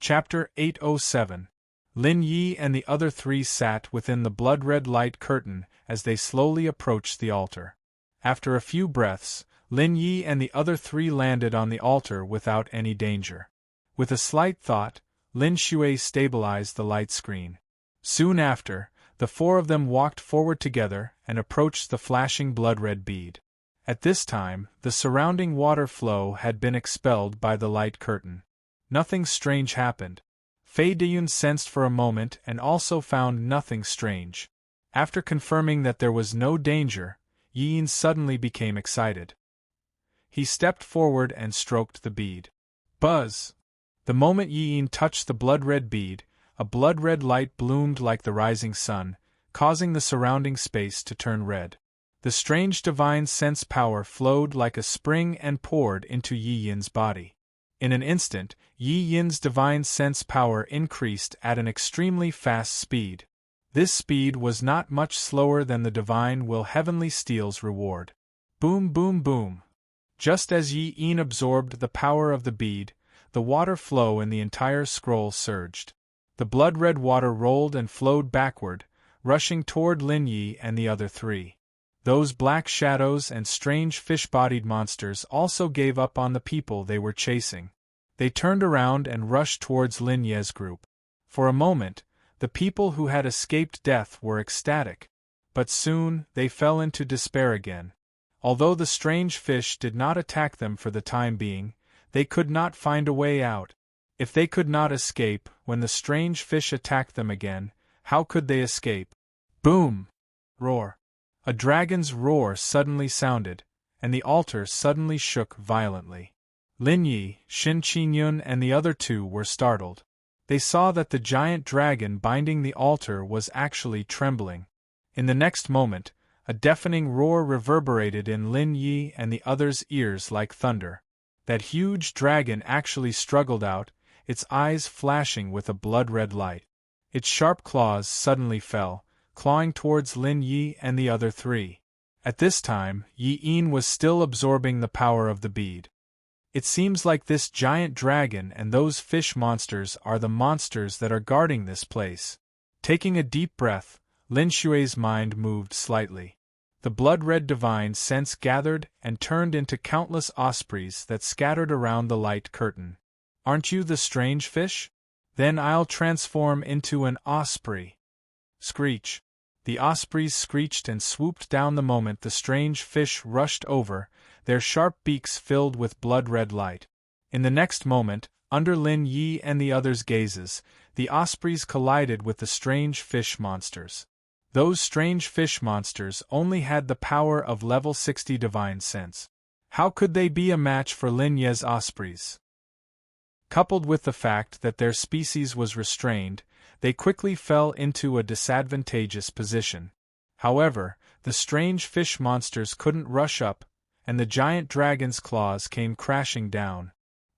Chapter 807. Lin Yi and the other three sat within the blood-red light curtain as they slowly approached the altar. After a few breaths, Lin Yi and the other three landed on the altar without any danger. With a slight thought, Lin Shui stabilized the light screen. Soon after, the four of them walked forward together and approached the flashing blood-red bead. At this time, the surrounding water flow had been expelled by the light curtain. Nothing strange happened. Fei Diyun sensed for a moment and also found nothing strange. After confirming that there was no danger, Yi Yin suddenly became excited. He stepped forward and stroked the bead. Buzz! The moment Yi Yin touched the blood-red bead, a blood-red light bloomed like the rising sun, causing the surrounding space to turn red. The strange divine sense power flowed like a spring and poured into Yi Yin's body. In an instant, Yi Yin's divine sense power increased at an extremely fast speed. This speed was not much slower than the divine will heavenly steel's reward. Boom boom boom. Just as Yi Yin absorbed the power of the bead, the water flow in the entire scroll surged. The blood-red water rolled and flowed backward, rushing toward Lin Yi and the other three. Those black shadows and strange fish-bodied monsters also gave up on the people they were chasing. They turned around and rushed towards Lin Ye's group. For a moment, the people who had escaped death were ecstatic, but soon they fell into despair again. Although the strange fish did not attack them for the time being, they could not find a way out. If they could not escape when the strange fish attacked them again, how could they escape? Boom! Roar! A dragon's roar suddenly sounded, and the altar suddenly shook violently. Lin Yi, Shin Qingyun and the other two were startled. They saw that the giant dragon binding the altar was actually trembling. In the next moment, a deafening roar reverberated in Lin Yi and the others' ears like thunder. That huge dragon actually struggled out, its eyes flashing with a blood-red light. Its sharp claws suddenly fell, clawing towards Lin Yi and the other three. At this time, Yi Yin was still absorbing the power of the bead. It seems like this giant dragon and those fish monsters are the monsters that are guarding this place. Taking a deep breath, Lin Shui's mind moved slightly. The blood-red divine sense gathered and turned into countless ospreys that scattered around the light curtain. Aren't you the strange fish? Then I'll transform into an osprey. Screech! The ospreys screeched and swooped down the moment the strange fish rushed over, their sharp beaks filled with blood-red light. In the next moment, under Lin Yi and the others' gazes, the ospreys collided with the strange fish monsters. Those strange fish monsters only had the power of level 60 divine sense. How could they be a match for Lin Ye's ospreys? Coupled with the fact that their species was restrained, they quickly fell into a disadvantageous position. However, the strange fish monsters couldn't rush up, and the giant dragon's claws came crashing down.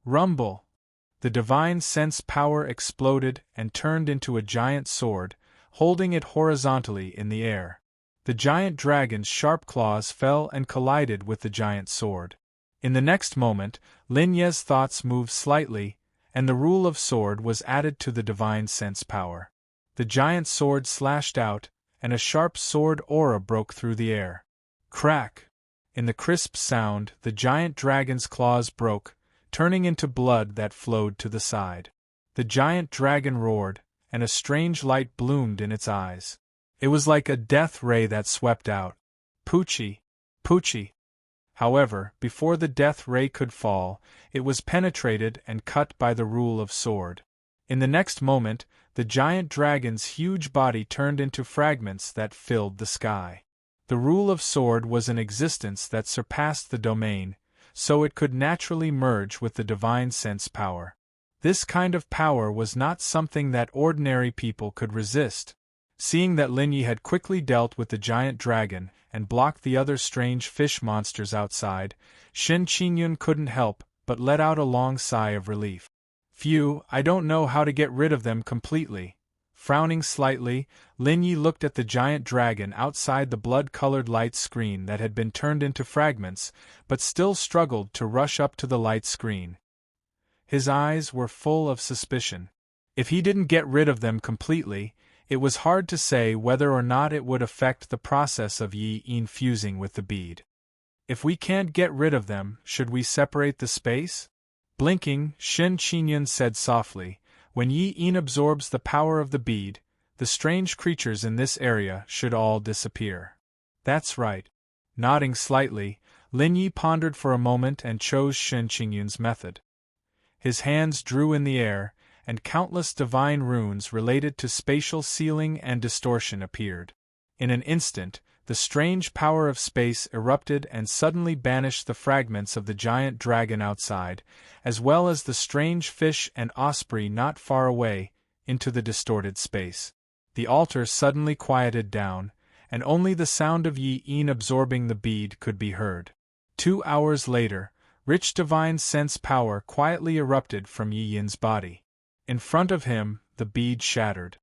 Rumble! The divine sense power exploded and turned into a giant sword, holding it horizontally in the air. The giant dragon's sharp claws fell and collided with the giant sword. In the next moment, Lin Ye's thoughts moved slightly, and the rule of sword was added to the divine sense power. The giant sword slashed out, and a sharp sword aura broke through the air. Crack! In the crisp sound, the giant dragon's claws broke, turning into blood that flowed to the side. The giant dragon roared, and a strange light bloomed in its eyes. It was like a death ray that swept out. Poochie! Poochie! However, before the death ray could fall, it was penetrated and cut by the rule of sword. In the next moment, the giant dragon's huge body turned into fragments that filled the sky. The rule of sword was an existence that surpassed the domain, so it could naturally merge with the divine sense power. This kind of power was not something that ordinary people could resist. Seeing that Lin Yi had quickly dealt with the giant dragon and blocked the other strange fish monsters outside, Shin Qingyun couldn't help but let out a long sigh of relief. Phew, I don't know how to get rid of them completely. Frowning slightly, Lin Yi looked at the giant dragon outside the blood-colored light screen that had been turned into fragments, but still struggled to rush up to the light screen. His eyes were full of suspicion. If he didn't get rid of them completely, it was hard to say whether or not it would affect the process of Yi fusing with the bead. If we can't get rid of them, should we separate the space? Blinking, Shen Qingyun said softly, when Yi absorbs the power of the bead, the strange creatures in this area should all disappear. That's right. Nodding slightly, Lin Yi pondered for a moment and chose Shen Qingyun's method. His hands drew in the air, and countless divine runes related to spatial sealing and distortion appeared. In an instant, the strange power of space erupted and suddenly banished the fragments of the giant dragon outside, as well as the strange fish and osprey not far away, into the distorted space. The altar suddenly quieted down, and only the sound of Yi absorbing the bead could be heard. 2 hours later, rich divine sense power quietly erupted from Yi body. In front of him, the bead shattered.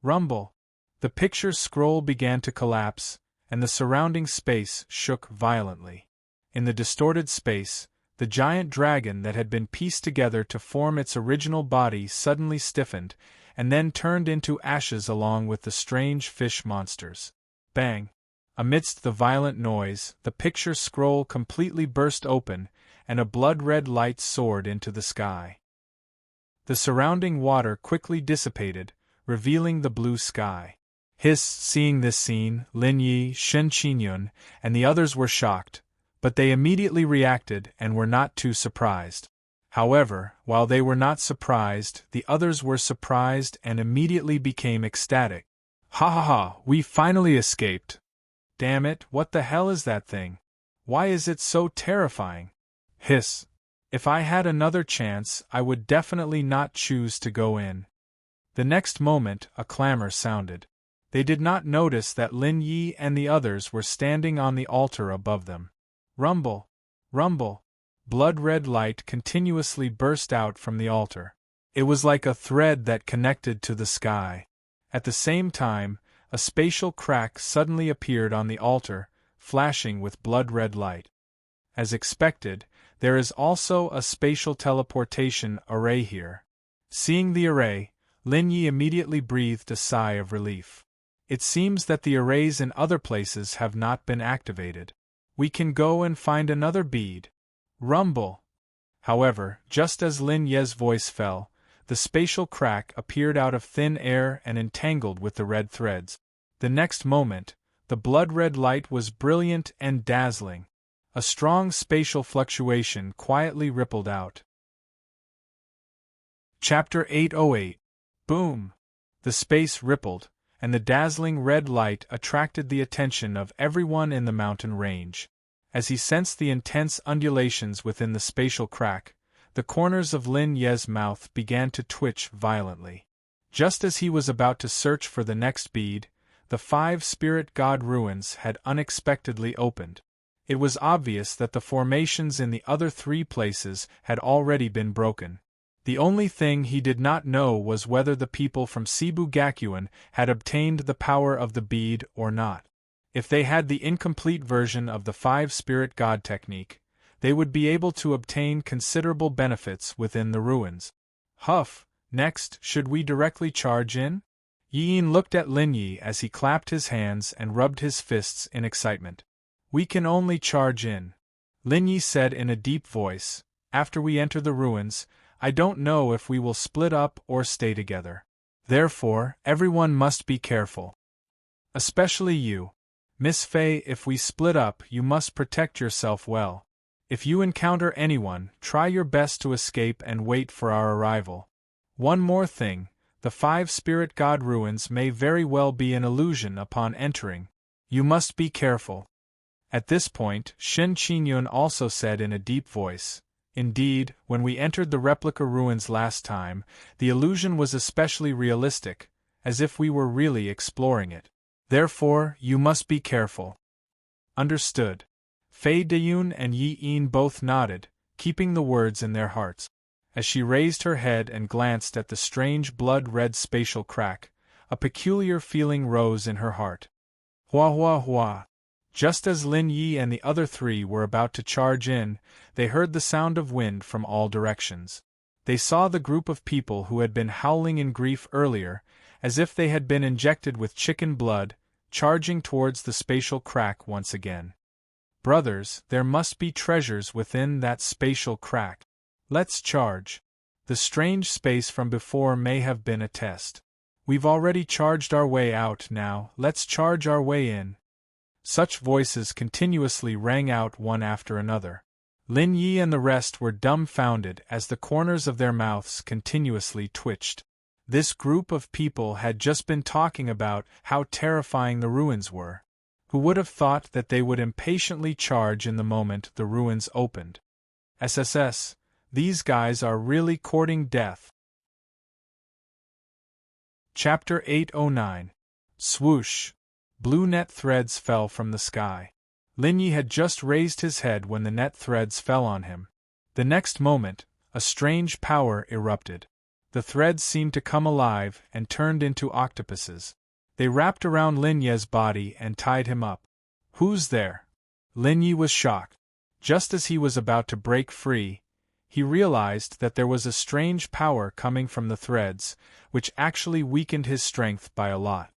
Rumble! The picture scroll began to collapse, and the surrounding space shook violently. In the distorted space, the giant dragon that had been pieced together to form its original body suddenly stiffened, and then turned into ashes along with the strange fish monsters. Bang! Amidst the violent noise, the picture scroll completely burst open, and a blood-red light soared into the sky. The surrounding water quickly dissipated, revealing the blue sky. Seeing this scene, Lin Yi, Shen Qingyun, and the others were shocked, but they immediately reacted and were not too surprised. However, while they were not surprised, the others were surprised and immediately became ecstatic. Ha ha ha, we finally escaped! Damn it, what the hell is that thing? Why is it so terrifying? Hiss! If I had another chance, I would definitely not choose to go in. The next moment, a clamor sounded. They did not notice that Lin Yi and the others were standing on the altar above them. Rumble! Rumble! Blood-red light continuously burst out from the altar. It was like a thread that connected to the sky. At the same time, a spatial crack suddenly appeared on the altar, flashing with blood-red light. As expected, there is also a spatial teleportation array here. Seeing the array, Lin Yi immediately breathed a sigh of relief. It seems that the arrays in other places have not been activated. We can go and find another bead. Rumble! However, just as Lin Ye's voice fell, the spatial crack appeared out of thin air and entangled with the red threads. The next moment, the blood-red light was brilliant and dazzling. A strong spatial fluctuation quietly rippled out. Chapter 808. Boom! The space rippled, and the dazzling red light attracted the attention of everyone in the mountain range. As he sensed the intense undulations within the spatial crack, the corners of Lin Ye's mouth began to twitch violently. Just as he was about to search for the next bead, the 5 spirit god ruins had unexpectedly opened. It was obvious that the formations in the other 3 places had already been broken. The only thing he did not know was whether the people from Cebu Gakuen had obtained the power of the bead or not. If they had the incomplete version of the 5 spirit god technique, they would be able to obtain considerable benefits within the ruins. Huff! Next, should we directly charge in? Yin looked at Lin Yi as he clapped his hands and rubbed his fists in excitement. We can only charge in, Lin Yi said in a deep voice. After we enter the ruins, I don't know if we will split up or stay together. Therefore, everyone must be careful. Especially you. Miss Fei, if we split up, you must protect yourself well. If you encounter anyone, try your best to escape and wait for our arrival. One more thing, the 5 spirit god ruins may very well be an illusion upon entering. You must be careful. At this point, Shen Qingyun also said in a deep voice, Indeed, when we entered the replica ruins last time, the illusion was especially realistic, as if we were really exploring it. Therefore, you must be careful. Understood. Fei Deyun and Yi Yin both nodded, keeping the words in their hearts. As she raised her head and glanced at the strange blood-red spatial crack, a peculiar feeling rose in her heart. Hua hua hua. Just as Lin Yi and the other 3 were about to charge in, they heard the sound of wind from all directions. They saw the group of people who had been howling in grief earlier, as if they had been injected with chicken blood, charging towards the spatial crack once again. Brothers, there must be treasures within that spatial crack. Let's charge. The strange space from before may have been a test. We've already charged our way out now, let's charge our way in. Such voices continuously rang out one after another. Lin Yi and the rest were dumbfounded as the corners of their mouths continuously twitched. This group of people had just been talking about how terrifying the ruins were. Who would have thought that they would impatiently charge in the moment the ruins opened? SSS, these guys are really courting death. Chapter 809. Swoosh. Blue net threads fell from the sky. Lin Yi had just raised his head when the net threads fell on him. The next moment, a strange power erupted. The threads seemed to come alive and turned into octopuses. They wrapped around Lin Ye's body and tied him up. Who's there? Lin Yi was shocked. Just as he was about to break free, he realized that there was a strange power coming from the threads, which actually weakened his strength by a lot.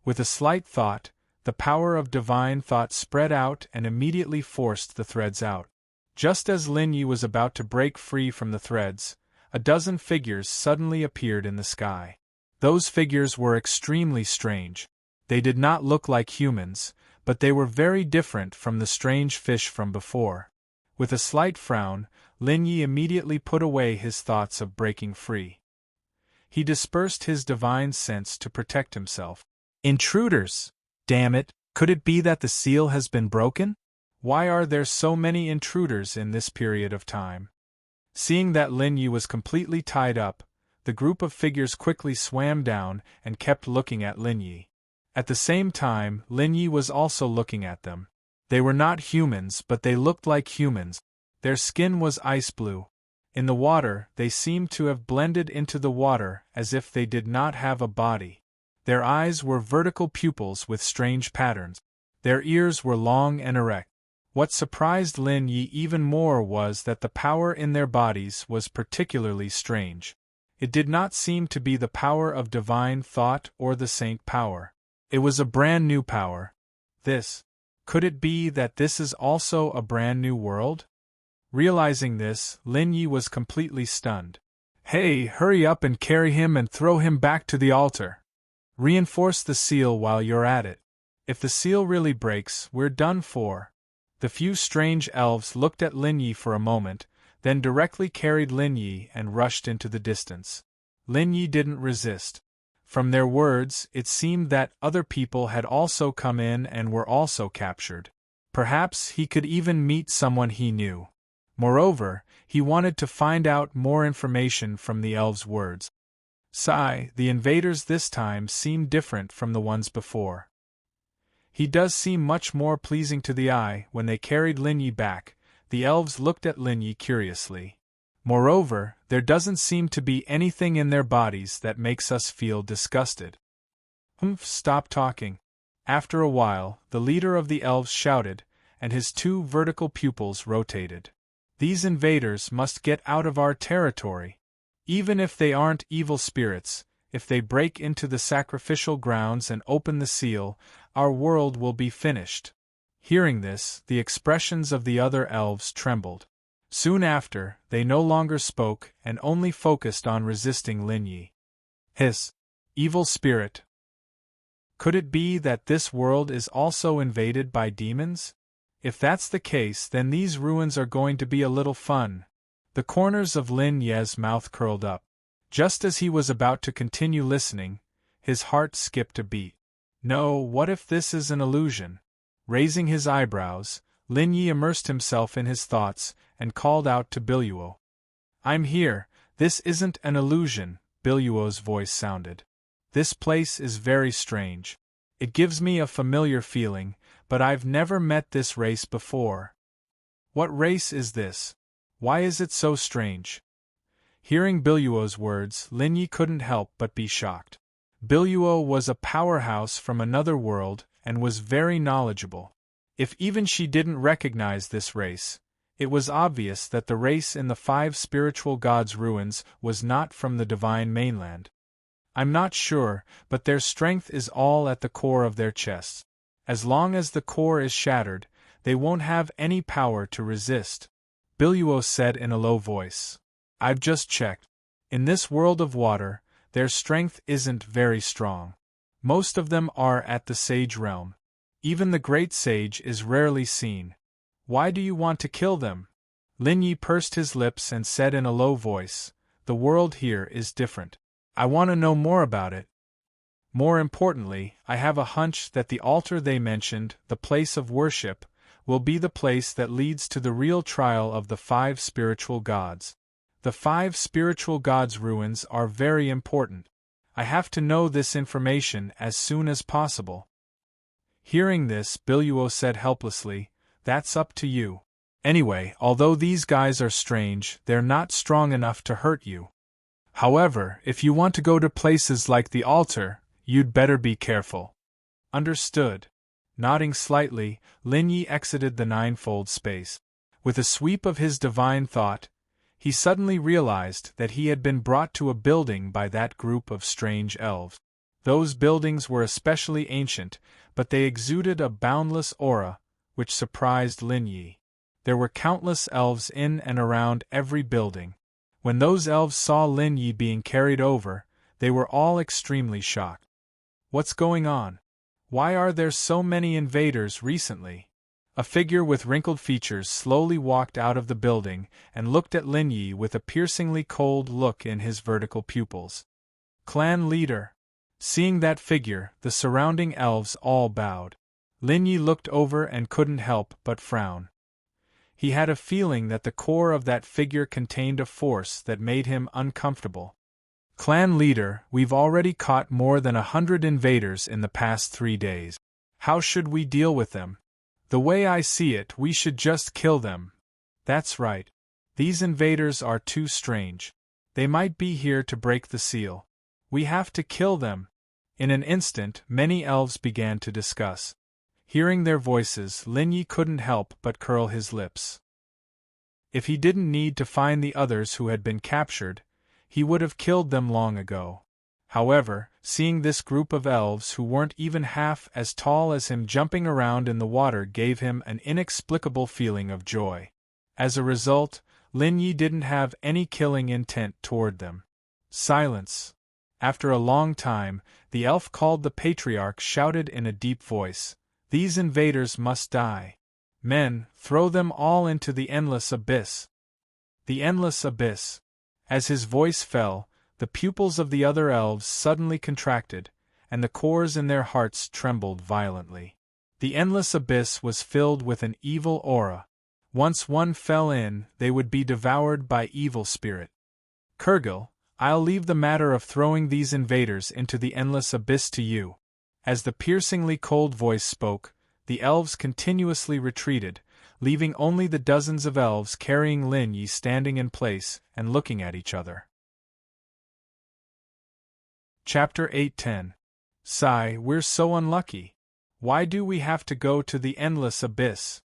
With a slight thought, the power of divine thought spread out and immediately forced the threads out. Just as Lin Yi was about to break free from the threads, a dozen figures suddenly appeared in the sky. Those figures were extremely strange. They did not look like humans, but they were very different from the strange fish from before. With a slight frown, Lin Yi immediately put away his thoughts of breaking free. He dispersed his divine sense to protect himself. Intruders! Damn it, could it be that the seal has been broken? Why are there so many intruders in this period of time? Seeing that Lin Yi was completely tied up, the group of figures quickly swam down and kept looking at Lin Yi. At the same time, Lin Yi was also looking at them. They were not humans, but they looked like humans. Their skin was ice blue. In the water, they seemed to have blended into the water as if they did not have a body. Their eyes were vertical pupils with strange patterns. Their ears were long and erect. What surprised Lin Yi even more was that the power in their bodies was particularly strange. It did not seem to be the power of divine thought or the saint power. It was a brand new power. Could it be that this is also a brand new world? Realizing this, Lin Yi was completely stunned. Hey, hurry up and carry him and throw him back to the altar. Reinforce the seal while you're at it. If the seal really breaks, we're done for. The few strange elves looked at Lin Yi for a moment, then directly carried Lin Yi and rushed into the distance. Lin Yi didn't resist. From their words, it seemed that other people had also come in and were also captured. Perhaps he could even meet someone he knew. Moreover, he wanted to find out more information from the elves' words. Sigh, the invaders this time seem different from the ones before. He does seem much more pleasing to the eye. When they carried Lin Yi back, the elves looked at Lin Yi curiously. Moreover, there doesn't seem to be anything in their bodies that makes us feel disgusted. Stop talking. After a while, the leader of the elves shouted, and his two vertical pupils rotated. These invaders must get out of our territory. Even if they aren't evil spirits, if they break into the sacrificial grounds and open the seal, our world will be finished. Hearing this, the expressions of the other elves trembled. Soon after, they no longer spoke and only focused on resisting Lin Yi. Hiss! Evil spirit! Could it be that this world is also invaded by demons? If that's the case, then these ruins are going to be a little fun. The corners of Lin Ye's mouth curled up. Just as he was about to continue listening, his heart skipped a beat. No, what if this is an illusion? Raising his eyebrows, Lin Yi immersed himself in his thoughts and called out to Biluo. I'm here, this isn't an illusion, Biluo's voice sounded. This place is very strange. It gives me a familiar feeling, but I've never met this race before. What race is this? Why is it so strange? Hearing Biluo's words, Lin Yi couldn't help but be shocked. Biluo was a powerhouse from another world and was very knowledgeable. If even she didn't recognize this race, It was obvious that the race in the 5 spiritual gods' ruins was not from the divine mainland. I'm not sure, but their strength is all at the core of their chests. As long as the core is shattered, they won't have any power to resist, Biluo said in a low voice. I've just checked. In this world of water, their strength isn't very strong. Most of them are at the sage realm. Even the great sage is rarely seen. Why do you want to kill them? Lin Yi pursed his lips and said in a low voice, the world here is different. I want to know more about it. More importantly, I have a hunch that the altar they mentioned, the place of worship, will be the place that leads to the real trial of the 5 spiritual gods. The 5 spiritual gods' ruins are very important. I have to know this information as soon as possible. Hearing this, Biluo said helplessly, that's up to you. Anyway, although these guys are strange, they're not strong enough to hurt you. However, if you want to go to places like the altar, you'd better be careful. Understood. Nodding slightly, Lin Yi exited the ninefold space. With a sweep of his divine thought, he suddenly realized that he had been brought to a building by that group of strange elves. Those buildings were especially ancient, but they exuded a boundless aura, which surprised Lin Yi. There were countless elves in and around every building. When those elves saw Lin Yi being carried over, they were all extremely shocked. What's going on? Why are there so many invaders recently? A figure with wrinkled features slowly walked out of the building and looked at Lin Yi with a piercingly cold look in his vertical pupils. Clan leader. Seeing that figure, the surrounding elves all bowed. Lin Yi looked over and couldn't help but frown. He had a feeling that the core of that figure contained a force that made him uncomfortable. Clan leader, we've already caught more than 100 invaders in the past 3 days. How should we deal with them? The way I see it, we should just kill them. That's right. These invaders are too strange. They might be here to break the seal. We have to kill them. In an instant, many elves began to discuss. Hearing their voices, Lin Yi couldn't help but curl his lips. If he didn't need to find the others who had been captured, he would have killed them long ago. However, seeing this group of elves who weren't even half as tall as him jumping around in the water gave him an inexplicable feeling of joy. As a result, Lin Yi didn't have any killing intent toward them. Silence. After a long time, the elf called the patriarch shouted in a deep voice, "These invaders must die. Men, throw them all into the endless abyss." The endless abyss. As his voice fell, the pupils of the other elves suddenly contracted, and the cores in their hearts trembled violently. The endless abyss was filled with an evil aura. Once one fell in, they would be devoured by evil spirit. Kurgil, I'll leave the matter of throwing these invaders into the endless abyss to you. As the piercingly cold voice spoke, the elves continuously retreated, leaving only the dozens of elves carrying Lin Yi standing in place and looking at each other. Chapter 8:10. Sigh, we're so unlucky. Why do we have to go to the endless abyss?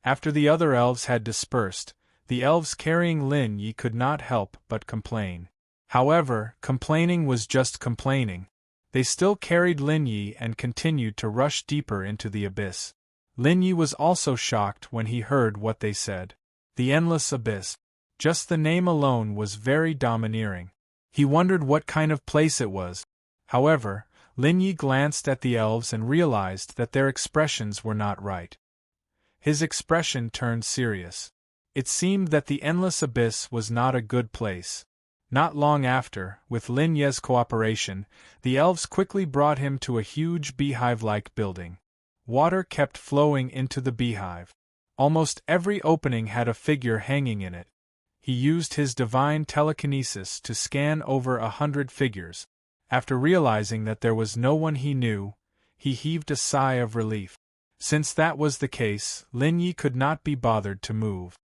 After the other elves had dispersed, the elves carrying Lin Yi could not help but complain. However, complaining was just complaining. They still carried Lin Yi and continued to rush deeper into the abyss. Lin Yi was also shocked when he heard what they said. The endless abyss. Just the name alone was very domineering. He wondered what kind of place it was. However, Lin Yi glanced at the elves and realized that their expressions were not right. His expression turned serious. It seemed that the endless abyss was not a good place. Not long after, with Lin Ye's cooperation, the elves quickly brought him to a huge beehive-like building. Water kept flowing into the beehive. Almost every opening had a figure hanging in it. He used his divine telekinesis to scan over 100 figures. After realizing that there was no one he knew, he heaved a sigh of relief. Since that was the case, Lin Yi could not be bothered to move.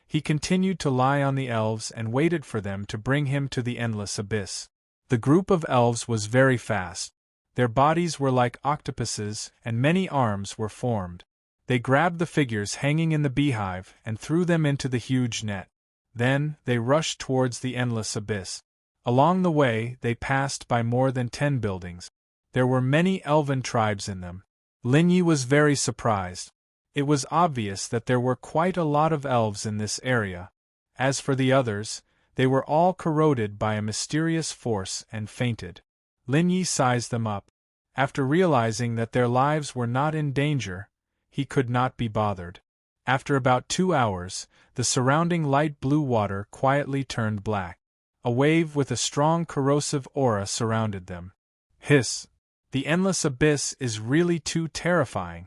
He continued to lie on the elves and waited for them to bring him to the endless abyss. The group of elves was very fast. Their bodies were like octopuses, and many arms were formed. They grabbed the figures hanging in the beehive and threw them into the huge net. Then, they rushed towards the endless abyss. Along the way, they passed by more than 10 buildings. There were many elven tribes in them. Lin Yi was very surprised. It was obvious that there were quite a lot of elves in this area. As for the others, they were all corroded by a mysterious force and fainted. Lin Yi sized them up. After realizing that their lives were not in danger, he could not be bothered. After about 2 hours, the surrounding light blue water quietly turned black. A wave with a strong corrosive aura surrounded them. Hiss! The endless abyss is really too terrifying.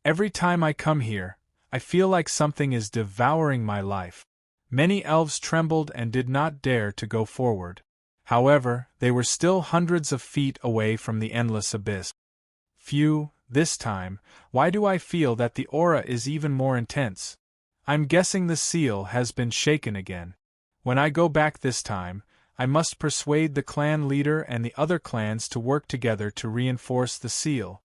Every time I come here, I feel like something is devouring my life. Many elves trembled and did not dare to go forward. However, they were still hundreds of feet away from the endless abyss. Phew, this time, why do I feel that the aura is even more intense? I'm guessing the seal has been shaken again. When I go back this time, I must persuade the clan leader and the other clans to work together to reinforce the seal.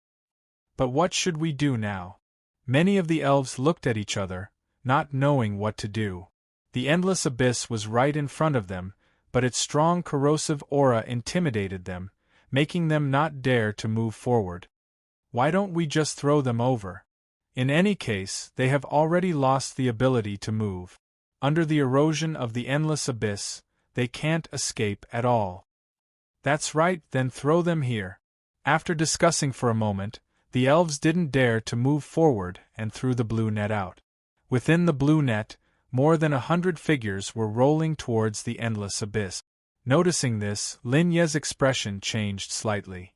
But what should we do now? Many of the elves looked at each other, not knowing what to do. The endless abyss was right in front of them, but its strong corrosive aura intimidated them, making them not dare to move forward. Why don't we just throw them over? In any case, they have already lost the ability to move. Under the erosion of the endless abyss, they can't escape at all. That's right, then throw them here. After discussing for a moment, the elves didn't dare to move forward and threw the blue net out. Within the blue net, more than 100 figures were rolling towards the endless abyss. Noticing this, Lin Ye's expression changed slightly.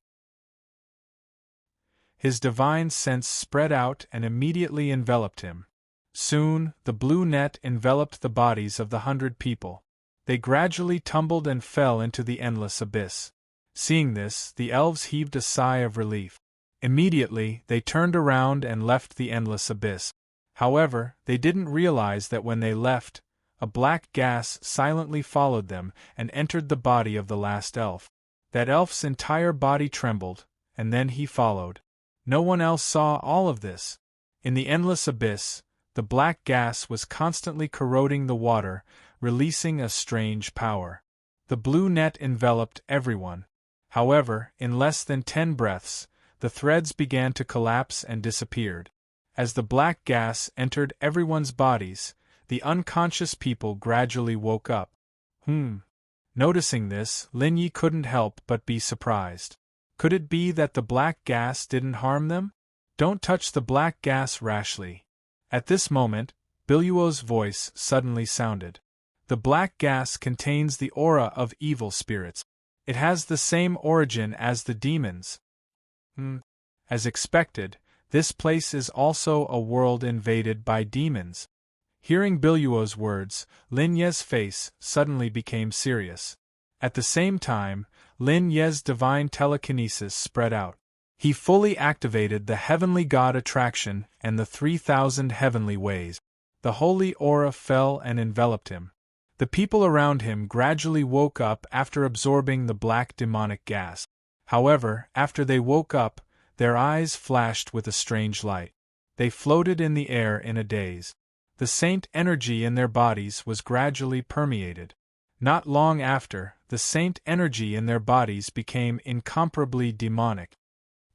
His divine sense spread out and immediately enveloped him. Soon, the blue net enveloped the bodies of the 100 people. They gradually tumbled and fell into the endless abyss. Seeing this, the elves heaved a sigh of relief. Immediately, they turned around and left the endless abyss. However, they didn't realize that when they left, a black gas silently followed them and entered the body of the last elf. That elf's entire body trembled, and then he followed. No one else saw all of this. In the endless abyss, the black gas was constantly corroding the water, releasing a strange power. The blue net enveloped everyone. However, in less than 10 breaths, the threads began to collapse and disappeared. As the black gas entered everyone's bodies, the unconscious people gradually woke up. Noticing this, Lin Yi couldn't help but be surprised. Could it be that the black gas didn't harm them? Don't touch the black gas rashly. At this moment, Biluo's voice suddenly sounded. The black gas contains the aura of evil spirits. It has the same origin as the demons. As expected, this place is also a world invaded by demons. Hearing Biluo's words, Lin Ye's face suddenly became serious. At the same time, Lin Ye's divine telekinesis spread out. He fully activated the Heavenly God Attraction and the 3,000 heavenly ways. The holy aura fell and enveloped him. The people around him gradually woke up after absorbing the black demonic gas. However, after they woke up, their eyes flashed with a strange light. They floated in the air in a daze. The saint energy in their bodies was gradually permeated. Not long after, the saint energy in their bodies became incomparably demonic.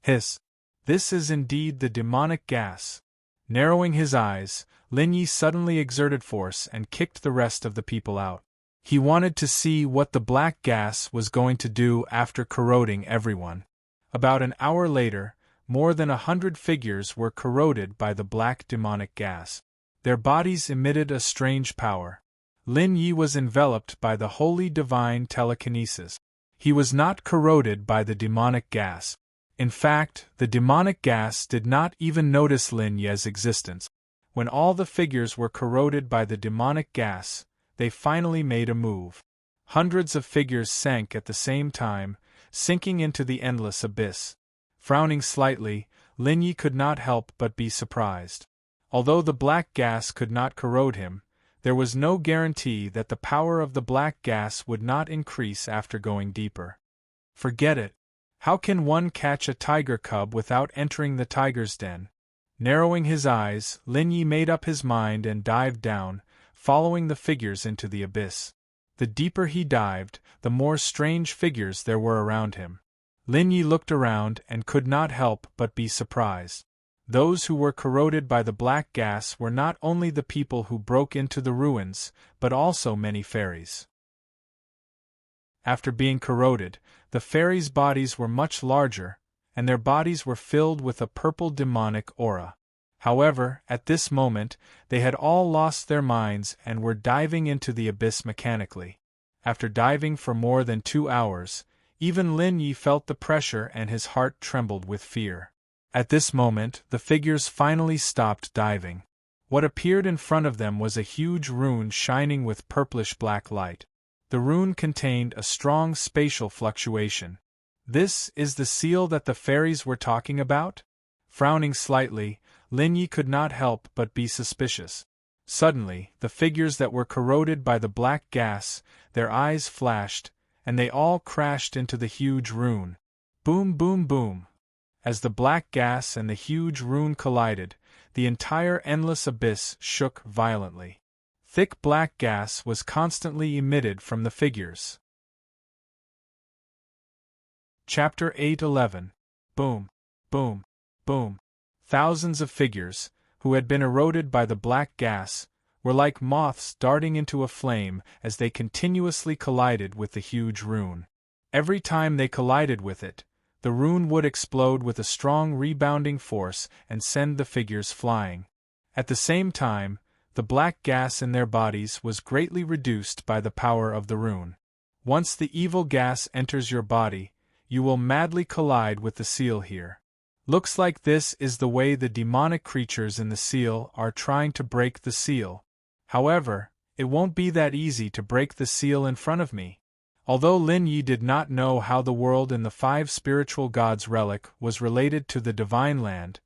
Hiss! This is indeed the demonic gas. Narrowing his eyes, Lin Yi suddenly exerted force and kicked the rest of the people out. He wanted to see what the black gas was going to do after corroding everyone. About an hour later, more than 100 figures were corroded by the black demonic gas. Their bodies emitted a strange power. Lin Yi was enveloped by the holy divine telekinesis. He was not corroded by the demonic gas. In fact, the demonic gas did not even notice Lin Ye's existence. When all the figures were corroded by the demonic gas, they finally made a move. Hundreds of figures sank at the same time, sinking into the endless abyss. Frowning slightly, Lin Yi could not help but be surprised. Although the black gas could not corrode him, there was no guarantee that the power of the black gas would not increase after going deeper. Forget it. How can one catch a tiger cub without entering the tiger's den? Narrowing his eyes, Lin Yi made up his mind and dived down, following the figures into the abyss. The deeper he dived, the more strange figures there were around him. Lin Yi looked around and could not help but be surprised. Those who were corroded by the black gas were not only the people who broke into the ruins, but also many fairies. After being corroded, the fairies' bodies were much larger, and their bodies were filled with a purple demonic aura. However, at this moment, they had all lost their minds and were diving into the abyss mechanically. After diving for more than 2 hours, even Lin Yi felt the pressure and his heart trembled with fear. At this moment, the figures finally stopped diving. What appeared in front of them was a huge rune shining with purplish-black light. The rune contained a strong spatial fluctuation. This is the seal that the fairies were talking about? Frowning slightly, Lin Yi could not help but be suspicious. Suddenly, the figures that were corroded by the black gas, their eyes flashed, and they all crashed into the huge rune. Boom, boom, boom. As the black gas and the huge rune collided, the entire endless abyss shook violently. Thick black gas was constantly emitted from the figures. Chapter 8:11. Boom, boom, boom. Thousands of figures, who had been eroded by the black gas, were like moths darting into a flame as they continuously collided with the huge rune. Every time they collided with it, the rune would explode with a strong rebounding force and send the figures flying. At the same time, the black gas in their bodies was greatly reduced by the power of the rune. Once the evil gas enters your body, you will madly collide with the seal here. Looks like this is the way the demonic creatures in the seal are trying to break the seal. However, it won't be that easy to break the seal in front of me. Although Lin Yi did not know how the world in the 5 spiritual gods' relic was related to the divine land,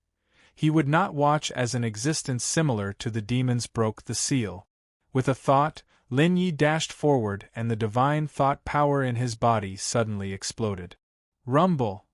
he would not watch as an existence similar to the demons broke the seal. With a thought, Lin Yi dashed forward and the divine thought power in his body suddenly exploded. Rumble!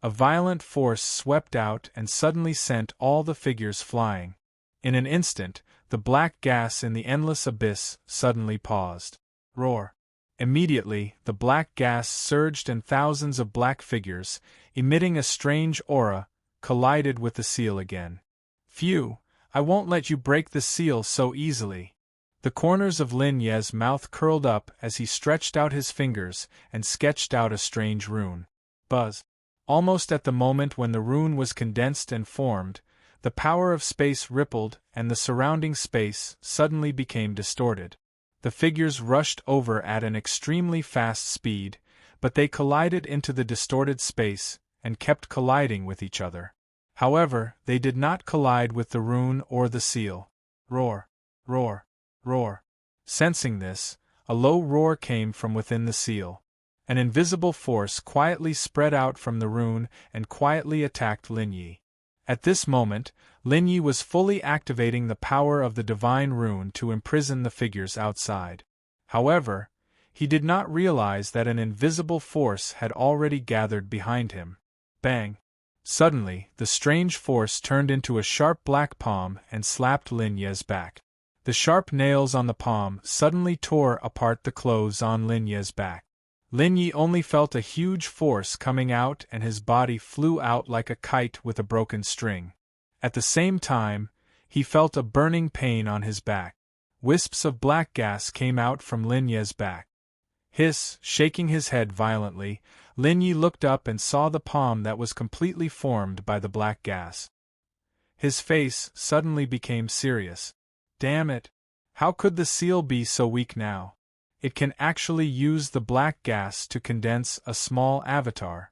A violent force swept out and suddenly sent all the figures flying. In an instant, the black gas in the endless abyss suddenly paused. Roar! Immediately, the black gas surged and thousands of black figures, emitting a strange aura, collided with the seal again. Phew! I won't let you break the seal so easily. The corners of Lin Ye's mouth curled up as he stretched out his fingers and sketched out a strange rune. Buzz! Almost at the moment when the rune was condensed and formed, the power of space rippled and the surrounding space suddenly became distorted. The figures rushed over at an extremely fast speed, but they collided into the distorted space and kept colliding with each other. However, they did not collide with the rune or the seal. Roar! Roar! Roar! Sensing this, a low roar came from within the seal. An invisible force quietly spread out from the rune and quietly attacked Lin Yi. At this moment, Lin Yi was fully activating the power of the divine rune to imprison the figures outside. However, he did not realize that an invisible force had already gathered behind him. Bang! Suddenly, the strange force turned into a sharp black palm and slapped Lin Ye's back. The sharp nails on the palm suddenly tore apart the clothes on Lin Ye's back. Lin Yi only felt a huge force coming out and his body flew out like a kite with a broken string. At the same time, he felt a burning pain on his back. Wisps of black gas came out from Lin Ye's back. Hiss, shaking his head violently, Lin Yi looked up and saw the palm that was completely formed by the black gas. His face suddenly became serious. Damn it! How could the seal be so weak now? It can actually use the black gas to condense a small avatar.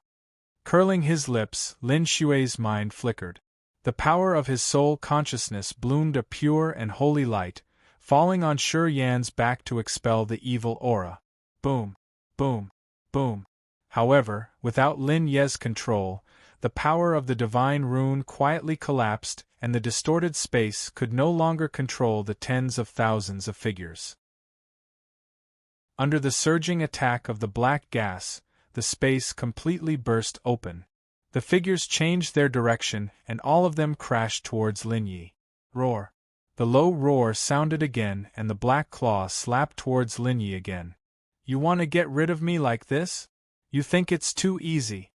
Curling his lips, Lin Xue's mind flickered. The power of his soul consciousness bloomed a pure and holy light, falling on Shi Yan's back to expel the evil aura. Boom! Boom! Boom! However, without Lin Ye's control, the power of the divine rune quietly collapsed and the distorted space could no longer control the tens of thousands of figures. Under the surging attack of the black gas, the space completely burst open. The figures changed their direction and all of them crashed towards Lin Yi. Roar. The low roar sounded again and the black claw slapped towards Lin Yi again. You want to get rid of me like this? You think it's too easy?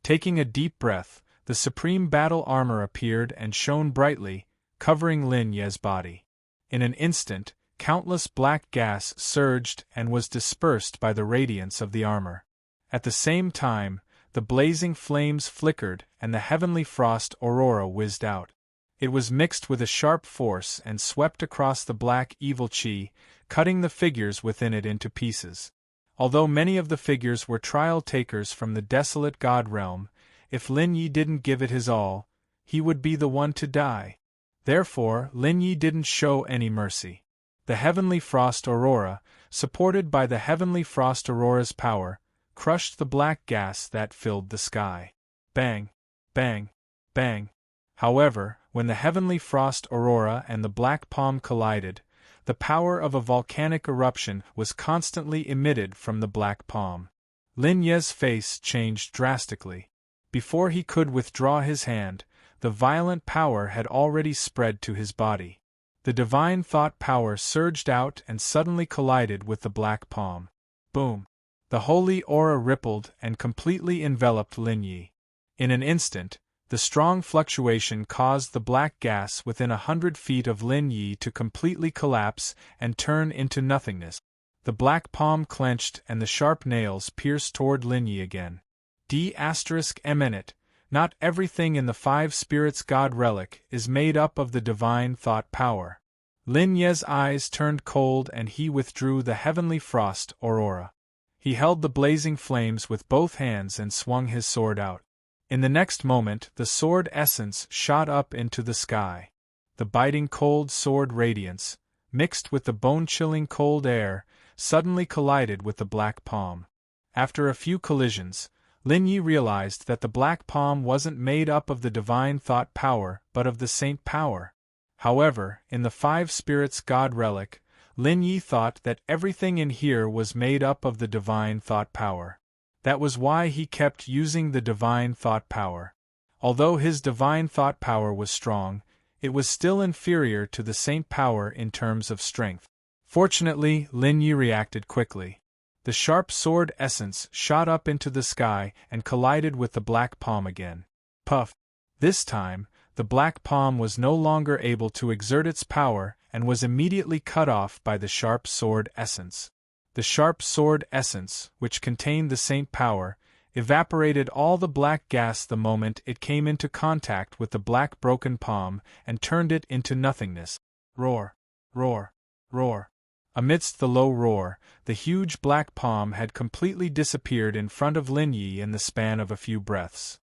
Taking a deep breath, the supreme battle armor appeared and shone brightly, covering Lin Yi's body. In an instant, countless black gas surged and was dispersed by the radiance of the armor. At the same time, the blazing flames flickered and the heavenly frost aurora whizzed out. It was mixed with a sharp force and swept across the black evil chi, cutting the figures within it into pieces. Although many of the figures were trial takers from the desolate god realm, if Lin Yi didn't give it his all, he would be the one to die. Therefore, Lin Yi didn't show any mercy. The heavenly frost aurora, supported by the heavenly frost aurora's power, crushed the black gas that filled the sky. Bang! Bang! Bang! However, when the heavenly frost aurora and the black palm collided, the power of a volcanic eruption was constantly emitted from the black palm. Lin Yi's face changed drastically. Before he could withdraw his hand, the violent power had already spread to his body. The divine thought power surged out and suddenly collided with the black palm. Boom! The holy aura rippled and completely enveloped Lin Yi. In an instant, the strong fluctuation caused the black gas within 100 feet of Lin Yi to completely collapse and turn into nothingness. The black palm clenched and the sharp nails pierced toward Lin Yi again. D***eminent. Not everything in the five spirits god relic is made up of the divine thought power. Lin Yi's eyes turned cold and he withdrew the heavenly frost aurora. He held the blazing flames with both hands and swung his sword out. In the next moment, the sword essence shot up into the sky. The biting cold sword radiance, mixed with the bone-chilling cold air, suddenly collided with the black palm. After a few collisions, Lin Yi realized that the black palm wasn't made up of the divine thought power but of the saint power. However, in the five spirits god relic, Lin Yi thought that everything in here was made up of the divine thought power. That was why he kept using the divine thought power. Although his divine thought power was strong, it was still inferior to the saint power in terms of strength. Fortunately, Lin Yi reacted quickly. The sharp sword essence shot up into the sky and collided with the black palm again. Puff! This time, the black palm was no longer able to exert its power and was immediately cut off by the sharp sword essence. The sharp sword essence, which contained the saint power, evaporated all the black gas the moment it came into contact with the black broken palm and turned it into nothingness. Roar! Roar! Roar! Amidst the low roar, the huge black palm had completely disappeared in front of Lin Yi in the span of a few breaths.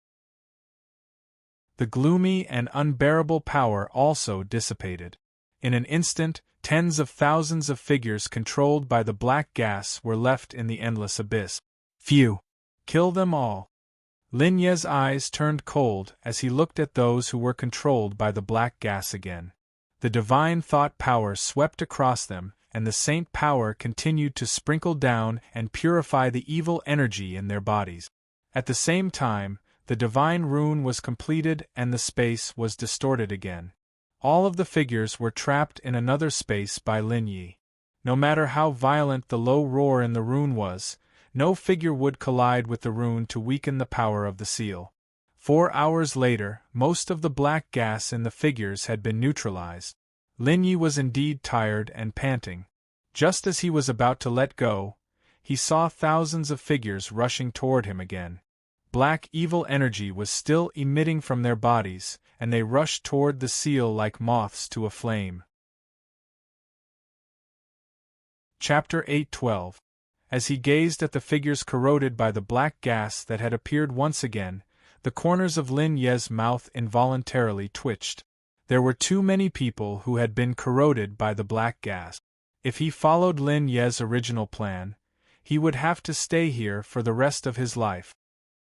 The gloomy and unbearable power also dissipated. In an instant, tens of thousands of figures controlled by the black gas were left in the endless abyss. Phew! Kill them all! Lin Yi's eyes turned cold as he looked at those who were controlled by the black gas again. The divine thought power swept across them, and the saint power continued to sprinkle down and purify the evil energy in their bodies. At the same time, the divine rune was completed and the space was distorted again. All of the figures were trapped in another space by Lin Yi. No matter how violent the low roar in the rune was, no figure would collide with the rune to weaken the power of the seal. 4 hours later, most of the black gas in the figures had been neutralized. Lin Yi was indeed tired and panting. Just as he was about to let go, he saw thousands of figures rushing toward him again. Black evil energy was still emitting from their bodies, and they rushed toward the seal like moths to a flame. Chapter 8:12. As he gazed at the figures corroded by the black gas that had appeared once again, the corners of Lin Yi's mouth involuntarily twitched. There were too many people who had been corroded by the black gas. If he followed Lin Yi's original plan, he would have to stay here for the rest of his life.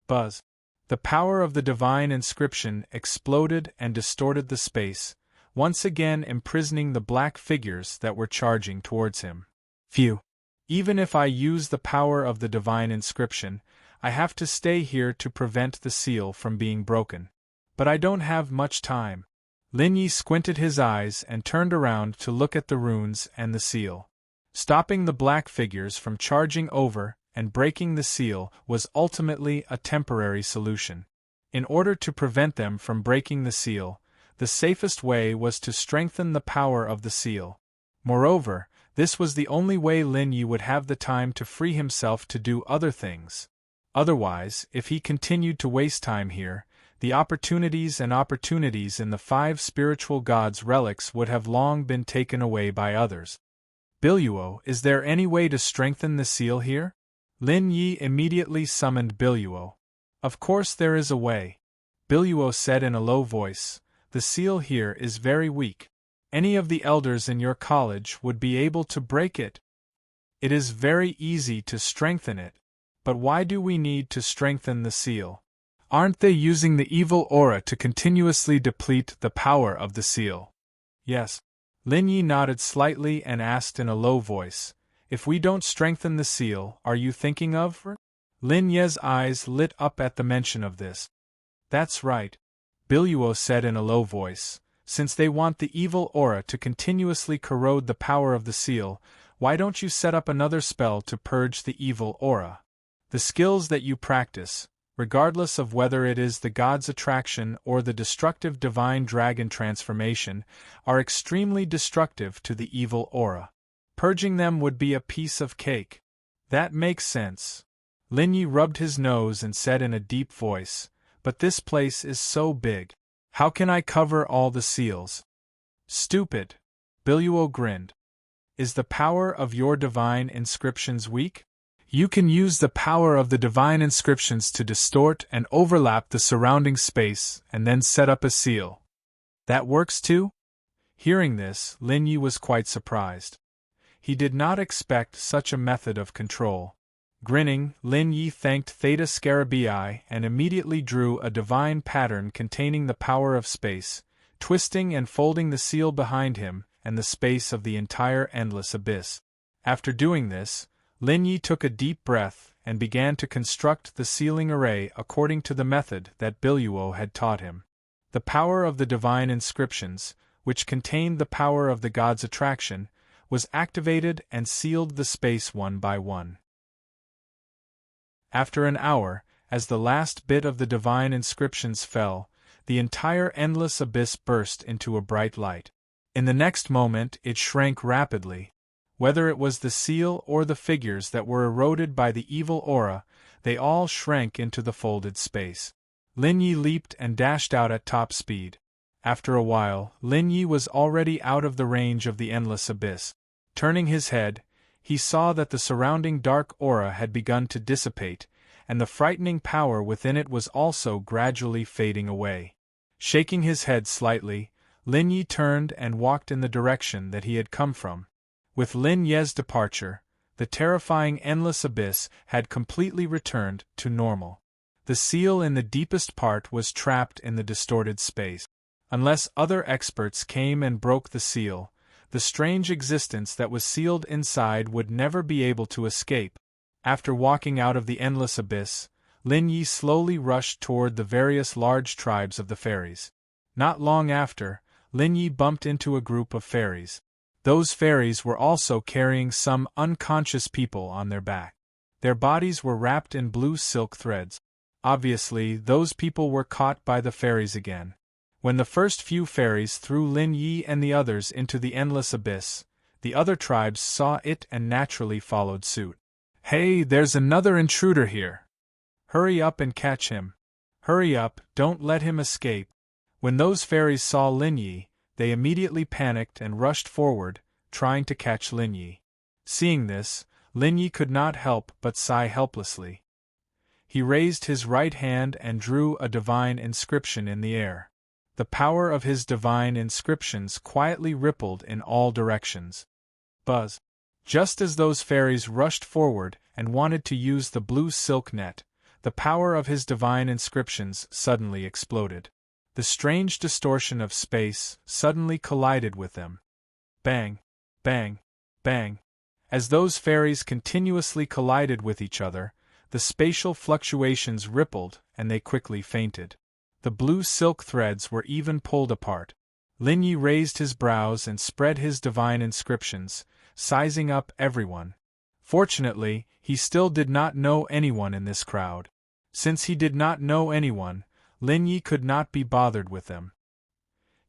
Buzz! The power of the divine inscription exploded and distorted the space, once again imprisoning the black figures that were charging towards him. Phew! Even if I use the power of the divine inscription, I have to stay here to prevent the seal from being broken. But I don't have much time. Lin Yi squinted his eyes and turned around to look at the runes and the seal. Stopping the black figures from charging over and breaking the seal was ultimately a temporary solution. In order to prevent them from breaking the seal, the safest way was to strengthen the power of the seal. Moreover, this was the only way Lin Yi would have the time to free himself to do other things. Otherwise, if he continued to waste time here, the opportunities in the 5 spiritual gods' relics would have long been taken away by others. Biluo, is there any way to strengthen the seal here? Lin Yi immediately summoned Biluo. Of course there is a way. Biluo said in a low voice, the seal here is very weak. Any of the elders in your college would be able to break it. It is very easy to strengthen it. But why do we need to strengthen the seal? Aren't they using the evil aura to continuously deplete the power of the seal? Yes. Lin Yi nodded slightly and asked in a low voice, if we don't strengthen the seal, are you thinking of? Lin Ye's eyes lit up at the mention of this. That's right. Biluo said in a low voice, since they want the evil aura to continuously corrode the power of the seal, why don't you set up another spell to purge the evil aura? The skills that you practice, regardless of whether it is the god's attraction or the destructive divine dragon transformation, are extremely destructive to the evil aura. Purging them would be a piece of cake. That makes sense. Lin Yi rubbed his nose and said in a deep voice, but this place is so big. How can I cover all the seals? Stupid. Biluo grinned. Is the power of your divine inscriptions weak? You can use the power of the divine inscriptions to distort and overlap the surrounding space and then set up a seal. That works too? Hearing this, Lin Yi was quite surprised. He did not expect such a method of control. Grinning, Lin Yi thanked Theta Scarabii and immediately drew a divine pattern containing the power of space, twisting and folding the seal behind him and the space of the entire endless abyss. After doing this, Lin Yi took a deep breath and began to construct the sealing array according to the method that Biluo had taught him. The power of the divine inscriptions, which contained the power of the god's attraction, was activated and sealed the space one by one. After an hour, as the last bit of the divine inscriptions fell, the entire endless abyss burst into a bright light. In the next moment it shrank rapidly. Whether it was the seal or the figures that were eroded by the evil aura, they all shrank into the folded space. Lin Yi leaped and dashed out at top speed. After a while, Lin Yi was already out of the range of the endless abyss. Turning his head, he saw that the surrounding dark aura had begun to dissipate, and the frightening power within it was also gradually fading away. Shaking his head slightly, Lin Yi turned and walked in the direction that he had come from. With Lin Ye's departure, the terrifying endless abyss had completely returned to normal. The seal in the deepest part was trapped in the distorted space. Unless other experts came and broke the seal, the strange existence that was sealed inside would never be able to escape. After walking out of the endless abyss, Lin Yi slowly rushed toward the various large tribes of the fairies. Not long after, Lin Yi bumped into a group of fairies. Those fairies were also carrying some unconscious people on their back. Their bodies were wrapped in blue silk threads. Obviously, those people were caught by the fairies again. When the first few fairies threw Lin Yi and the others into the endless abyss, the other tribes saw it and naturally followed suit. Hey, there's another intruder here. Hurry up and catch him. Hurry up, don't let him escape. When those fairies saw Lin Yi, they immediately panicked and rushed forward, trying to catch Lin Yi. Seeing this, Lin Yi could not help but sigh helplessly. He raised his right hand and drew a divine inscription in the air. The power of his divine inscriptions quietly rippled in all directions. Buzz! Just as those fairies rushed forward and wanted to use the blue silk net, the power of his divine inscriptions suddenly exploded. The strange distortion of space suddenly collided with them. Bang! Bang! Bang! As those fairies continuously collided with each other, The spatial fluctuations rippled, and they quickly fainted. The blue silk threads were even pulled apart. Lin Yi raised his brows and spread his divine inscriptions, sizing up everyone. Fortunately, he still did not know anyone in this crowd. Since he did not know anyone, Lin Yi could not be bothered with them.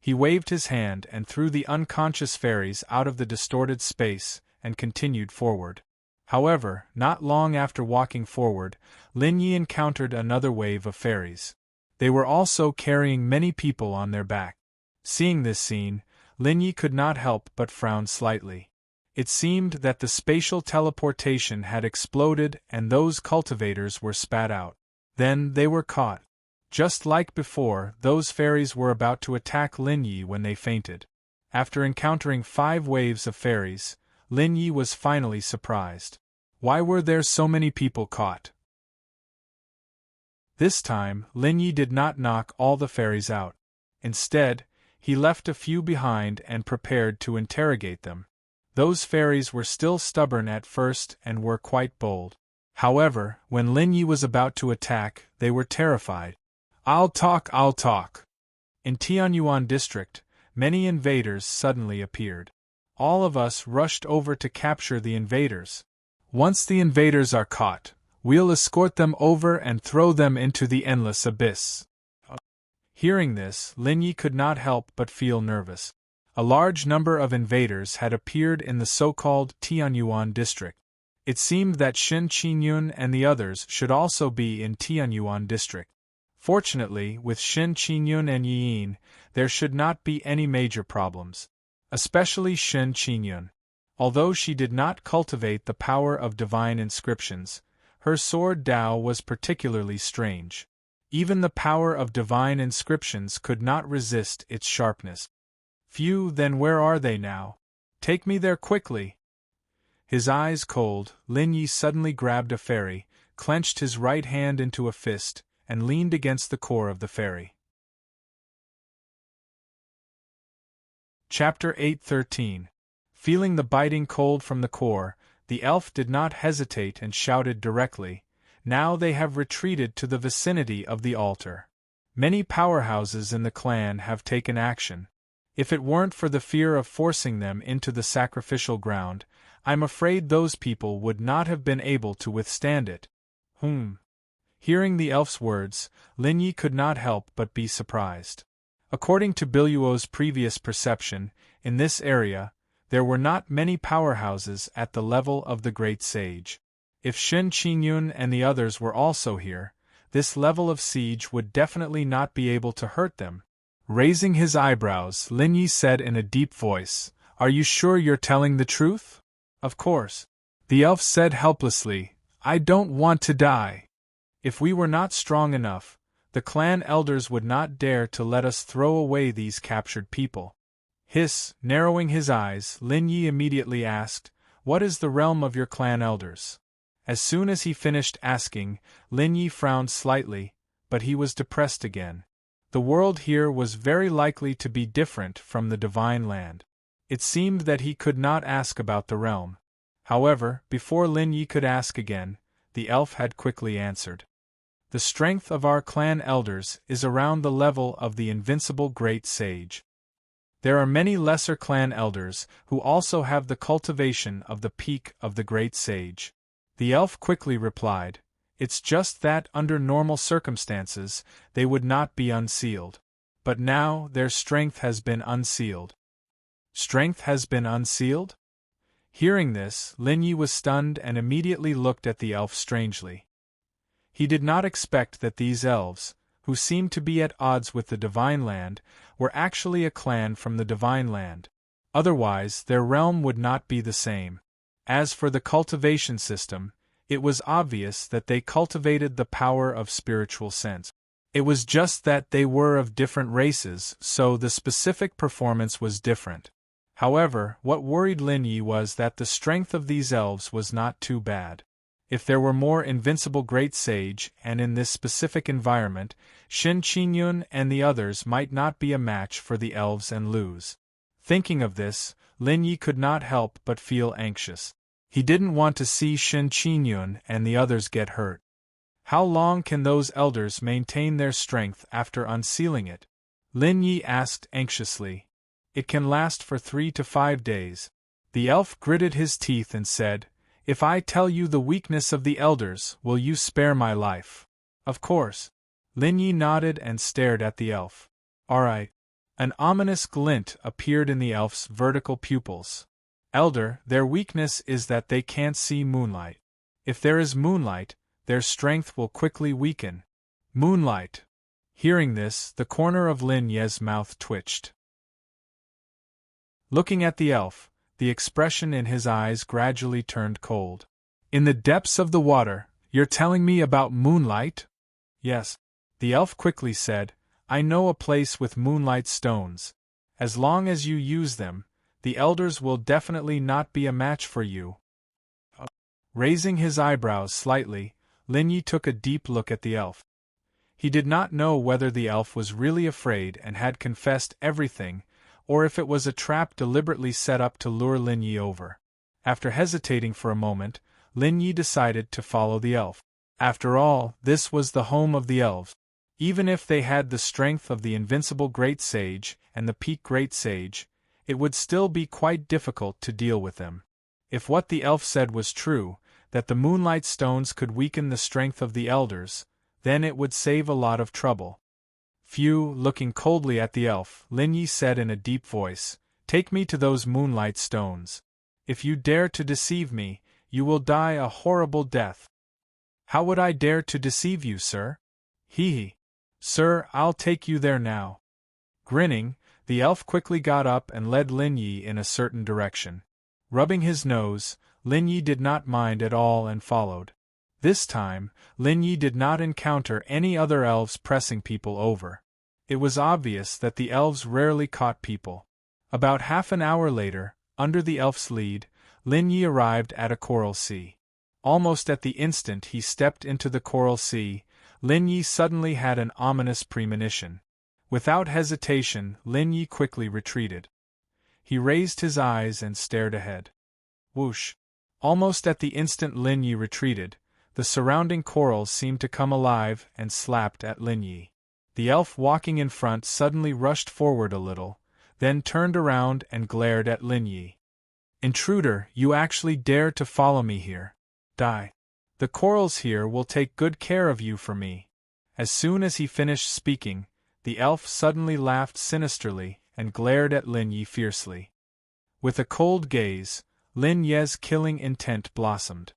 He waved his hand and threw the unconscious fairies out of the distorted space, and continued forward. However, not long after walking forward, Lin Yi encountered another wave of fairies. They were also carrying many people on their back. Seeing this scene, Lin Yi could not help but frown slightly. It seemed that the spatial teleportation had exploded and those cultivators were spat out. Then they were caught. Just like before, those fairies were about to attack Lin Yi when they fainted. After encountering 5 waves of fairies, Lin Yi was finally surprised. Why were there so many people caught? This time, Lin Yi did not knock all the fairies out. Instead, he left a few behind and prepared to interrogate them. Those fairies were still stubborn at first and were quite bold. However, when Lin Yi was about to attack, they were terrified. I'll talk. In Tianyuan district, many invaders suddenly appeared. All of us rushed over to capture the invaders. Once the invaders are caught, we'll escort them over and throw them into the endless abyss. Hearing this, Lin Yi could not help but feel nervous. A large number of invaders had appeared in the so-called Tianyuan district. It seemed that Shen Qingyun and the others should also be in Tianyuan district. Fortunately, with Shen Qingyun and Yiyin, there should not be any major problems. Especially Shen Qingyun. Although she did not cultivate the power of divine inscriptions, her sword Dao was particularly strange. Even the power of divine inscriptions could not resist its sharpness. Phew, then where are they now? Take me there quickly! His eyes cold, Lin Yi suddenly grabbed a fairy, clenched his right hand into a fist, and leaned against the core of the fairy. Chapter 8:13. Feeling the biting cold from the core, the elf did not hesitate and shouted directly, "Now they have retreated to the vicinity of the altar. Many powerhouses in the clan have taken action. If it weren't for the fear of forcing them into the sacrificial ground, I'm afraid those people would not have been able to withstand it." Hearing the elf's words, Lin Yi could not help but be surprised. According to Biluo's previous perception, in this area, there were not many powerhouses at the level of the great sage. If Shen Qingyun and the others were also here, this level of siege would definitely not be able to hurt them. Raising his eyebrows, Lin Yi said in a deep voice, "Are you sure you're telling the truth?" "Of course." The elf said helplessly, "I don't want to die. If we were not strong enough, the clan elders would not dare to let us throw away these captured people." Narrowing his eyes, Lin Yi immediately asked, "What is the realm of your clan elders?" As soon as he finished asking, Lin Yi frowned slightly, but he was depressed again. The world here was very likely to be different from the divine land. It seemed that he could not ask about the realm. However, before Lin Yi could ask again, the elf had quickly answered. "The strength of our clan elders is around the level of the invincible great sage. There are many lesser clan elders who also have the cultivation of the peak of the great sage." The elf quickly replied, "It's just that under normal circumstances, they would not be unsealed. But now their strength has been unsealed." Strength has been unsealed? Hearing this, Lin Yi was stunned and immediately looked at the elf strangely. He did not expect that these elves, who seemed to be at odds with the divine land, were actually a clan from the divine land. Otherwise, their realm would not be the same. As for the cultivation system, it was obvious that they cultivated the power of spiritual sense. It was just that they were of different races, so the specific performance was different. However, what worried Lin Yi was that the strength of these elves was not too bad. If there were more invincible great sage, and in this specific environment, Shen Qingyun and the others might not be a match for the elves and lose. Thinking of this, Lin Yi could not help but feel anxious. He didn't want to see Shen Qingyun and the others get hurt. How long can those elders maintain their strength after unsealing it? Lin Yi asked anxiously. It can last for 3 to 5 days. The elf gritted his teeth and said, If I tell you the weakness of the elders, will you spare my life? Of course. Lin Yi nodded and stared at the elf. All right. An ominous glint appeared in the elf's vertical pupils. Elder, their weakness is that they can't see moonlight. If there is moonlight, their strength will quickly weaken. Moonlight. Hearing this, the corner of Lin Ye's mouth twitched. Looking at the elf, the expression in his eyes gradually turned cold. In the depths of the water, you're telling me about moonlight? Yes. The elf quickly said, I know a place with moonlight stones. As long as you use them, the elders will definitely not be a match for you. Raising his eyebrows slightly, Lin Yi took a deep look at the elf. He did not know whether the elf was really afraid and had confessed everything, or if it was a trap deliberately set up to lure Lin Yi over. After hesitating for a moment, Lin Yi decided to follow the elf. After all, this was the home of the elves. Even if they had the strength of the invincible Great Sage and the Peak Great Sage, it would still be quite difficult to deal with them. If what the elf said was true, that the moonlight stones could weaken the strength of the elders, then it would save a lot of trouble. Phew, looking coldly at the elf, Lin Yi said in a deep voice, Take me to those moonlight stones. If you dare to deceive me, you will die a horrible death. How would I dare to deceive you, sir? Hee. Sir, I'll take you there now. Grinning, the elf quickly got up and led Lin Yi in a certain direction. Rubbing his nose, Lin Yi did not mind at all and followed. This time, Lin Yi did not encounter any other elves pressing people over. It was obvious that the elves rarely caught people. About half an hour later, under the elf's lead, Lin Yi arrived at a coral sea. Almost at the instant he stepped into the coral sea, Lin Yi suddenly had an ominous premonition. Without hesitation, Lin Yi quickly retreated. He raised his eyes and stared ahead. Whoosh! Almost at the instant Lin Yi retreated, the surrounding corals seemed to come alive and slapped at Lin Yi. The elf walking in front suddenly rushed forward a little, then turned around and glared at Lin Yi. Intruder, you actually dare to follow me here? Die. The corals here will take good care of you for me. As soon as he finished speaking, the elf suddenly laughed sinisterly and glared at Lin Yi fiercely. With a cold gaze, Lin Ye's killing intent blossomed.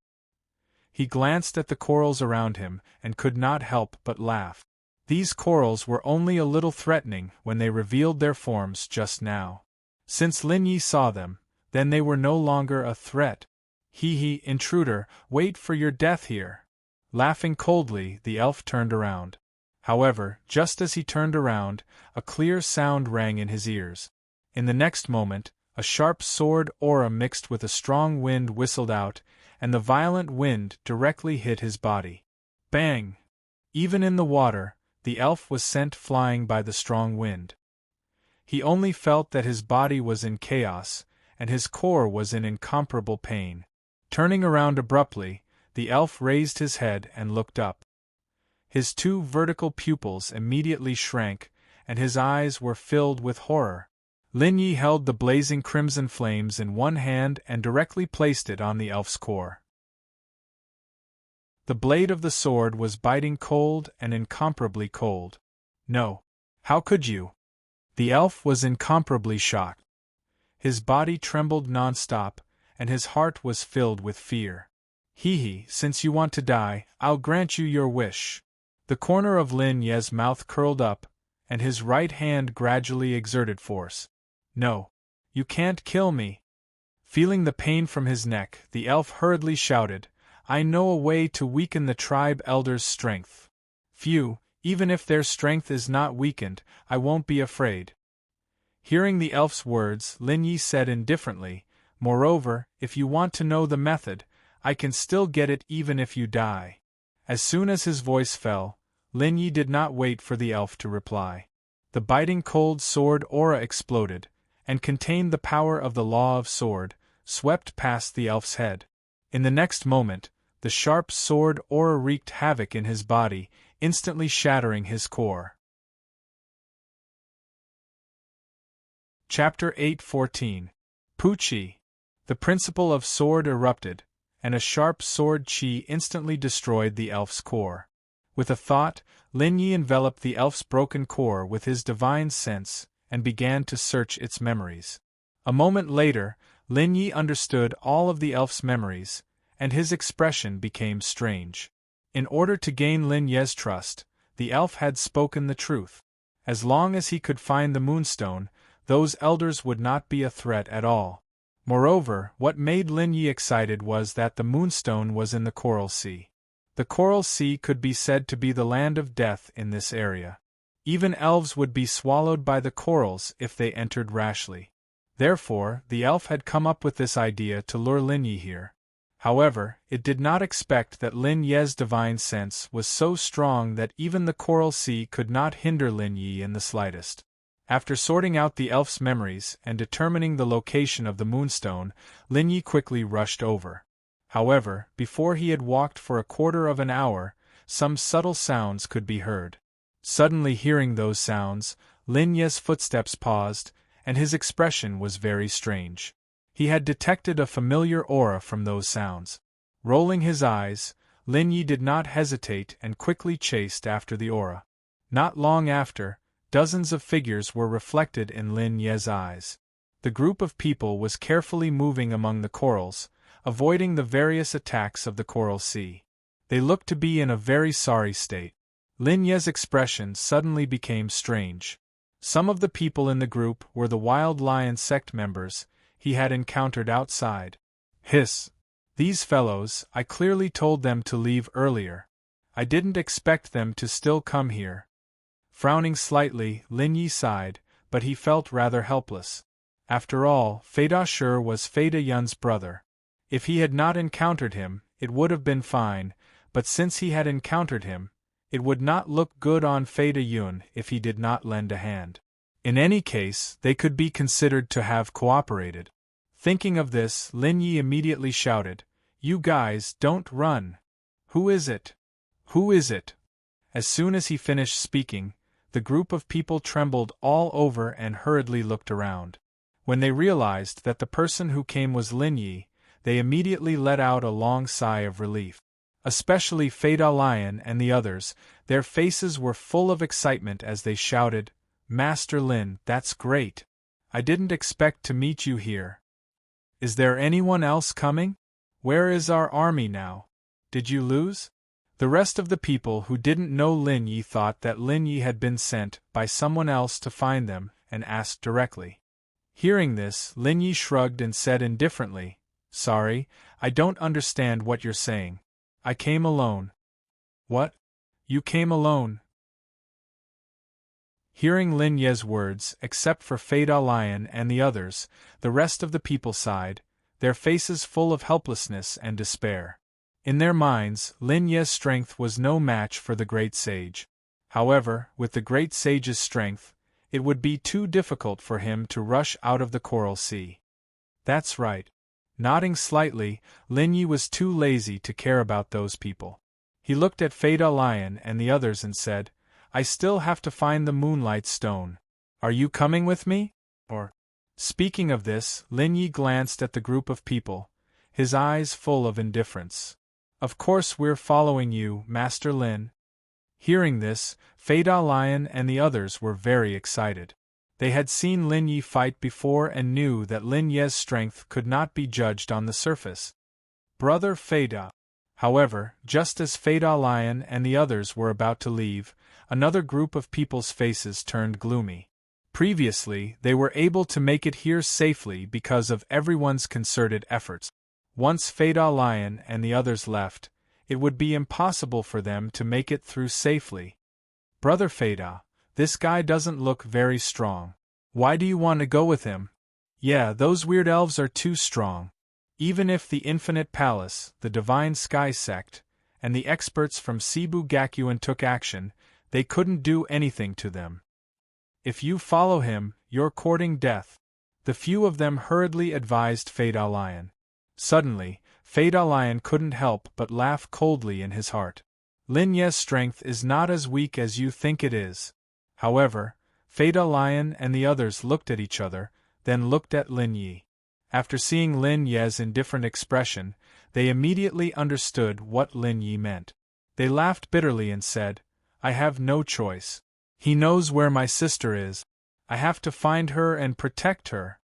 He glanced at the corals around him and could not help but laugh. These corals were only a little threatening when they revealed their forms just now. Since Lin Yi saw them, then they were no longer a threat. Hee, intruder, wait for your death here. Laughing coldly, the elf turned around. However, just as he turned around, a clear sound rang in his ears. In the next moment, a sharp sword aura mixed with a strong wind whistled out, and the violent wind directly hit his body. Bang! Even in the water, the elf was sent flying by the strong wind. He only felt that his body was in chaos, and his core was in incomparable pain. Turning around abruptly, the elf raised his head and looked up. His 2 vertical pupils immediately shrank, and his eyes were filled with horror. Lin Yi held the blazing crimson flames in one hand and directly placed it on the elf's core. The blade of the sword was biting cold and incomparably cold. No. How could you? The elf was incomparably shocked. His body trembled non-stop, and his heart was filled with fear. Hee, since you want to die, I'll grant you your wish. The corner of Lin Ye's mouth curled up, and his right hand gradually exerted force. No. You can't kill me. Feeling the pain from his neck, the elf hurriedly shouted, I know a way to weaken the tribe elder's strength. Phew, even if their strength is not weakened, I won't be afraid. Hearing the elf's words, Lin Yi said indifferently, Moreover, if you want to know the method, I can still get it even if you die. As soon as his voice fell, Lin Yi did not wait for the elf to reply. The biting cold sword aura exploded, and contained the power of the law of sword, swept past the elf's head. In the next moment, the sharp sword aura wreaked havoc in his body, instantly shattering his core. Chapter 8:14. Puchi. The principle of sword erupted, and a sharp sword chi instantly destroyed the elf's core. With a thought, Lin Yi enveloped the elf's broken core with his divine sense and began to search its memories. A moment later, Lin Yi understood all of the elf's memories, and his expression became strange. In order to gain Lin Ye's trust, the elf had spoken the truth. As long as he could find the moonstone, those elders would not be a threat at all. Moreover, what made Lin Yi excited was that the moonstone was in the Coral Sea. The Coral Sea could be said to be the land of death in this area. Even elves would be swallowed by the corals if they entered rashly. Therefore, the elf had come up with this idea to lure Lin Yi here. However, it did not expect that Lin Ye's divine sense was so strong that even the Coral Sea could not hinder Lin Yi in the slightest. After sorting out the elf's memories and determining the location of the moonstone, Lin Yi quickly rushed over. However, before he had walked for a quarter of an hour, some subtle sounds could be heard. Suddenly hearing those sounds, Lin Ye's footsteps paused, and his expression was very strange. He had detected a familiar aura from those sounds. Rolling his eyes, Lin Yi did not hesitate and quickly chased after the aura. Not long after, dozens of figures were reflected in Lin Ye's eyes. The group of people was carefully moving among the corals, avoiding the various attacks of the Coral Sea. They looked to be in a very sorry state. Lin Ye's expression suddenly became strange. Some of the people in the group were the Wild Lion sect members he had encountered outside. Hiss! These fellows, I clearly told them to leave earlier. I didn't expect them to still come here. Frowning slightly, Lin Yi sighed, but he felt rather helpless. After all, Feda Shur was Feda Yun's brother. If he had not encountered him, it would have been fine, but since he had encountered him, it would not look good on Feda Yun if he did not lend a hand. In any case, they could be considered to have cooperated. Thinking of this, Lin Yi immediately shouted, "You guys, don't run! Who is it? Who is it?" As soon as he finished speaking, the group of people trembled all over and hurriedly looked around. When they realized that the person who came was Lin Yi, they immediately let out a long sigh of relief. Especially Feda Lion and the others, their faces were full of excitement as they shouted, "Master Lin, that's great! I didn't expect to meet you here. Is there anyone else coming? Where is our army now? Did you lose?" The rest of the people who didn't know Lin Yi thought that Lin Yi had been sent by someone else to find them, and asked directly. Hearing this, Lin Yi shrugged and said indifferently, "Sorry, I don't understand what you're saying. I came alone." "What? You came alone?" Hearing Lin Ye's words, except for Feda Lion and the others, the rest of the people sighed, their faces full of helplessness and despair. In their minds, Lin Ye's strength was no match for the great sage. However, with the great sage's strength, it would be too difficult for him to rush out of the Coral Sea. That's right. Nodding slightly, Lin Yi was too lazy to care about those people. He looked at Feda Lion and the others and said, "I still have to find the Moonlight Stone. Are you coming with me? Or?" Speaking of this, Lin Yi glanced at the group of people, his eyes full of indifference. "Of course we're following you, Master Lin." Hearing this, Feda Lion and the others were very excited. They had seen Lin Yi fight before and knew that Lin Ye's strength could not be judged on the surface. "Brother Feda." However, just as Feda Lion and the others were about to leave, another group of people's faces turned gloomy. Previously, they were able to make it here safely because of everyone's concerted efforts. Once Feda Lion and the others left, it would be impossible for them to make it through safely. "Brother Feda, this guy doesn't look very strong. Why do you want to go with him?" "Yeah, those weird elves are too strong. Even if the Infinite Palace, the Divine Sky Sect, and the experts from Cebu Gakuen took action, they couldn't do anything to them. If you follow him, you're courting death." The few of them hurriedly advised Feda Lion. Suddenly, Feda Lion couldn't help but laugh coldly in his heart. Lin Ye's strength is not as weak as you think it is. However, Feda Lion and the others looked at each other, then looked at Lin Yi. After seeing Lin Ye's indifferent expression, they immediately understood what Lin Yi meant. They laughed bitterly and said, "I have no choice. He knows where my sister is. I have to find her and protect her.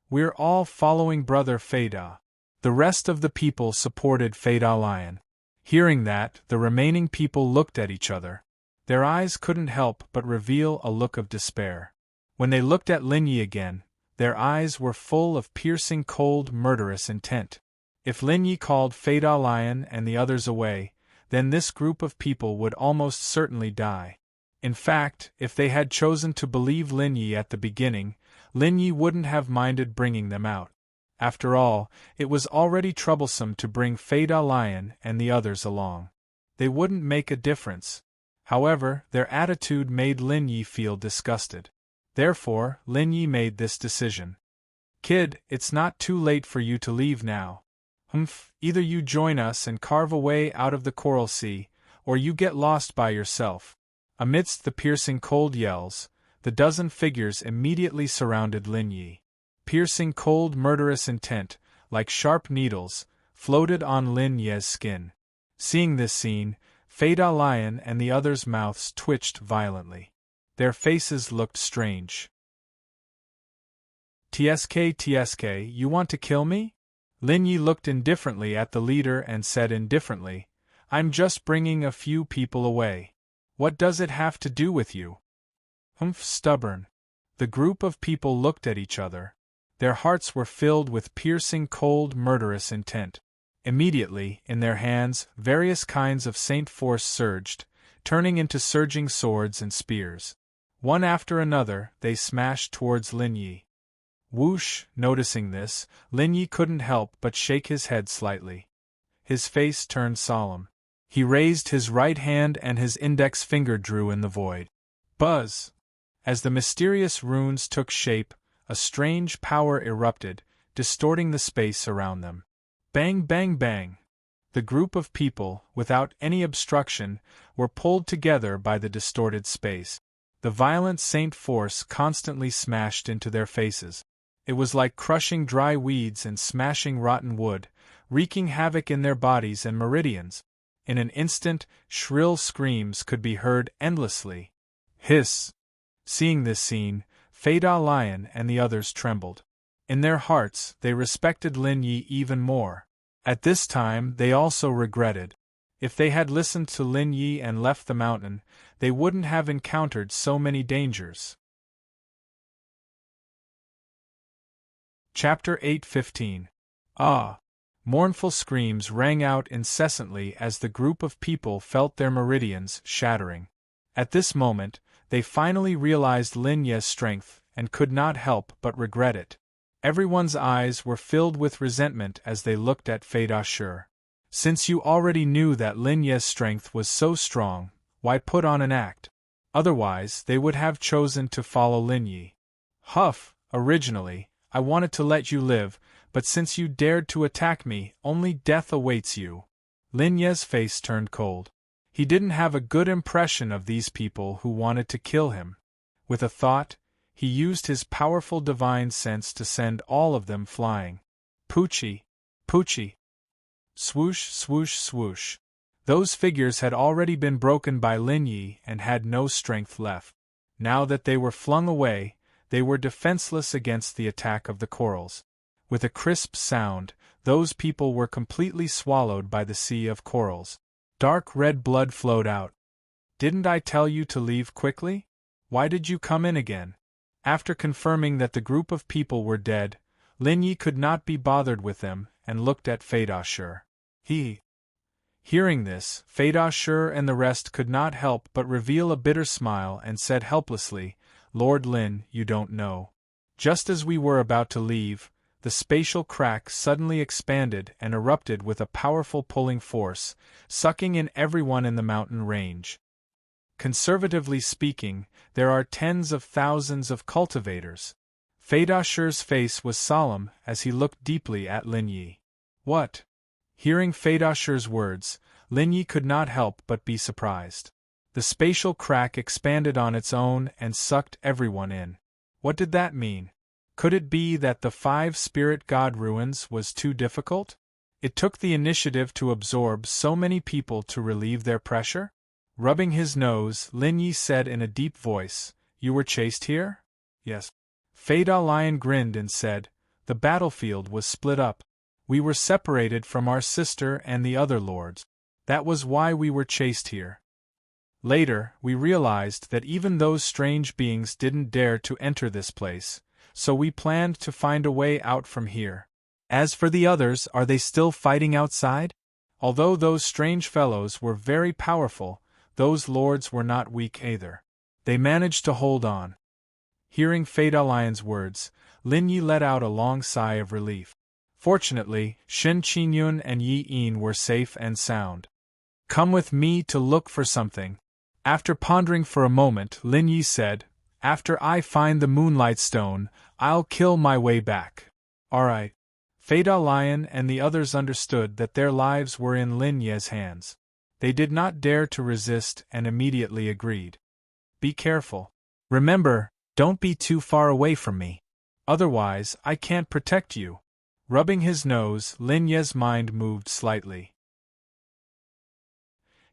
We're all following Brother Feda." The rest of the people supported Feda Lion. Hearing that, the remaining people looked at each other. Their eyes couldn't help but reveal a look of despair. When they looked at Lin Yi again, their eyes were full of piercing cold murderous intent. If Lin Yi called Feda Lion and the others away, then this group of people would almost certainly die. In fact, if they had chosen to believe Lin Yi at the beginning, Lin Yi wouldn't have minded bringing them out. After all, it was already troublesome to bring Feda Lion and the others along. They wouldn't make a difference. However, their attitude made Lin Yi feel disgusted. Therefore, Lin Yi made this decision. "Kid, it's not too late for you to leave now. Either you join us and carve a way out of the Coral Sea, or you get lost by yourself." Amidst the piercing cold yells, the dozen figures immediately surrounded Lin Yi. Piercing cold murderous intent, like sharp needles, floated on Lin Ye's skin. Seeing this scene, Feda Lion and the others' mouths twitched violently. Their faces looked strange. "TSK, you want to kill me?" Lin Yi looked indifferently at the leader and said indifferently, "I'm just bringing a few people away. What does it have to do with you?" Stubborn. The group of people looked at each other. Their hearts were filled with piercing cold murderous intent. Immediately, in their hands, various kinds of Saint Force surged, turning into surging swords and spears. One after another, they smashed towards Lin Yi. Whoosh! Noticing this, Lin Yi couldn't help but shake his head slightly. His face turned solemn. He raised his right hand and his index finger drew in the void. Buzz! As the mysterious runes took shape, a strange power erupted, distorting the space around them. Bang, bang, bang! The group of people, without any obstruction, were pulled together by the distorted space. The violent Saint Force constantly smashed into their faces. It was like crushing dry weeds and smashing rotten wood, wreaking havoc in their bodies and meridians. In an instant, shrill screams could be heard endlessly. Hiss! Seeing this scene, Feda Lion and the others trembled. In their hearts, they respected Lin Yi even more. At this time, they also regretted. If they had listened to Lin Yi and left the mountain, they wouldn't have encountered so many dangers. Chapter 8:15. Ah! Mournful screams rang out incessantly as the group of people felt their meridians shattering. At this moment, they finally realized Lin Ye's strength and could not help but regret it. Everyone's eyes were filled with resentment as they looked at Feda Shur. Since you already knew that Lin Ye's strength was so strong, why put on an act? Otherwise, they would have chosen to follow Lin Yi. Huff! Originally, I wanted to let you live, but since you dared to attack me, only death awaits you. Lin Ye's face turned cold. He didn't have a good impression of these people who wanted to kill him. With a thought, he used his powerful divine sense to send all of them flying. Poochie! Poochie! Swoosh, swoosh, swoosh. Those figures had already been broken by Lin Yi and had no strength left. Now that they were flung away, they were defenseless against the attack of the corals. With a crisp sound, those people were completely swallowed by the sea of corals. Dark red blood flowed out. Didn't I tell you to leave quickly? Why did you come in again? After confirming that the group of people were dead, Lin Yi could not be bothered with them and looked at Feda Shur. Hearing this, Feda Shur and the rest could not help but reveal a bitter smile and said helplessly, "Lord Lin, you don't know." Just as we were about to leave, the spatial crack suddenly expanded and erupted with a powerful pulling force, sucking in everyone in the mountain range. Conservatively speaking, there are tens of thousands of cultivators. Feda Shur's face was solemn as he looked deeply at Lin Yi. What? Hearing Fei Dao's words, Lin Yi could not help but be surprised. The spatial crack expanded on its own and sucked everyone in. What did that mean? Could it be that the 5 spirit god ruins was too difficult? It took the initiative to absorb so many people to relieve their pressure? Rubbing his nose, Lin Yi said in a deep voice, "You were chased here?" "Yes." Fei Dao grinned and said, "The battlefield was split up. We were separated from our sister and the other lords. That was why we were chased here. Later, we realized that even those strange beings didn't dare to enter this place, so we planned to find a way out from here. As for the others, are they still fighting outside? Although those strange fellows were very powerful, those lords were not weak either. They managed to hold on." Hearing Fei Dao's words, Lin Yi let out a long sigh of relief. Fortunately, Shen Qingyun and Yi Yin were safe and sound. "Come with me to look for something." After pondering for a moment, Lin Yi said, "After I find the Moonlight Stone, I'll kill my way back." "All right." Fei Dao and the others understood that their lives were in Lin Yi's hands. They did not dare to resist and immediately agreed. "Be careful. Remember, don't be too far away from me. Otherwise, I can't protect you." Rubbing his nose, Lin Yi's mind moved slightly.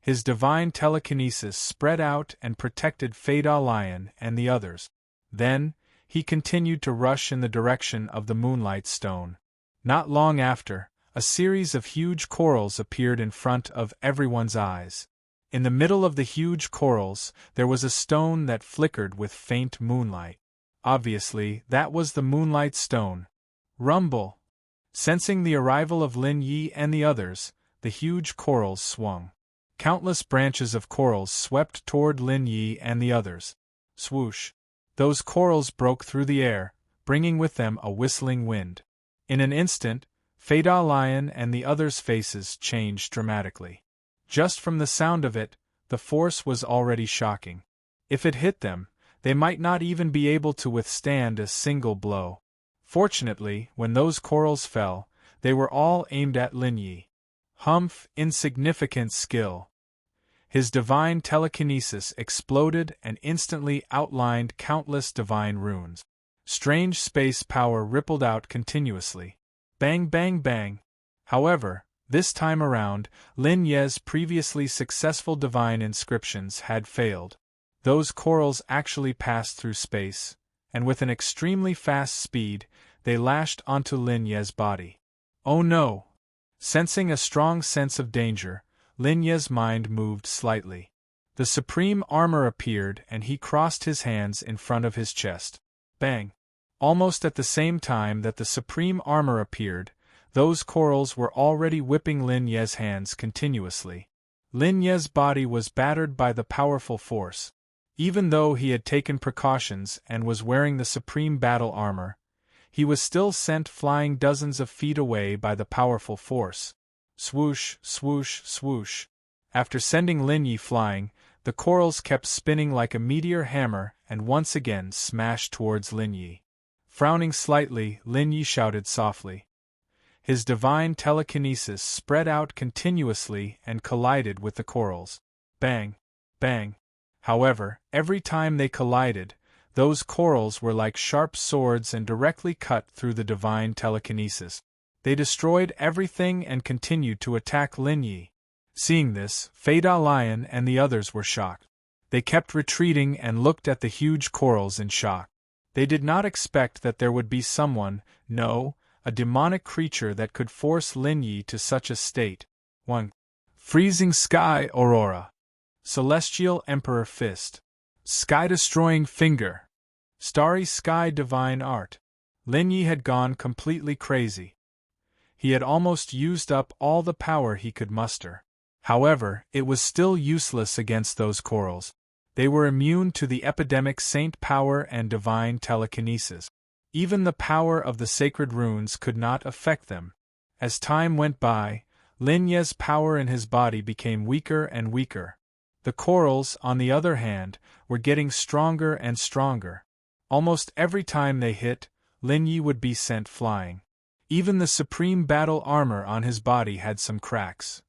His divine telekinesis spread out and protected Fei Dao and the others. Then, he continued to rush in the direction of the Moonlight Stone. Not long after, a series of huge corals appeared in front of everyone's eyes. In the middle of the huge corals, there was a stone that flickered with faint moonlight. Obviously, that was the Moonlight Stone. Rumble! Sensing the arrival of Lin Yi and the others, the huge corals swung. Countless branches of corals swept toward Lin Yi and the others. Swoosh! Those corals broke through the air, bringing with them a whistling wind. In an instant, Fei Dao and the others' faces changed dramatically. Just from the sound of it, the force was already shocking. If it hit them, they might not even be able to withstand a single blow. Fortunately, when those corals fell, they were all aimed at Lin Yi. Humph, insignificant skill. His divine telekinesis exploded and instantly outlined countless divine runes. Strange space power rippled out continuously. Bang bang bang. However, this time around, Lin Yi's previously successful divine inscriptions had failed. Those corals actually passed through space, and with an extremely fast speed, they lashed onto Lin Yi's body. Oh no! Sensing a strong sense of danger, Lin Yi's mind moved slightly. The supreme armor appeared and he crossed his hands in front of his chest. Bang! Almost at the same time that the supreme armor appeared, those corals were already whipping Lin Yi's hands continuously. Lin Yi's body was battered by the powerful force. Even though he had taken precautions and was wearing the supreme battle armor, he was still sent flying dozens of feet away by the powerful force. Swoosh, swoosh, swoosh. After sending Lin Yi flying, the corals kept spinning like a meteor hammer and once again smashed towards Lin Yi. Frowning slightly, Lin Yi shouted softly. His divine telekinesis spread out continuously and collided with the corals. Bang! Bang! However, every time they collided, those corals were like sharp swords and directly cut through the divine telekinesis. They destroyed everything and continued to attack Lin Yi. Seeing this, Fei Dao and the others were shocked. They kept retreating and looked at the huge corals in shock. They did not expect that there would be someone, no, a demonic creature that could force Lin Yi to such a state. 1. Freezing Sky Aurora. Celestial Emperor Fist. Sky-destroying Finger. Starry Sky Divine Art. Lin Yi had gone completely crazy. He had almost used up all the power he could muster. However, it was still useless against those corals. They were immune to the epidemic saint power and divine telekinesis. Even the power of the sacred runes could not affect them. As time went by, Lin Yi's power in his body became weaker and weaker. The corals, on the other hand, were getting stronger and stronger. Almost every time they hit, Lin Yi would be sent flying. Even the supreme battle armor on his body had some cracks.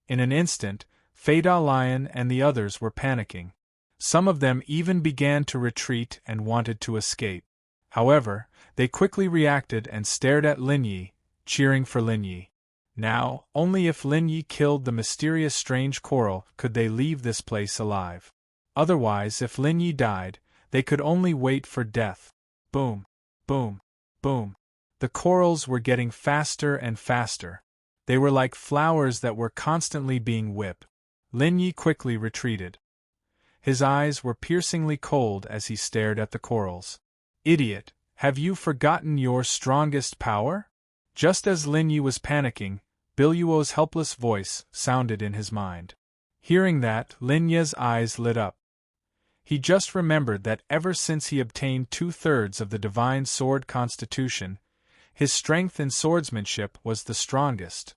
In an instant, Feda Lion and the others were panicking. Some of them even began to retreat and wanted to escape. However, they quickly reacted and stared at Lin Yi, cheering for Lin Yi. Now, only if Lin Yi killed the mysterious strange coral could they leave this place alive. Otherwise, if Lin Yi died, they could only wait for death. Boom, boom, boom. The corals were getting faster and faster. They were like flowers that were constantly being whipped. Lin Yi quickly retreated. His eyes were piercingly cold as he stared at the corals. Idiot, have you forgotten your strongest power? Just as Lin Yi was panicking, Biluo's helpless voice sounded in his mind. Hearing that, Lin Yi's eyes lit up. He just remembered that ever since he obtained 2/3 of the divine sword constitution, his strength in swordsmanship was the strongest.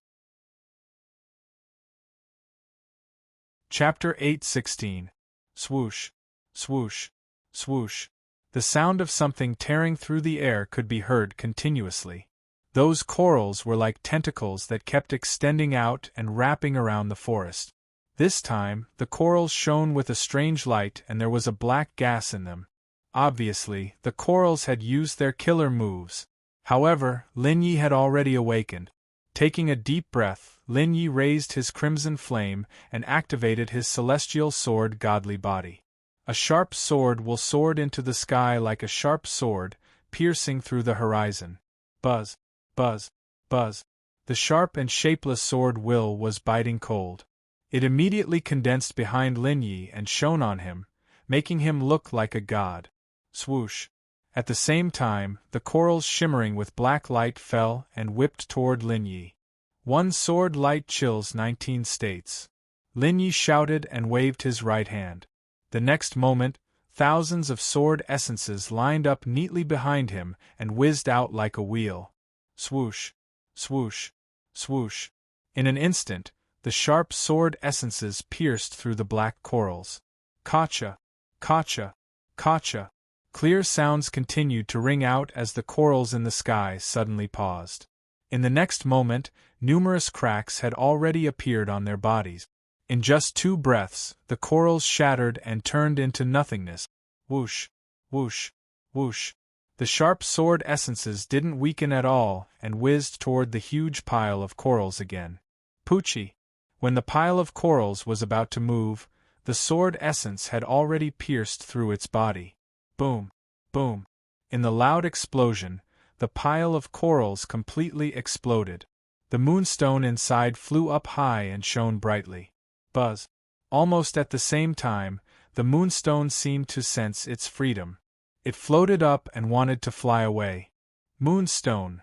Chapter 8:16. Swoosh, swoosh, swoosh. The sound of something tearing through the air could be heard continuously. Those corals were like tentacles that kept extending out and wrapping around the forest. This time, the corals shone with a strange light and there was a black gas in them. Obviously, the corals had used their killer moves. However, Lin Yi had already awakened. Taking a deep breath, Lin Yi raised his crimson flame and activated his celestial sword godly body. A sharp sword will soar into the sky like a sharp sword, piercing through the horizon. Buzz, buzz, buzz. The sharp and shapeless sword will was biting cold. It immediately condensed behind Lin Yi and shone on him, making him look like a god. Swoosh. At the same time, the corals shimmering with black light fell and whipped toward Lin Yi. One sword light chills 19 states. Lin Yi shouted and waved his right hand. The next moment, thousands of sword essences lined up neatly behind him and whizzed out like a wheel. Swoosh, swoosh, swoosh. In an instant, the sharp sword essences pierced through the black corals. Kacha, kacha, kacha. Clear sounds continued to ring out as the corals in the sky suddenly paused. In the next moment, numerous cracks had already appeared on their bodies. In just 2 breaths, the corals shattered and turned into nothingness. Whoosh, whoosh, whoosh. The sharp sword essences didn't weaken at all and whizzed toward the huge pile of corals again. Poochie! When the pile of corals was about to move, the sword essence had already pierced through its body. Boom, boom. In the loud explosion, the pile of corals completely exploded. The moonstone inside flew up high and shone brightly. Buzz. Almost at the same time, the moonstone seemed to sense its freedom. It floated up and wanted to fly away. Moonstone.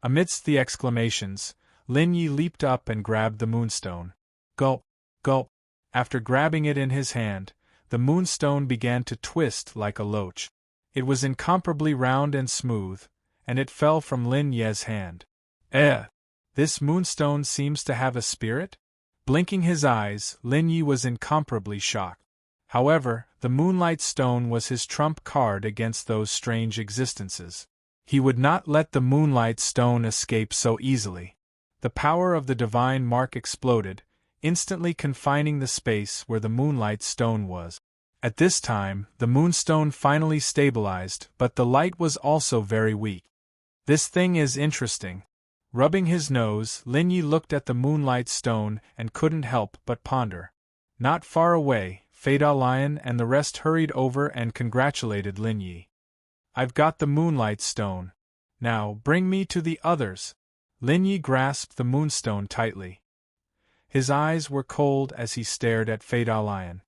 Amidst the exclamations, Lin Yi leaped up and grabbed the moonstone. Gulp, gulp. After grabbing it in his hand, the moonstone began to twist like a loach. It was incomparably round and smooth, and it fell from Lin Yi's hand. This moonstone seems to have a spirit? Blinking his eyes, Lin Yi was incomparably shocked. However, the Moonlight Stone was his trump card against those strange existences. He would not let the Moonlight Stone escape so easily. The power of the divine mark exploded, instantly confining the space where the Moonlight Stone was. At this time, the Moonstone finally stabilized, but the light was also very weak. This thing is interesting. Rubbing his nose, Lin Yi looked at the Moonlight Stone and couldn't help but ponder. Not far away, Feda Lion and the rest hurried over and congratulated Lin Yi. I've got the Moonlight Stone. Now bring me to the others. Lin Yi grasped the Moonstone tightly. His eyes were cold as he stared at Feda Lion.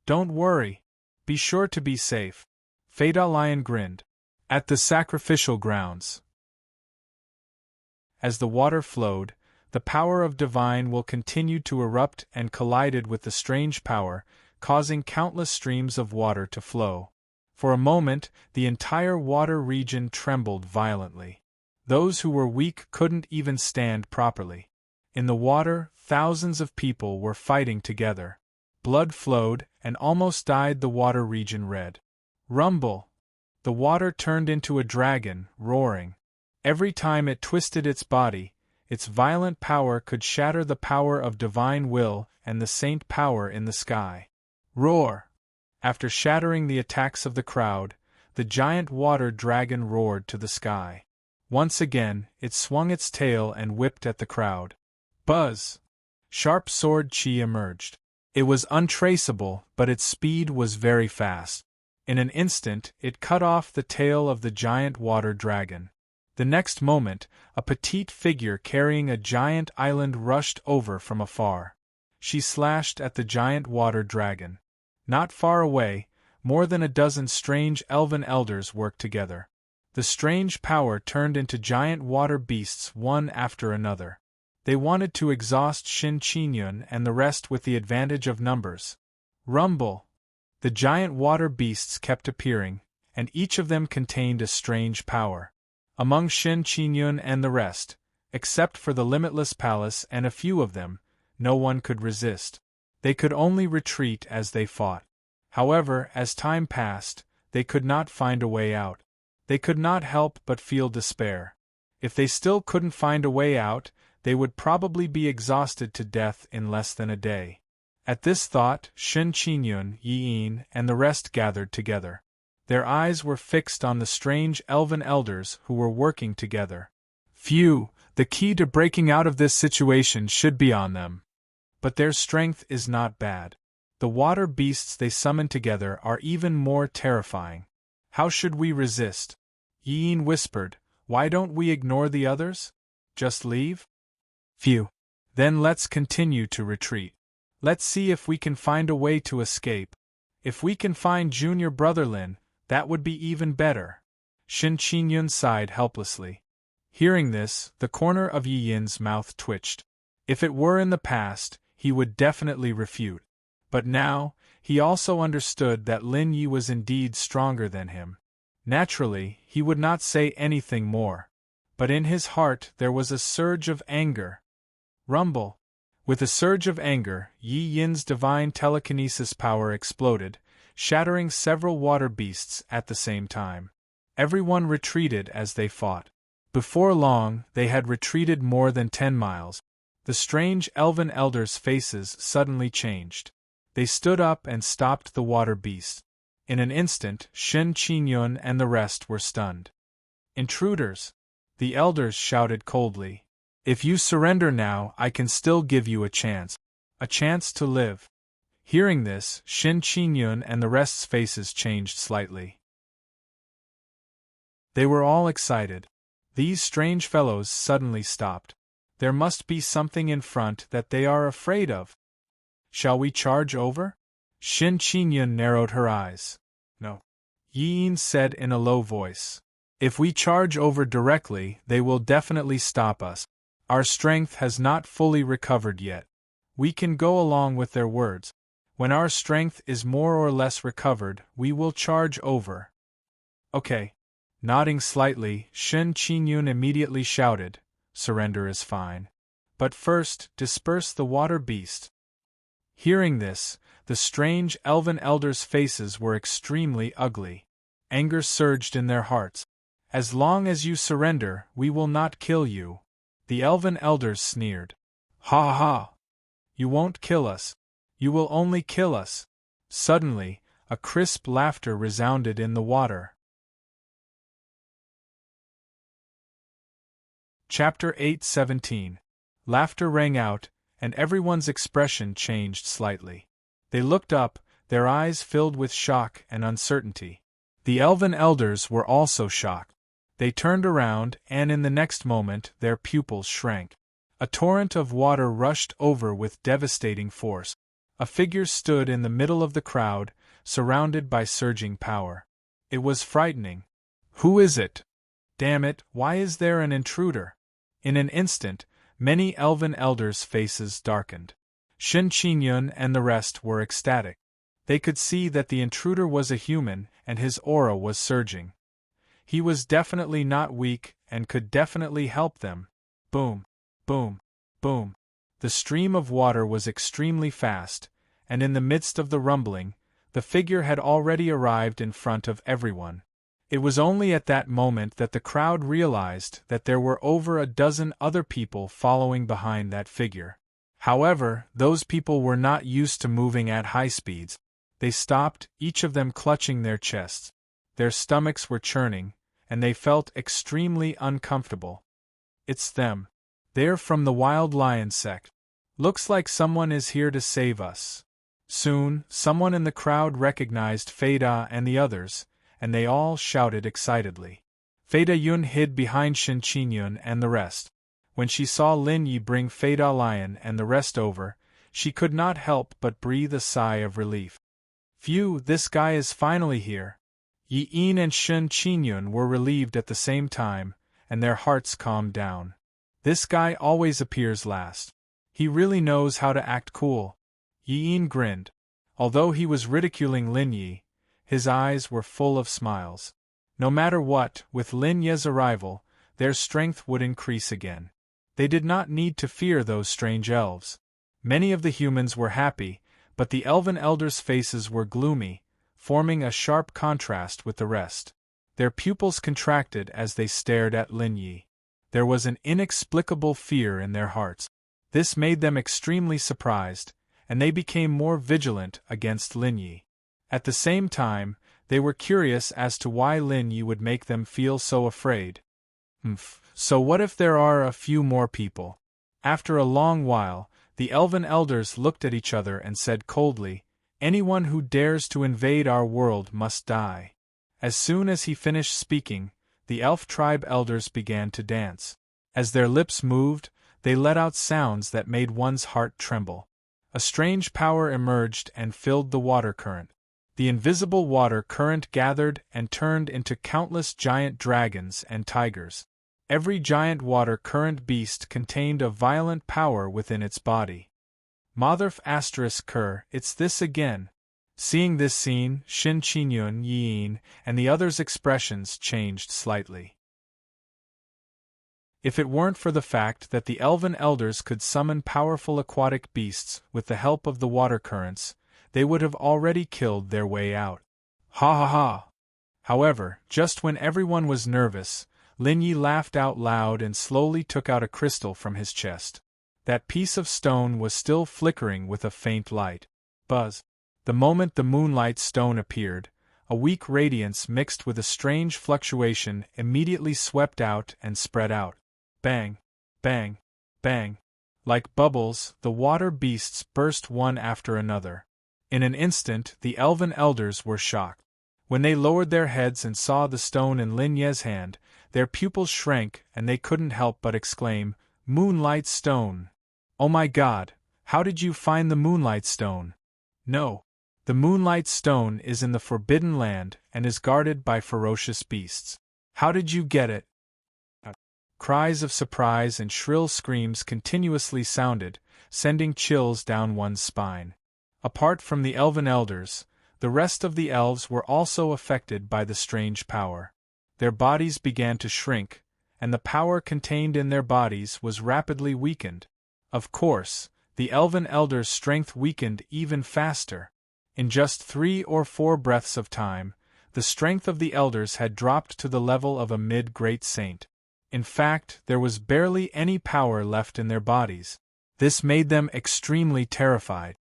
Don't worry. Be sure to be safe. Feda Lion grinned. At the sacrificial grounds. As the water flowed, the power of divine will continued to erupt and collided with the strange power, causing countless streams of water to flow. For a moment, the entire water region trembled violently. Those who were weak couldn't even stand properly. In the water, thousands of people were fighting together. Blood flowed, and almost dyed the water region red. Rumble! The water turned into a dragon, roaring. Every time it twisted its body, its violent power could shatter the power of divine will and the saint power in the sky. Roar! After shattering the attacks of the crowd, the giant water dragon roared to the sky. Once again, it swung its tail and whipped at the crowd. Buzz! Sharp sword chi emerged. It was untraceable, but its speed was very fast. In an instant, it cut off the tail of the giant water dragon. The next moment, a petite figure carrying a giant island rushed over from afar. She slashed at the giant water dragon. Not far away, more than a dozen strange elven elders worked together. The strange power turned into giant water beasts one after another. They wanted to exhaust Shin Qingyun and the rest with the advantage of numbers. Rumble! The giant water beasts kept appearing, and each of them contained a strange power. Among Shin Qingyun and the rest, except for the Limitless Palace and a few of them, no one could resist. They could only retreat as they fought. However, as time passed, they could not find a way out. They could not help but feel despair. If they still couldn't find a way out, they would probably be exhausted to death in less than a day. At this thought, Shin Qingyun, Yi Yin, and the rest gathered together. Their eyes were fixed on the strange elven elders who were working together. Phew, the key to breaking out of this situation should be on them. But their strength is not bad. The water beasts they summon together are even more terrifying. How should we resist? Yi Yin whispered, why don't we ignore the others? Just leave? Phew. Then let's continue to retreat. Let's see if we can find a way to escape. If we can find junior brother Lin, that would be even better. Shin Qingyun sighed helplessly. Hearing this, the corner of Yi Yin's mouth twitched. If it were in the past, he would definitely refute. But now, he also understood that Lin Yi was indeed stronger than him. Naturally, he would not say anything more. But in his heart there was a surge of anger. Rumble! With a surge of anger, Yi Yin's divine telekinesis power exploded, shattering several water beasts at the same time. Everyone retreated as they fought. Before long, they had retreated more than 10 miles. The strange elven elders' faces suddenly changed. They stood up and stopped the water beast. In an instant, Shin Qingyun and the rest were stunned. Intruders! The elders shouted coldly. If you surrender now, I can still give you a chance. A chance to live. Hearing this, Shin Qingyun and the rest's faces changed slightly. They were all excited. These strange fellows suddenly stopped. There must be something in front that they are afraid of. Shall we charge over? Shin Qingyun narrowed her eyes. No. Yi Yin said in a low voice. If we charge over directly, they will definitely stop us. Our strength has not fully recovered yet. We can go along with their words. When our strength is more or less recovered, we will charge over. Okay. Nodding slightly, Shin Qingyun immediately shouted, surrender is fine. But first, disperse the water beast. Hearing this, the strange elven elders' faces were extremely ugly. Anger surged in their hearts. As long as you surrender, we will not kill you. The elven elders sneered. Ha ha! You won't kill us. You will only kill us. Suddenly, a crisp laughter resounded in the water. Chapter 8:17. Laughter rang out, and everyone's expression changed slightly. They looked up, their eyes filled with shock and uncertainty. The elven elders were also shocked. They turned around, and in the next moment their pupils shrank. A torrent of water rushed over with devastating force. A figure stood in the middle of the crowd, surrounded by surging power. It was frightening. Who is it? Damn it, why is there an intruder? In an instant, many elven elders' faces darkened. Shin Qingyun and the rest were ecstatic. They could see that the intruder was a human, and his aura was surging. He was definitely not weak, and could definitely help them. Boom, boom, boom. The stream of water was extremely fast, and in the midst of the rumbling, the figure had already arrived in front of everyone. It was only at that moment that the crowd realized that there were over a dozen other people following behind that figure. However, those people were not used to moving at high speeds. They stopped, each of them clutching their chests. Their stomachs were churning, and they felt extremely uncomfortable. It's them. They're from the Wild Lion sect. Looks like someone is here to save us. Soon, someone in the crowd recognized Fei-Da and the others, and they all shouted excitedly. Fei-Da Yun hid behind Shen Qingyun and the rest. When she saw Lin Yi bring Fei-Da Lion and the rest over, she could not help but breathe a sigh of relief. Phew, this guy is finally here. Yi Yin and Shen Qingyun were relieved at the same time, and their hearts calmed down. This guy always appears last. He really knows how to act cool. Yi Yin grinned. Although he was ridiculing Lin Yi, his eyes were full of smiles. No matter what, with Lin Ye's arrival, their strength would increase again. They did not need to fear those strange elves. Many of the humans were happy, but the elven elders' faces were gloomy, forming a sharp contrast with the rest. Their pupils contracted as they stared at Lin Yi. There was an inexplicable fear in their hearts. This made them extremely surprised, and they became more vigilant against Lin Yi. At the same time, they were curious as to why Lin Yi would make them feel so afraid. So what if there are a few more people? After a long while, the elven elders looked at each other and said coldly, "Anyone who dares to invade our world must die." As soon as he finished speaking, the elf tribe elders began to dance. As their lips moved, they let out sounds that made one's heart tremble. A strange power emerged and filled the water current. The invisible water current gathered and turned into countless giant dragons and tigers. Every giant water current beast contained a violent power within its body. Motherf **Ker, it's this again. Seeing this scene, Shen Qingyun, Yi Yin, and the others' expressions changed slightly. If it weren't for the fact that the elven elders could summon powerful aquatic beasts with the help of the water currents, they would have already killed their way out. Ha ha ha! However, just when everyone was nervous, Lin Yi laughed out loud and slowly took out a crystal from his chest. That piece of stone was still flickering with a faint light. Buzz! The moment the moonlight stone appeared, a weak radiance mixed with a strange fluctuation immediately swept out and spread out. Bang! Bang! Bang! Like bubbles, the water beasts burst one after another. In an instant, the elven elders were shocked. When they lowered their heads and saw the stone in Lin Ye's hand, their pupils shrank and they couldn't help but exclaim, "Moonlight Stone! Oh my God, how did you find the Moonlight Stone?" "No. The Moonlight Stone is in the Forbidden Land and is guarded by ferocious beasts. How did you get it?" Cries of surprise and shrill screams continuously sounded, sending chills down one's spine. Apart from the elven elders, the rest of the elves were also affected by the strange power. Their bodies began to shrink, and the power contained in their bodies was rapidly weakened. Of course, the elven elders' strength weakened even faster. In just 3 or 4 breaths of time, the strength of the elders had dropped to the level of a mid-great saint. In fact, there was barely any power left in their bodies. This made them extremely terrified.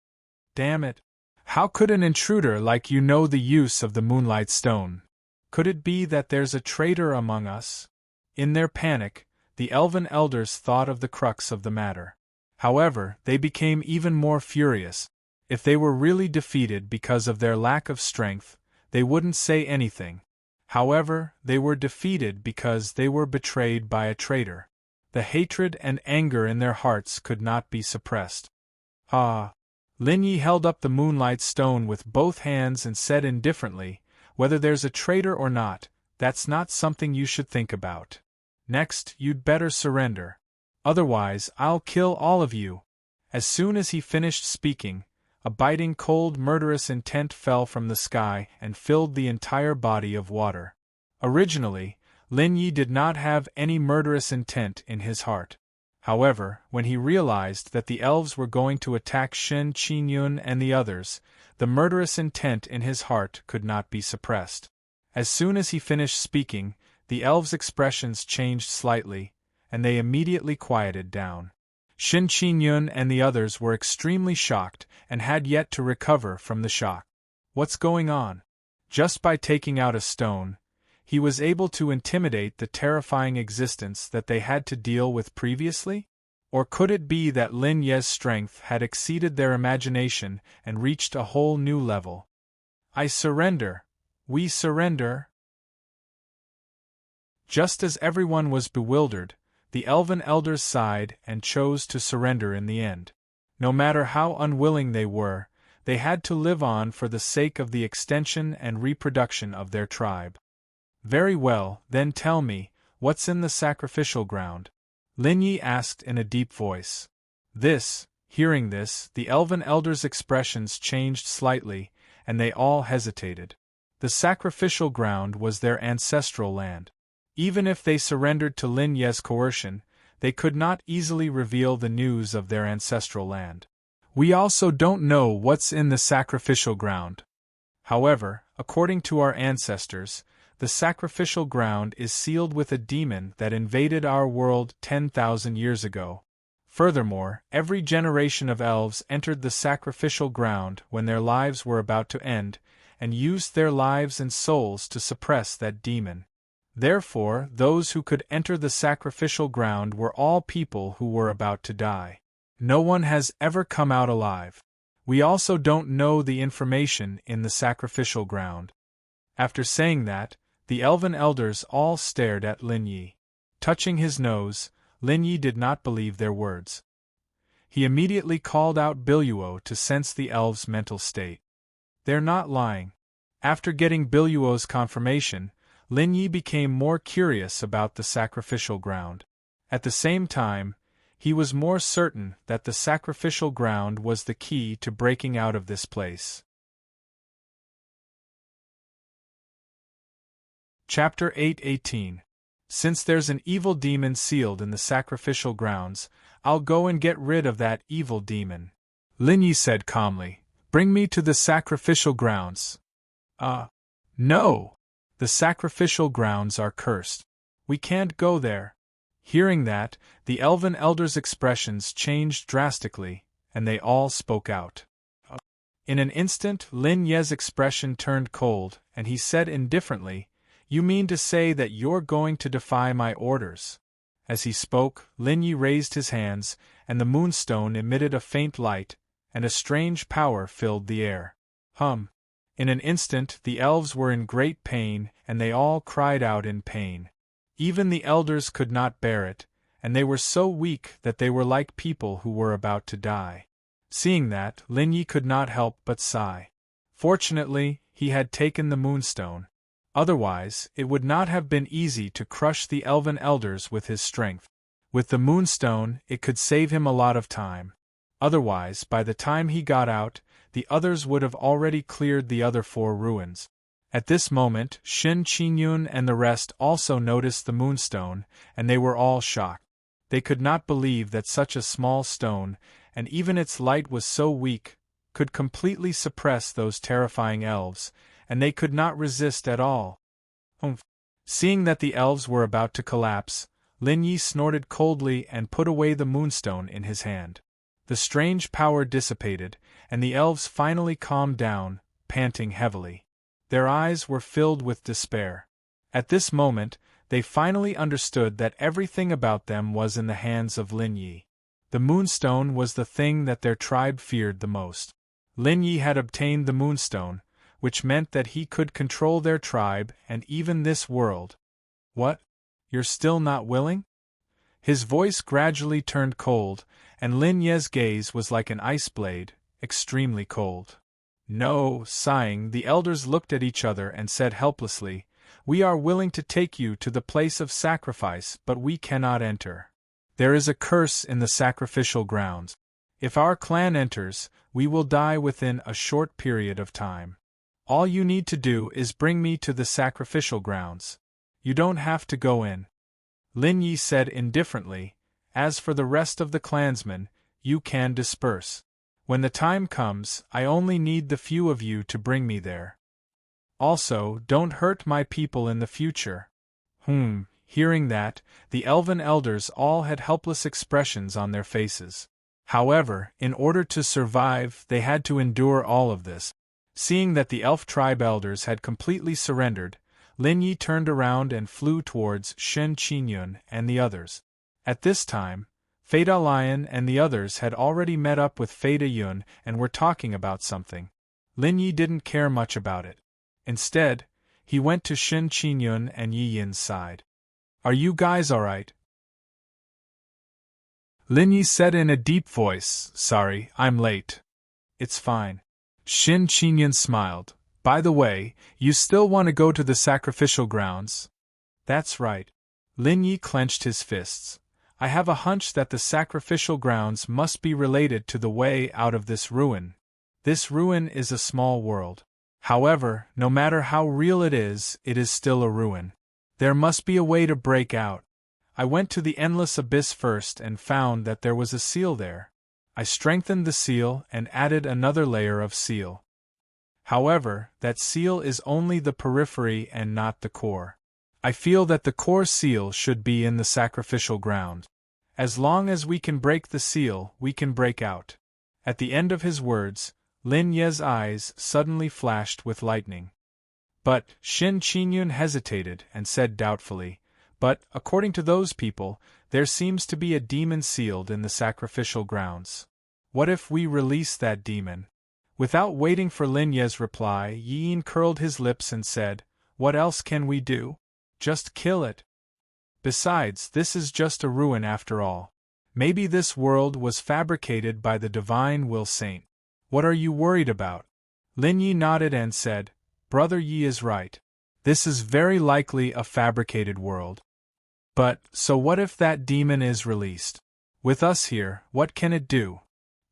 Damn it! How could an intruder like you know the use of the Moonlight Stone? Could it be that there's a traitor among us? In their panic, the elven elders thought of the crux of the matter. However, they became even more furious. If they were really defeated because of their lack of strength, they wouldn't say anything. However, they were defeated because they were betrayed by a traitor. The hatred and anger in their hearts could not be suppressed. Ah! Lin Yi held up the Moonlight Stone with both hands and said indifferently, "Whether there's a traitor or not, that's not something you should think about. Next, you'd better surrender. Otherwise, I'll kill all of you." As soon as he finished speaking, a biting cold murderous intent fell from the sky and filled the entire body of water. Originally, Lin Yi did not have any murderous intent in his heart. However, when he realized that the elves were going to attack Shen Qingyun and the others, the murderous intent in his heart could not be suppressed. As soon as he finished speaking, the elves' expressions changed slightly, and they immediately quieted down. Shin Qingyun and the others were extremely shocked and had yet to recover from the shock. What's going on? Just by taking out a stone, he was able to intimidate the terrifying existence that they had to deal with previously? Or could it be that Lin Ye's strength had exceeded their imagination and reached a whole new level? I surrender. We surrender. Just as everyone was bewildered, the elven elders sighed and chose to surrender in the end. No matter how unwilling they were, they had to live on for the sake of the extension and reproduction of their tribe. Very well, then tell me, what's in the sacrificial ground? Lin Yi asked in a deep voice. Hearing this, the elven elders' expressions changed slightly, and they all hesitated. The sacrificial ground was their ancestral land. Even if they surrendered to Lin Ye's coercion, they could not easily reveal the news of their ancestral land. We also don't know what's in the sacrificial ground. However, according to our ancestors, the sacrificial ground is sealed with a demon that invaded our world 10,000 years ago. Furthermore, every generation of elves entered the sacrificial ground when their lives were about to end, and used their lives and souls to suppress that demon. Therefore, those who could enter the sacrificial ground were all people who were about to die. No one has ever come out alive. We also don't know the information in the sacrificial ground. After saying that, the elven elders all stared at Lin Yi. Touching his nose, Lin Yi did not believe their words. He immediately called out Biluo to sense the elves' mental state. They're not lying. After getting Biluo's confirmation, Lin Yi became more curious about the sacrificial ground. At the same time, he was more certain that the sacrificial ground was the key to breaking out of this place. Chapter 8:18. Since there's an evil demon sealed in the sacrificial grounds, I'll go and get rid of that evil demon. Lin Yi said calmly, Bring me to the sacrificial grounds. No! The sacrificial grounds are cursed. We can't go there. Hearing that, the elven elders' expressions changed drastically, and they all spoke out. In an instant, Lin Ye's expression turned cold, and he said indifferently, You mean to say that you're going to defy my orders? As he spoke, Lin Yi raised his hands, and the moonstone emitted a faint light, and a strange power filled the air. In an instant, the elves were in great pain, and they all cried out in pain. Even the elders could not bear it, and they were so weak that they were like people who were about to die. Seeing that, Lin Yi could not help but sigh. Fortunately, he had taken the moonstone. Otherwise, it would not have been easy to crush the elven elders with his strength. With the moonstone, it could save him a lot of time. Otherwise, by the time he got out, the others would have already cleared the other 4 ruins. At this moment, Shin Qingyun and the rest also noticed the moonstone, and they were all shocked. They could not believe that such a small stone, and even its light was so weak, could completely suppress those terrifying elves, and they could not resist at all. Seeing that the elves were about to collapse, Lin Yi snorted coldly and put away the moonstone in his hand. The strange power dissipated, and the elves finally calmed down, panting heavily. Their eyes were filled with despair. At this moment, they finally understood that everything about them was in the hands of Lin Yi. The moonstone was the thing that their tribe feared the most. Lin Yi had obtained the moonstone, which meant that he could control their tribe and even this world. What? You're still not willing? His voice gradually turned cold, and Lin Ye's gaze was like an ice blade, extremely cold. No, sighing, the elders looked at each other and said helplessly, We are willing to take you to the place of sacrifice, but we cannot enter. There is a curse in the sacrificial grounds. If our clan enters, we will die within a short period of time. All you need to do is bring me to the sacrificial grounds. You don't have to go in. Lin Yi said indifferently, As for the rest of the clansmen, you can disperse. When the time comes, I only need the few of you to bring me there. Also, don't hurt my people in the future. Hearing that, the elven elders all had helpless expressions on their faces. However, in order to survive, they had to endure all of this. Seeing that the elf tribe elders had completely surrendered, Lin Yi turned around and flew towards Shen Qingyun and the others. At this time, Fada Lion and the others had already met up with Fada Yun and were talking about something. Lin Yi didn't care much about it. Instead, he went to Shen Qingyun and Yi Yin's side. "Are you guys alright?" Lin Yi said in a deep voice. "Sorry, I'm late." "It's fine." Shen Qingyun smiled. "By the way, you still want to go to the sacrificial grounds?" "That's right." Lin Yi clenched his fists. "I have a hunch that the sacrificial grounds must be related to the way out of this ruin. This ruin is a small world. However, no matter how real it is still a ruin. There must be a way to break out. I went to the endless abyss first and found that there was a seal there. I strengthened the seal and added another layer of seal. However, that seal is only the periphery and not the core. I feel that the core seal should be in the sacrificial ground. As long as we can break the seal, we can break out." At the end of his words, Lin Ye's eyes suddenly flashed with lightning. But Shen Qingyun hesitated and said doubtfully, "But, according to those people, there seems to be a demon sealed in the sacrificial grounds. What if we release that demon?" Without waiting for Lin Ye's reply, Yi Yin curled his lips and said, "What else can we do? Just kill it. Besides, this is just a ruin after all. Maybe this world was fabricated by the divine will saint. What are you worried about?" Lin Yi nodded and said, "Brother Yi is right. This is very likely a fabricated world. But, so what if that demon is released? With us here, what can it do?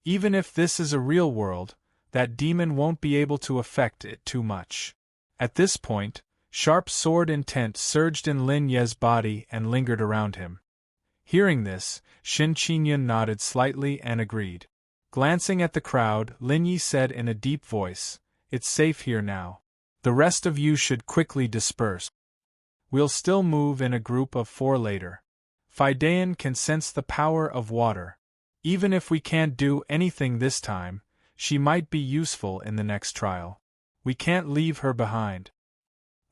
Even if this is a real world, that demon won't be able to affect it too much." At this point, sharp sword intent surged in Lin Ye's body and lingered around him. Hearing this, Shen Qingyun nodded slightly and agreed. Glancing at the crowd, Lin Yi said in a deep voice, "It's safe here now. The rest of you should quickly disperse. We'll still move in a group of 4 later. Fidaean can sense the power of water. Even if we can't do anything this time, she might be useful in the next trial. We can't leave her behind."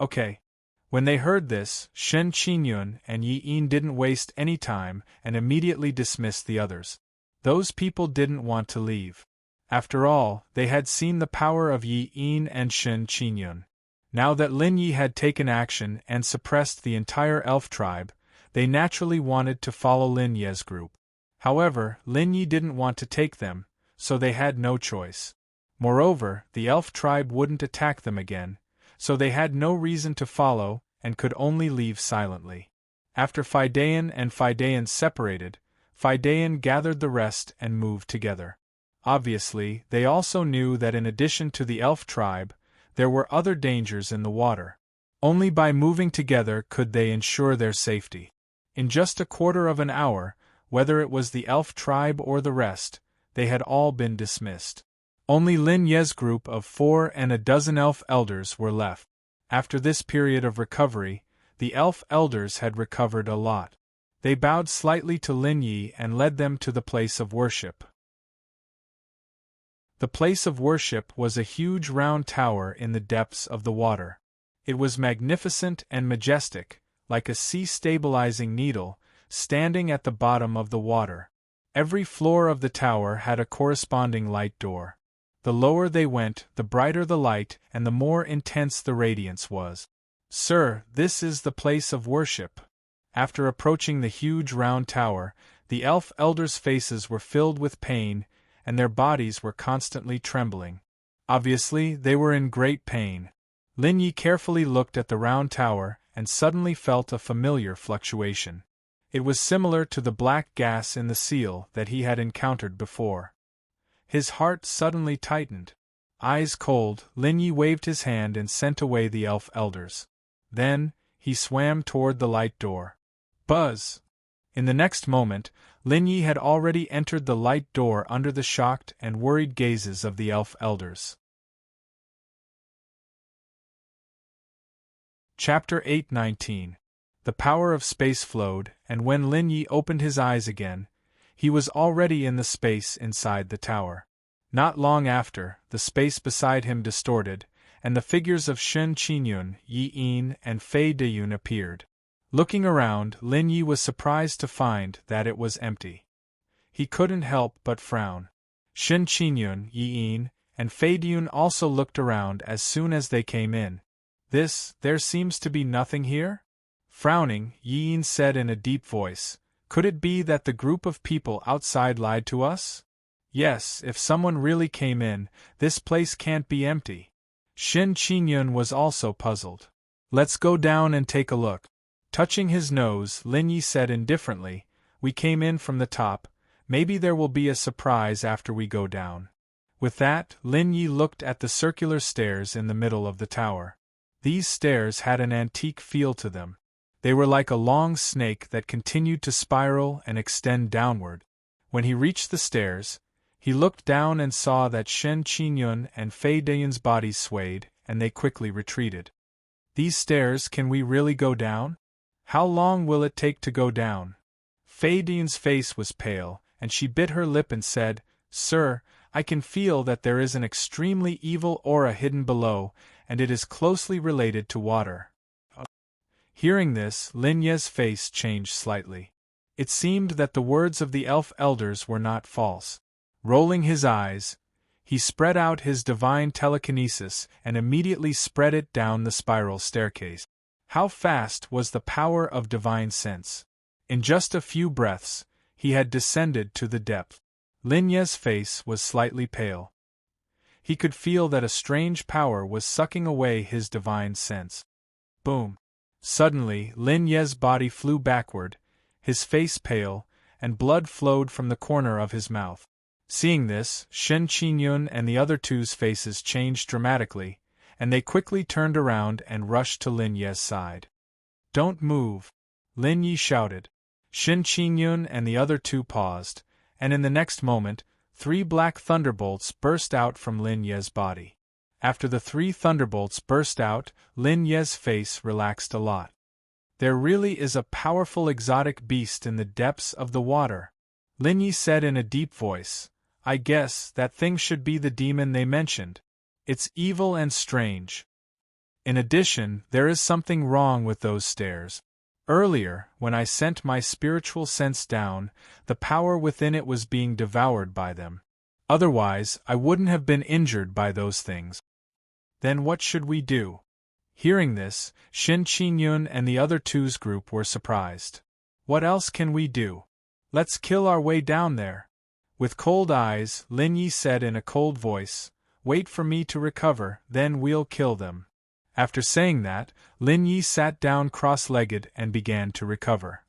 "Okay." When they heard this, Shen Qingyun and Yi Yin didn't waste any time and immediately dismissed the others. Those people didn't want to leave. After all, they had seen the power of Yi Yin and Shen Qingyun. Now that Lin Yi had taken action and suppressed the entire elf tribe, they naturally wanted to follow Lin Ye's group. However, Lin Yi didn't want to take them, so they had no choice. Moreover, the elf tribe wouldn't attack them again, so they had no reason to follow and could only leave silently. After Fidaean and Fidaean separated, Fidaean gathered the rest and moved together. Obviously, they also knew that in addition to the elf tribe, there were other dangers in the water. Only by moving together could they ensure their safety. In just a quarter of an hour, whether it was the elf tribe or the rest, they had all been dismissed. Only Lin Ye's group of 4 and a dozen elf elders were left. After this period of recovery, the elf elders had recovered a lot. They bowed slightly to Lin Yi and led them to the place of worship. The place of worship was a huge round tower in the depths of the water. It was magnificent and majestic, like a sea-stabilizing needle, standing at the bottom of the water. Every floor of the tower had a corresponding light door. The lower they went, the brighter the light and the more intense the radiance was. "Sir, this is the place of worship." After approaching the huge round tower, the elf elders' faces were filled with pain, and their bodies were constantly trembling. Obviously, they were in great pain. Lin Yi carefully looked at the round tower and suddenly felt a familiar fluctuation. It was similar to the black gas in the seal that he had encountered before. His heart suddenly tightened. Eyes cold, Lin Yi waved his hand and sent away the elf elders. Then, he swam toward the light door. Buzz! In the next moment, Lin Yi had already entered the light door under the shocked and worried gazes of the elf elders. Chapter 8:19. The power of space flowed, and when Lin Yi opened his eyes again, he was already in the space inside the tower. Not long after, the space beside him distorted, and the figures of Shen Qingyun, Yi Yin, and Fei Deyun appeared. Looking around, Lin Yi was surprised to find that it was empty. He couldn't help but frown. Shen Qingyun, Yi Yin, and Fei Deyun also looked around as soon as they came in. There seems to be nothing here? Frowning, Yi Yin said in a deep voice, "Could it be that the group of people outside lied to us? Yes, if someone really came in, this place can't be empty." Shen Qingyun was also puzzled. "Let's go down and take a look." Touching his nose, Lin Yi said indifferently, "We came in from the top, maybe there will be a surprise after we go down." With that, Lin Yi looked at the circular stairs in the middle of the tower. These stairs had an antique feel to them. They were like a long snake that continued to spiral and extend downward. When he reached the stairs, he looked down and saw that Shen Qingyun and Fei Deyun's bodies swayed, and they quickly retreated. "These stairs, can we really go down? How long will it take to go down?" Fei Deyun's face was pale, and she bit her lip and said, "Sir, I can feel that there is an extremely evil aura hidden below, and it is closely related to water." Hearing this, Lin Ye's face changed slightly. It seemed that the words of the elf elders were not false. Rolling his eyes, he spread out his divine telekinesis and immediately spread it down the spiral staircase. How fast was the power of divine sense! In just a few breaths, he had descended to the depth. Lin Ye's face was slightly pale. He could feel that a strange power was sucking away his divine sense. Boom! Suddenly, Lin Ye's body flew backward, his face pale, and blood flowed from the corner of his mouth. Seeing this, Shen Qingyun and the other two's faces changed dramatically, and they quickly turned around and rushed to Lin Ye's side. "Don't move!" Lin Yi shouted. Shen Qingyun and the other two paused, and in the next moment, 3 black thunderbolts burst out from Lin Ye's body. After the 3 thunderbolts burst out, Lin Ye's face relaxed a lot. "There really is a powerful exotic beast in the depths of the water," Lin Yi said in a deep voice. "I guess that thing should be the demon they mentioned. It's evil and strange. In addition, there is something wrong with those stairs. Earlier, when I sent my spiritual sense down, the power within it was being devoured by them. Otherwise, I wouldn't have been injured by those things." "Then what should we do?" Hearing this, Shen Qingyun and the other two's group were surprised. "What else can we do? Let's kill our way down there." With cold eyes, Lin Yi said in a cold voice, "Wait for me to recover, then we'll kill them." After saying that, Lin Yi sat down cross-legged and began to recover.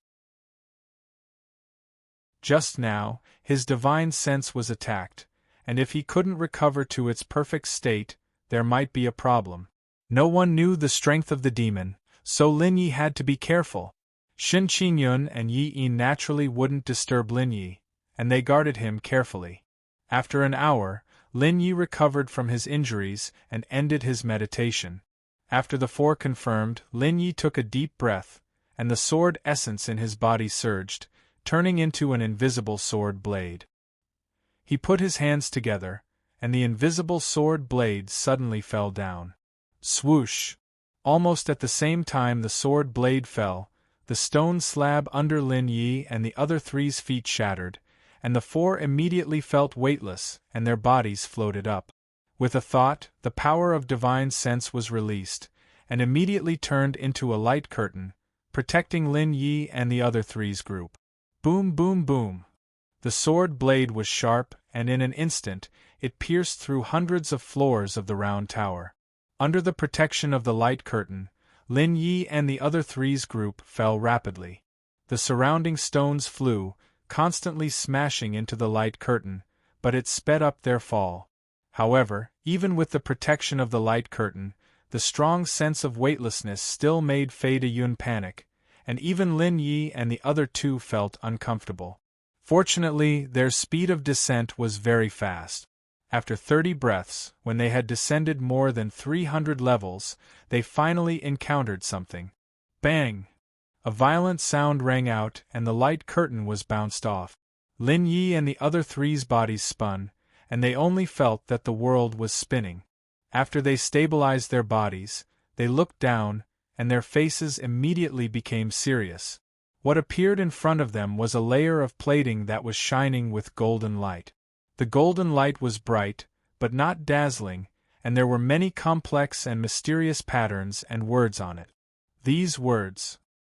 Just now, his divine sense was attacked, and if he couldn't recover to its perfect state, there might be a problem. No one knew the strength of the demon, so Lin Yi had to be careful. Shen Qingyun and Yi Yin naturally wouldn't disturb Lin Yi, and they guarded him carefully. After an hour, Lin Yi recovered from his injuries and ended his meditation. After the 4 confirmed, Lin Yi took a deep breath, and the sword essence in his body surged, turning into an invisible sword blade. He put his hands together, and the invisible sword blade suddenly fell down. Swoosh! Almost at the same time the sword blade fell, the stone slab under Lin Yi and the other 3's feet shattered, and the 4 immediately felt weightless, and their bodies floated up. With a thought, the power of divine sense was released, and immediately turned into a light curtain, protecting Lin Yi and the other 3's group. Boom, boom, boom! The sword blade was sharp, and in an instant, it pierced through hundreds of floors of the round tower. Under the protection of the light curtain, Lin Yi and the other 3's group fell rapidly. The surrounding stones flew, constantly smashing into the light curtain, but it sped up their fall. However, even with the protection of the light curtain, the strong sense of weightlessness still made Fei Deyun panic, and even Lin Yi and the other 2 felt uncomfortable. Fortunately, their speed of descent was very fast. After 30 breaths, when they had descended more than 300 levels, they finally encountered something. Bang! A violent sound rang out and the light curtain was bounced off. Lin Yi and the other three's bodies spun, and they only felt that the world was spinning. After they stabilized their bodies, they looked down, and their faces immediately became serious. What appeared in front of them was a layer of plating that was shining with golden light. The golden light was bright, but not dazzling, and there were many complex and mysterious patterns and words on it. These words.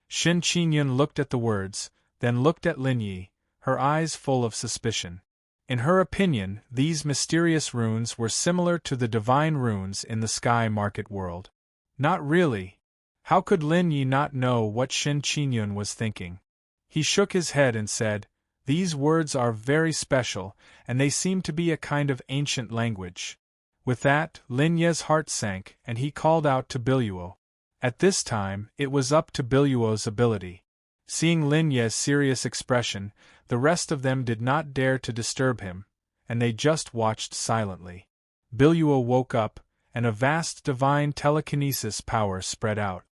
Shen Qingyun looked at the words, then looked at Lin Yi, her eyes full of suspicion. In her opinion, these mysterious runes were similar to the divine runes in the sky market world. Not really. How could Lin Yi not know what Shen Qingyun was thinking? He shook his head and said, "These words are very special, and they seem to be a kind of ancient language." With that, Lin Ye's heart sank, and he called out to Biluo. At this time, it was up to Biluo's ability. Seeing Lin Ye's serious expression, the rest of them did not dare to disturb him, and they just watched silently. Biluo woke up, and a vast divine telekinesis power spread out.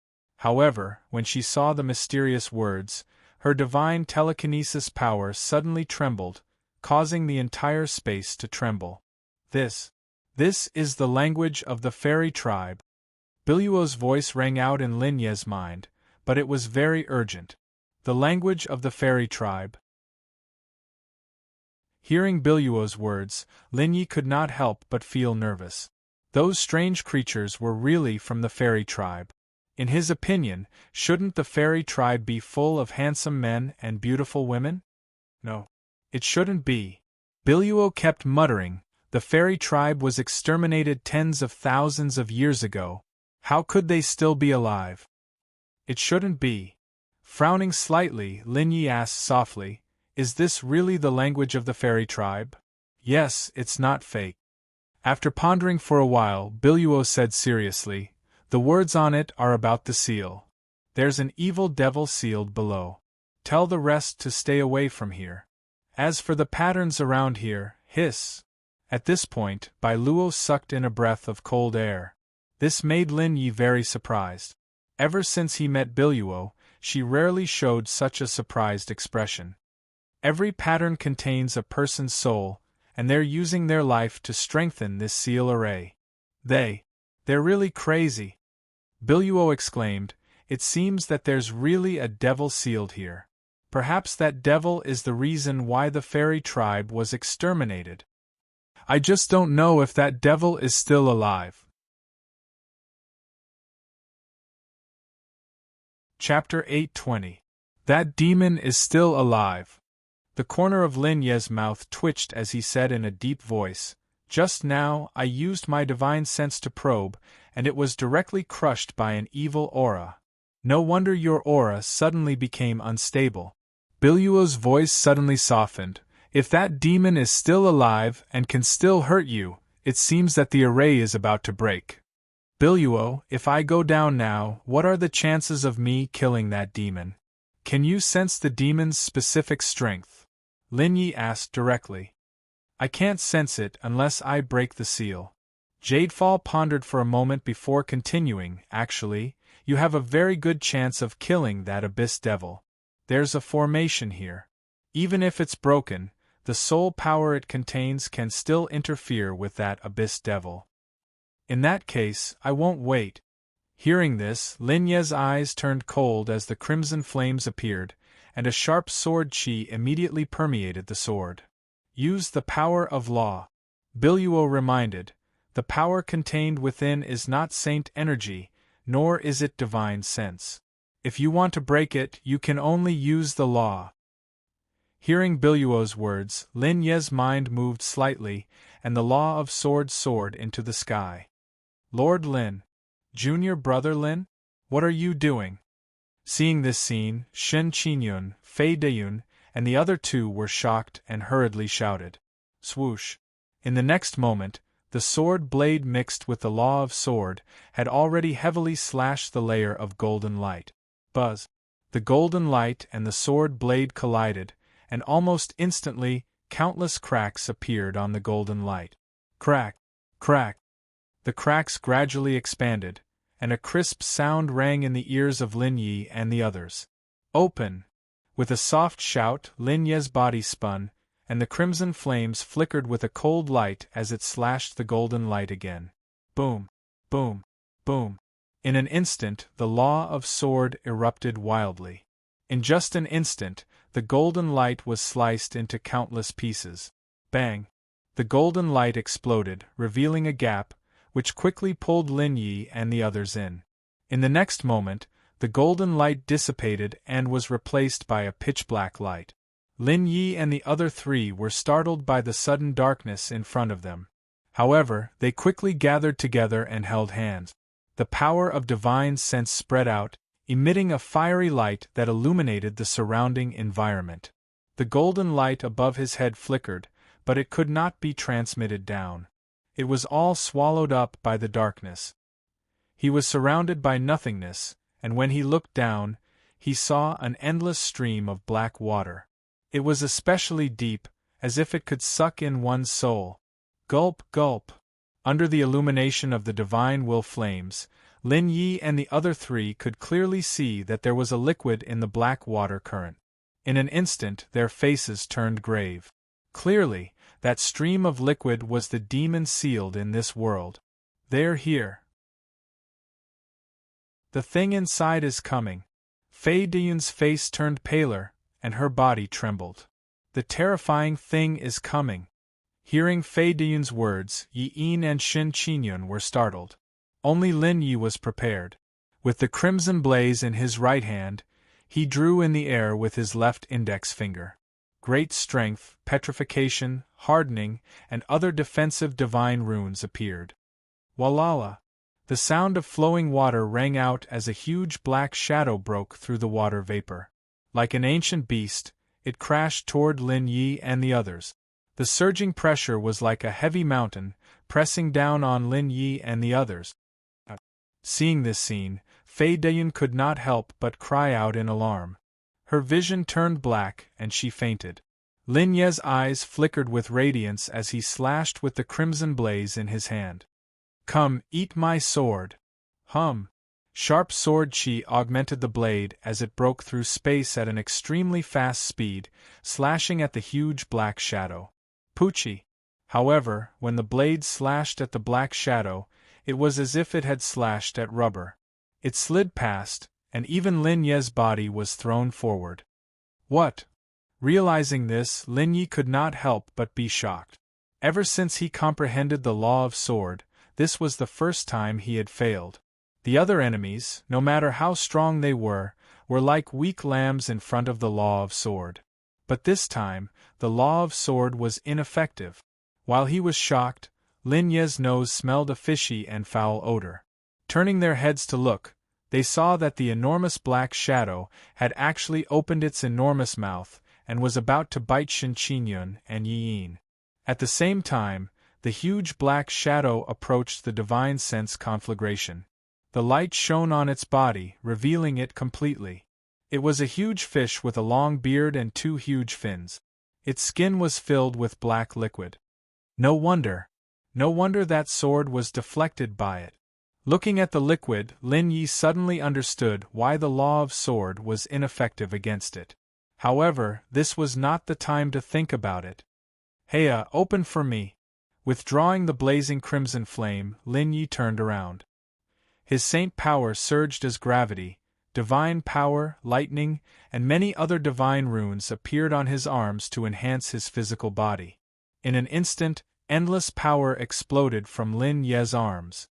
However, when she saw the mysterious words, her divine telekinesis power suddenly trembled, causing the entire space to tremble. This is the language of the fairy tribe. Biluo's voice rang out in Lin Ye's mind, but it was very urgent. The language of the fairy tribe. Hearing Biluo's words, Lin Yi could not help but feel nervous. Those strange creatures were really from the fairy tribe. In his opinion, shouldn't the fairy tribe be full of handsome men and beautiful women? No. It shouldn't be. Biluo kept muttering, the fairy tribe was exterminated tens of thousands of years ago. How could they still be alive? It shouldn't be. Frowning slightly, Lin Yi asked softly, "Is this really the language of the fairy tribe?" "Yes, it's not fake." After pondering for a while, Biluo said seriously, "The words on it are about the seal. There's an evil devil sealed below. Tell the rest to stay away from here. As for the patterns around here, hiss." At this point, Biluo sucked in a breath of cold air. This made Lin Yi very surprised. Ever since he met Biluo, she rarely showed such a surprised expression. Every pattern contains a person's soul, and they're using their life to strengthen this seal array. They're really crazy. Biluo exclaimed, "It seems that there's really a devil sealed here. Perhaps that devil is the reason why the fairy tribe was exterminated. I just don't know if that devil is still alive." Chapter 820. That demon is still alive. The corner of Lin Ye's mouth twitched as he said in a deep voice, "Just now I used my divine sense to probe, and it was directly crushed by an evil aura. No wonder your aura suddenly became unstable." Biluo's voice suddenly softened. "If that demon is still alive and can still hurt you, it seems that the array is about to break. Biluo, if I go down now, what are the chances of me killing that demon? Can you sense the demon's specific strength?" Lin Yi asked directly. "I can't sense it unless I break the seal." Jadefall pondered for a moment before continuing, "Actually, you have a very good chance of killing that abyss devil. There's a formation here. Even if it's broken, the soul power it contains can still interfere with that abyss devil. In that case, I won't wait." Hearing this, Lin Ye's eyes turned cold as the crimson flames appeared, and a sharp sword chi immediately permeated the sword. "Use the power of law," Biluo reminded. "The power contained within is not saint energy, nor is it divine sense. If you want to break it, you can only use the law." Hearing Biluo's words, Lin Ye's mind moved slightly, and the law of sword soared into the sky. "Lord Lin, Junior Brother Lin, what are you doing?" Seeing this scene, Shen Qingyun, Fei Deyun, and the other two were shocked and hurriedly shouted. Swoosh! In the next moment, the sword blade mixed with the law of sword had already heavily slashed the layer of golden light. Buzz! The golden light and the sword blade collided, and almost instantly, countless cracks appeared on the golden light. Crack, crack. The cracks gradually expanded, and a crisp sound rang in the ears of Lin Yi and the others. Open! With a soft shout, Lin Ye's body spun, and the crimson flames flickered with a cold light as it slashed the golden light again. Boom! Boom! Boom! In an instant, the law of sword erupted wildly. In just an instant, the golden light was sliced into countless pieces. Bang! The golden light exploded, revealing a gap, which quickly pulled Lin Yi and the others in. In the next moment, the golden light dissipated and was replaced by a pitch-black light. Lin Yi and the other three were startled by the sudden darkness in front of them. However, they quickly gathered together and held hands. The power of divine sense spread out, emitting a fiery light that illuminated the surrounding environment. The golden light above his head flickered, but it could not be transmitted down. It was all swallowed up by the darkness. He was surrounded by nothingness, and when he looked down, he saw an endless stream of black water. It was especially deep, as if it could suck in one's soul. Gulp, gulp. Under the illumination of the divine will flames, Lin Yi and the other three could clearly see that there was a liquid in the black water current. In an instant, their faces turned grave. Clearly, that stream of liquid was the demon sealed in this world. They're here. The thing inside is coming. Fei Diyun's face turned paler, and her body trembled. The terrifying thing is coming. Hearing Fei Diyun's words, Yi Yin and Shen Qingyun were startled. Only Lin Yi was prepared. With the crimson blaze in his right hand, he drew in the air with his left index finger. Great strength, petrification, hardening, and other defensive divine runes appeared. Walala! The sound of flowing water rang out as a huge black shadow broke through the water vapor. Like an ancient beast, it crashed toward Lin Yi and the others. The surging pressure was like a heavy mountain, pressing down on Lin Yi and the others. Seeing this scene, Fei Diyun could not help but cry out in alarm. Her vision turned black, and she fainted. Lin Ye's eyes flickered with radiance as he slashed with the crimson blaze in his hand. Come, eat my sword! Hum! Sharp sword chi augmented the blade as it broke through space at an extremely fast speed, slashing at the huge black shadow. Poochie! However, when the blade slashed at the black shadow, it was as if it had slashed at rubber. It slid past, and even Lin Ye's body was thrown forward. What? Realizing this, Lin Yi could not help but be shocked. Ever since he comprehended the law of sword, this was the first time he had failed. The other enemies, no matter how strong they were like weak lambs in front of the law of sword. But this time, the law of sword was ineffective. While he was shocked, Lin Ye's nose smelled a fishy and foul odor. Turning their heads to look, they saw that the enormous black shadow had actually opened its enormous mouth and was about to bite Shen Qingyun and Yi Yin. At the same time, the huge black shadow approached the divine sense conflagration. The light shone on its body, revealing it completely. It was a huge fish with a long beard and two huge fins. Its skin was filled with black liquid. No wonder that sword was deflected by it. Looking at the liquid, Lin Yi suddenly understood why the law of sword was ineffective against it. However, this was not the time to think about it. Heya, open for me! Withdrawing the blazing crimson flame, Lin Yi turned around. His saint power surged as gravity, divine power, lightning, and many other divine runes appeared on his arms to enhance his physical body. In an instant, endless power exploded from Lin Ye's arms.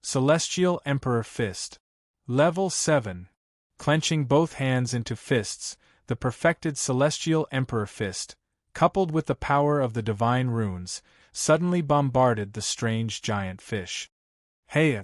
Celestial Emperor Fist. Level 7. Clenching both hands into fists, the perfected Celestial Emperor Fist, coupled with the power of the divine runes, suddenly bombarded the strange giant fish. Heya!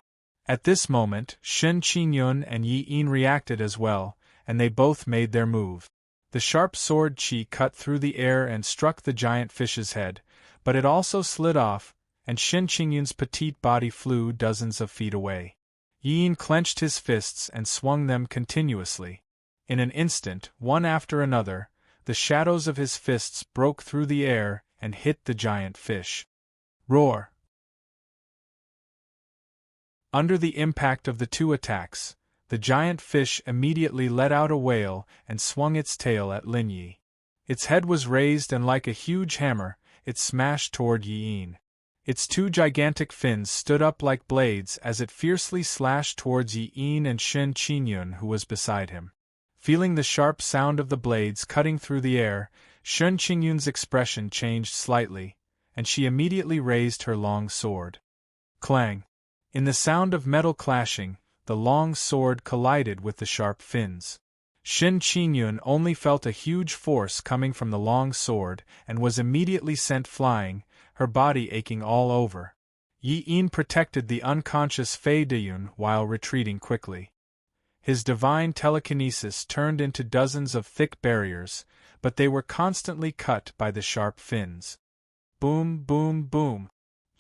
At this moment, Shen Qingyun and Yi Yin reacted as well, and they both made their move. The sharp sword chi cut through the air and struck the giant fish's head, but it also slid off, and Shen Qingyun's petite body flew dozens of feet away. Yi Yin clenched his fists and swung them continuously. In an instant, one after another, the shadows of his fists broke through the air and hit the giant fish. Roar! Under the impact of the two attacks, the giant fish immediately let out a wail and swung its tail at Lin Yi. Its head was raised and like a huge hammer, it smashed toward Yin. Its two gigantic fins stood up like blades as it fiercely slashed towards Yin and Shen Qingyun, who was beside him. Feeling the sharp sound of the blades cutting through the air, Shen Qingyun's expression changed slightly, and she immediately raised her long sword. Clang! In the sound of metal clashing, the long sword collided with the sharp fins. Shen Qingyun only felt a huge force coming from the long sword and was immediately sent flying, her body aching all over. Yin protected the unconscious Fei Deyun while retreating quickly. His divine telekinesis turned into dozens of thick barriers, but they were constantly cut by the sharp fins. Boom, boom, boom.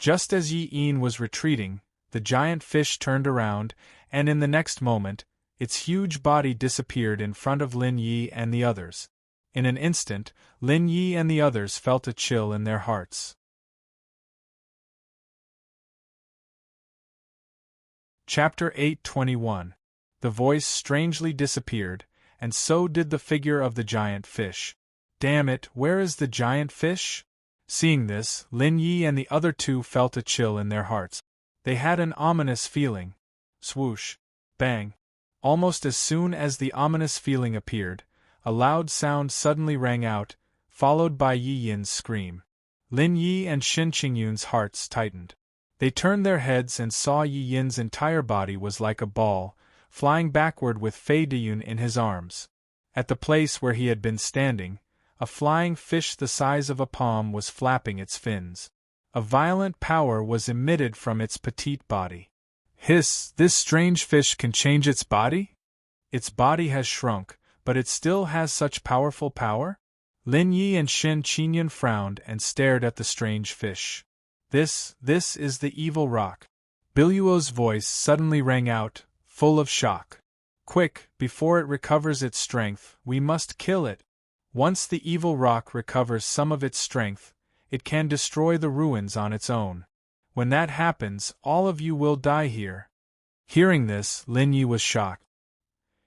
Just as Yin was retreating, the giant fish turned around, and in the next moment, its huge body disappeared in front of Lin Yi and the others. In an instant, Lin Yi and the others felt a chill in their hearts. Chapter 8:21. The voice strangely disappeared, and so did the figure of the giant fish. Damn it, where is the giant fish? Seeing this, Lin Yi and the other two felt a chill in their hearts. They had an ominous feeling. Swoosh! Bang! Almost as soon as the ominous feeling appeared, a loud sound suddenly rang out, followed by Yi Yin's scream. Lin Yi and Shen Qingyun's hearts tightened. They turned their heads and saw Yi Yin's entire body was like a ball, flying backward with Fei Deyun in his arms. At the place where he had been standing, a flying fish the size of a palm was flapping its fins. A violent power was emitted from its petite body. Hiss, this strange fish can change its body? Its body has shrunk, but it still has such powerful power? Lin Yi and Shen Qingyun frowned and stared at the strange fish. This is the evil rock. Biluo's voice suddenly rang out, full of shock. Quick, before it recovers its strength, we must kill it. Once the evil rock recovers some of its strength, it can destroy the ruins on its own. When that happens, all of you will die here. Hearing this, Lin Yi was shocked.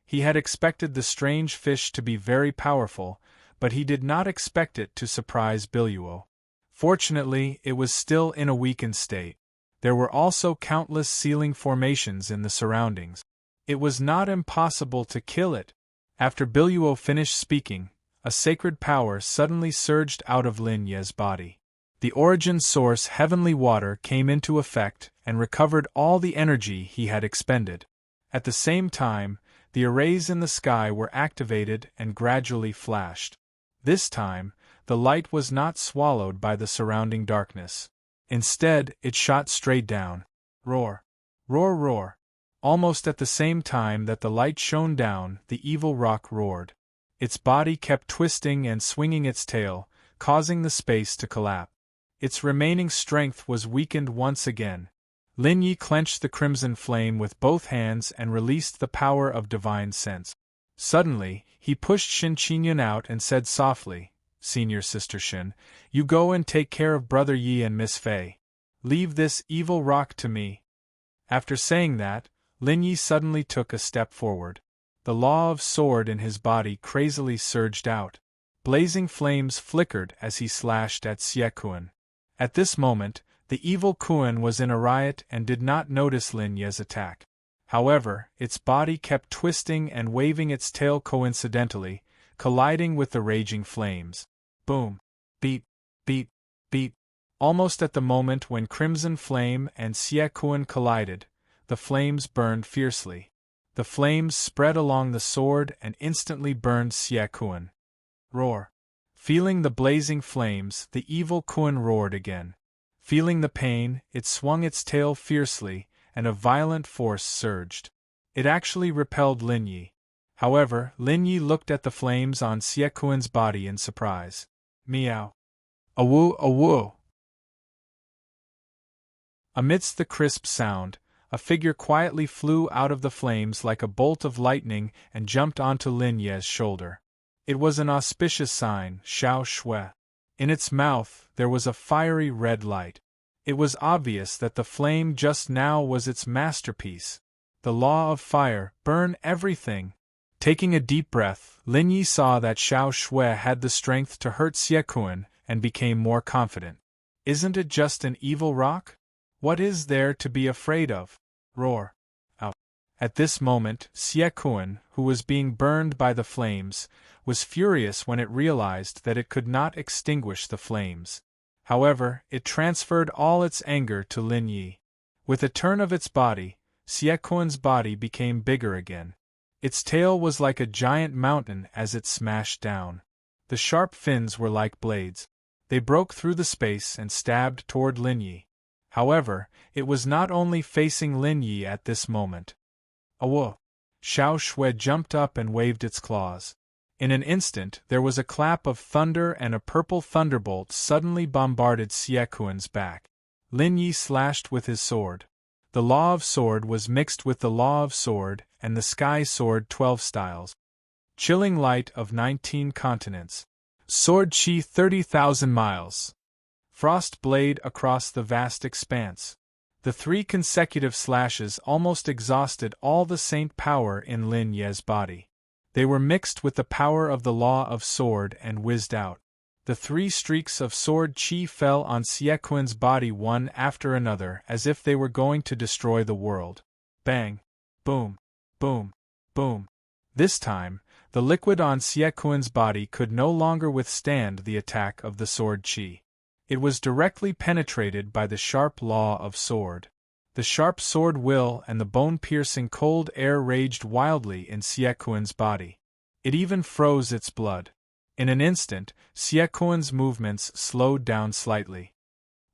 He had expected the strange fish to be very powerful, but he did not expect it to surprise Biluo. Fortunately, it was still in a weakened state. There were also countless sealing formations in the surroundings. It was not impossible to kill it. After Biluo finished speaking, a sacred power suddenly surged out of Lin Ye's body. The origin source heavenly water came into effect and recovered all the energy he had expended. At the same time, the arrays in the sky were activated and gradually flashed. This time, the light was not swallowed by the surrounding darkness. Instead, it shot straight down. Roar! Roar, roar! Almost at the same time that the light shone down, the evil rock roared. Its body kept twisting and swinging its tail, causing the space to collapse. Its remaining strength was weakened once again. Lin Yi clenched the crimson flame with both hands and released the power of divine sense. Suddenly, he pushed Shen Qingyun out and said softly, "Senior Sister Shen, you go and take care of Brother Yi and Miss Fei. Leave this evil rock to me." After saying that, Lin Yi suddenly took a step forward. The law of sword in his body crazily surged out. Blazing flames flickered as he slashed at Xie Kuan. At this moment, the evil Kuan was in a riot and did not notice Lin Ye's attack. However, its body kept twisting and waving its tail coincidentally, colliding with the raging flames. Boom! Beep! Beep! Beep! Almost at the moment when Crimson Flame and Xie Kuan collided, the flames burned fiercely. The flames spread along the sword and instantly burned Xie Kuan. Roar! Feeling the blazing flames, the evil Kuan roared again. Feeling the pain, it swung its tail fiercely, and a violent force surged. It actually repelled Lin Yi. However, Lin Yi looked at the flames on Xie Kuan's body in surprise. Meow! Awoo, awoo! Amidst the crisp sound, a figure quietly flew out of the flames like a bolt of lightning and jumped onto Lin Ye's shoulder. It was an auspicious sign, Xiao Shui. In its mouth, there was a fiery red light. It was obvious that the flame just now was its masterpiece. The law of fire, burn everything. Taking a deep breath, Lin Yi saw that Xiao Shui had the strength to hurt Xie Kun and became more confident. Isn't it just an evil rock? What is there to be afraid of? Roar. Out. At this moment, Xie Kun, who was being burned by the flames, was furious when it realized that it could not extinguish the flames. However, it transferred all its anger to Lin Yi. With a turn of its body, Xie Kun's body became bigger again. Its tail was like a giant mountain as it smashed down. The sharp fins were like blades. They broke through the space and stabbed toward Lin Yi. However, it was not only facing Lin Yi at this moment. Awo! Xiao Shui jumped up and waved its claws. In an instant there was a clap of thunder and a purple thunderbolt suddenly bombarded Xie Kun's back. Lin Yi slashed with his sword. The law of sword was mixed with the law of sword and the sky sword 12 styles. Chilling light of 19 continents. Sword chi 30,000 miles. Frost blade across the vast expanse. The 3 consecutive slashes almost exhausted all the saint power in Lin Ye's body. They were mixed with the power of the law of sword and whizzed out. The 3 streaks of sword chi fell on Xie Kun's body one after another as if they were going to destroy the world. Bang! Boom! Boom! Boom! This time, the liquid on Xie Kun's body could no longer withstand the attack of the sword chi. It was directly penetrated by the sharp law of sword. The sharp sword will and the bone-piercing cold air raged wildly in Xie Kun's body. It even froze its blood. In an instant, Xie Kun's movements slowed down slightly.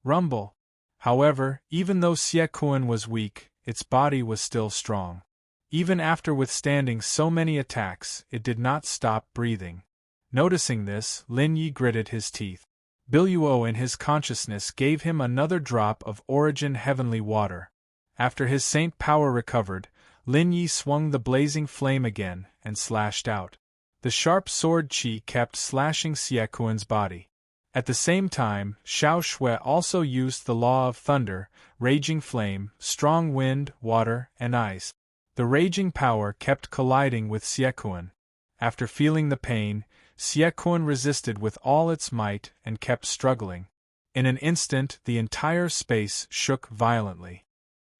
Rumble! However, even though Xie Kun was weak, its body was still strong. Even after withstanding so many attacks, it did not stop breathing. Noticing this, Lin Yi gritted his teeth. Biluo in his consciousness gave him another drop of origin heavenly water. After his saint power recovered, Lin Yi swung the blazing flame again and slashed out. The sharp sword chi kept slashing Xie Kun's body. At the same time, Xiao Shui also used the law of thunder, raging flame, strong wind, water, and ice. The raging power kept colliding with Xie Kun. After feeling the pain, Xie Kun resisted with all its might and kept struggling. In an instant the entire space shook violently.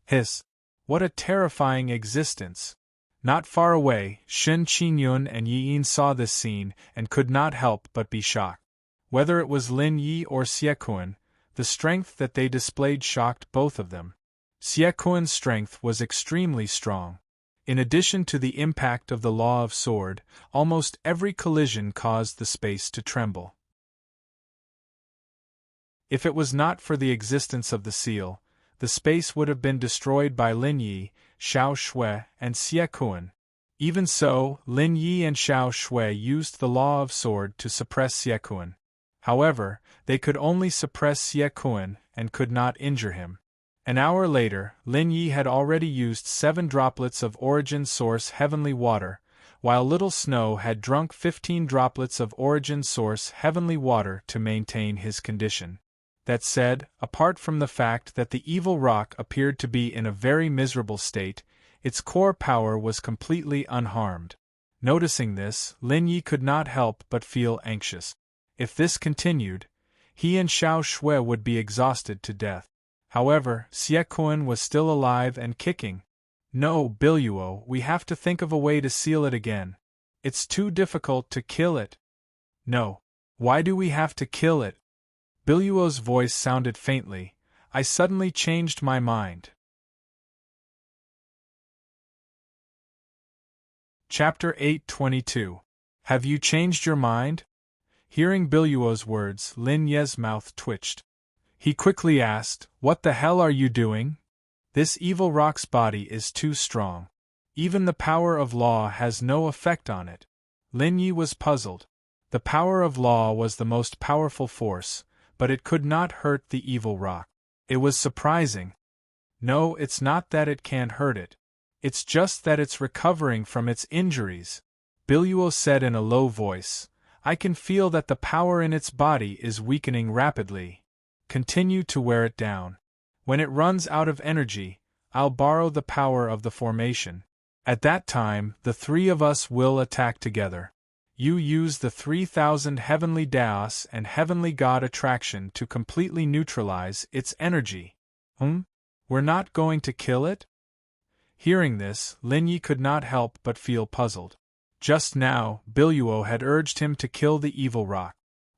Hiss! What a terrifying existence! Not far away, Shen Qingyun and Yi Yin saw this scene and could not help but be shocked. Whether it was Lin Yi or Xie Kun, the strength that they displayed shocked both of them. Xie Kun's strength was extremely strong. In addition to the impact of the law of sword, almost every collision caused the space to tremble. If it was not for the existence of the seal, the space would have been destroyed by Lin Yi, Xiao Shui, and Xie Kun. Even so, Lin Yi and Xiao Shui used the law of sword to suppress Xie Kun. However, they could only suppress Xie Kun and could not injure him. An hour later, Lin Yi had already used 7 droplets of origin source heavenly water, while Little Snow had drunk 15 droplets of origin source heavenly water to maintain his condition. That said, apart from the fact that the evil rock appeared to be in a very miserable state, its core power was completely unharmed. Noticing this, Lin Yi could not help but feel anxious. If this continued, he and Xiao Shui would be exhausted to death. However, Xie Kun was still alive and kicking. No, Biluo, we have to think of a way to seal it again. It's too difficult to kill it. No. Why do we have to kill it? Biluo's voice sounded faintly. I suddenly changed my mind. Chapter 8:22. Have you changed your mind? Hearing Biluo's words, Lin Ye's mouth twitched. He quickly asked, What the hell are you doing? This evil rock's body is too strong. Even the power of law has no effect on it. Lin Yi was puzzled. The power of law was the most powerful force, but it could not hurt the evil rock. It was surprising. No, it's not that it can't hurt it. It's just that it's recovering from its injuries. Biluo said in a low voice, I can feel that the power in its body is weakening rapidly. Continue to wear it down. When it runs out of energy, I'll borrow the power of the formation. At that time, the three of us will attack together. You use the 3,000 heavenly Daos and heavenly God attraction to completely neutralize its energy. We're not going to kill it? Hearing this, Lin Yi could not help but feel puzzled. Just now, Biluo had urged him to kill the evil rock.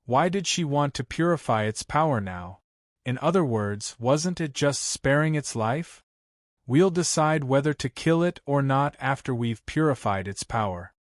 Why did she want to purify its power now? In other words, wasn't it just sparing its life? We'll decide whether to kill it or not after we've purified its power.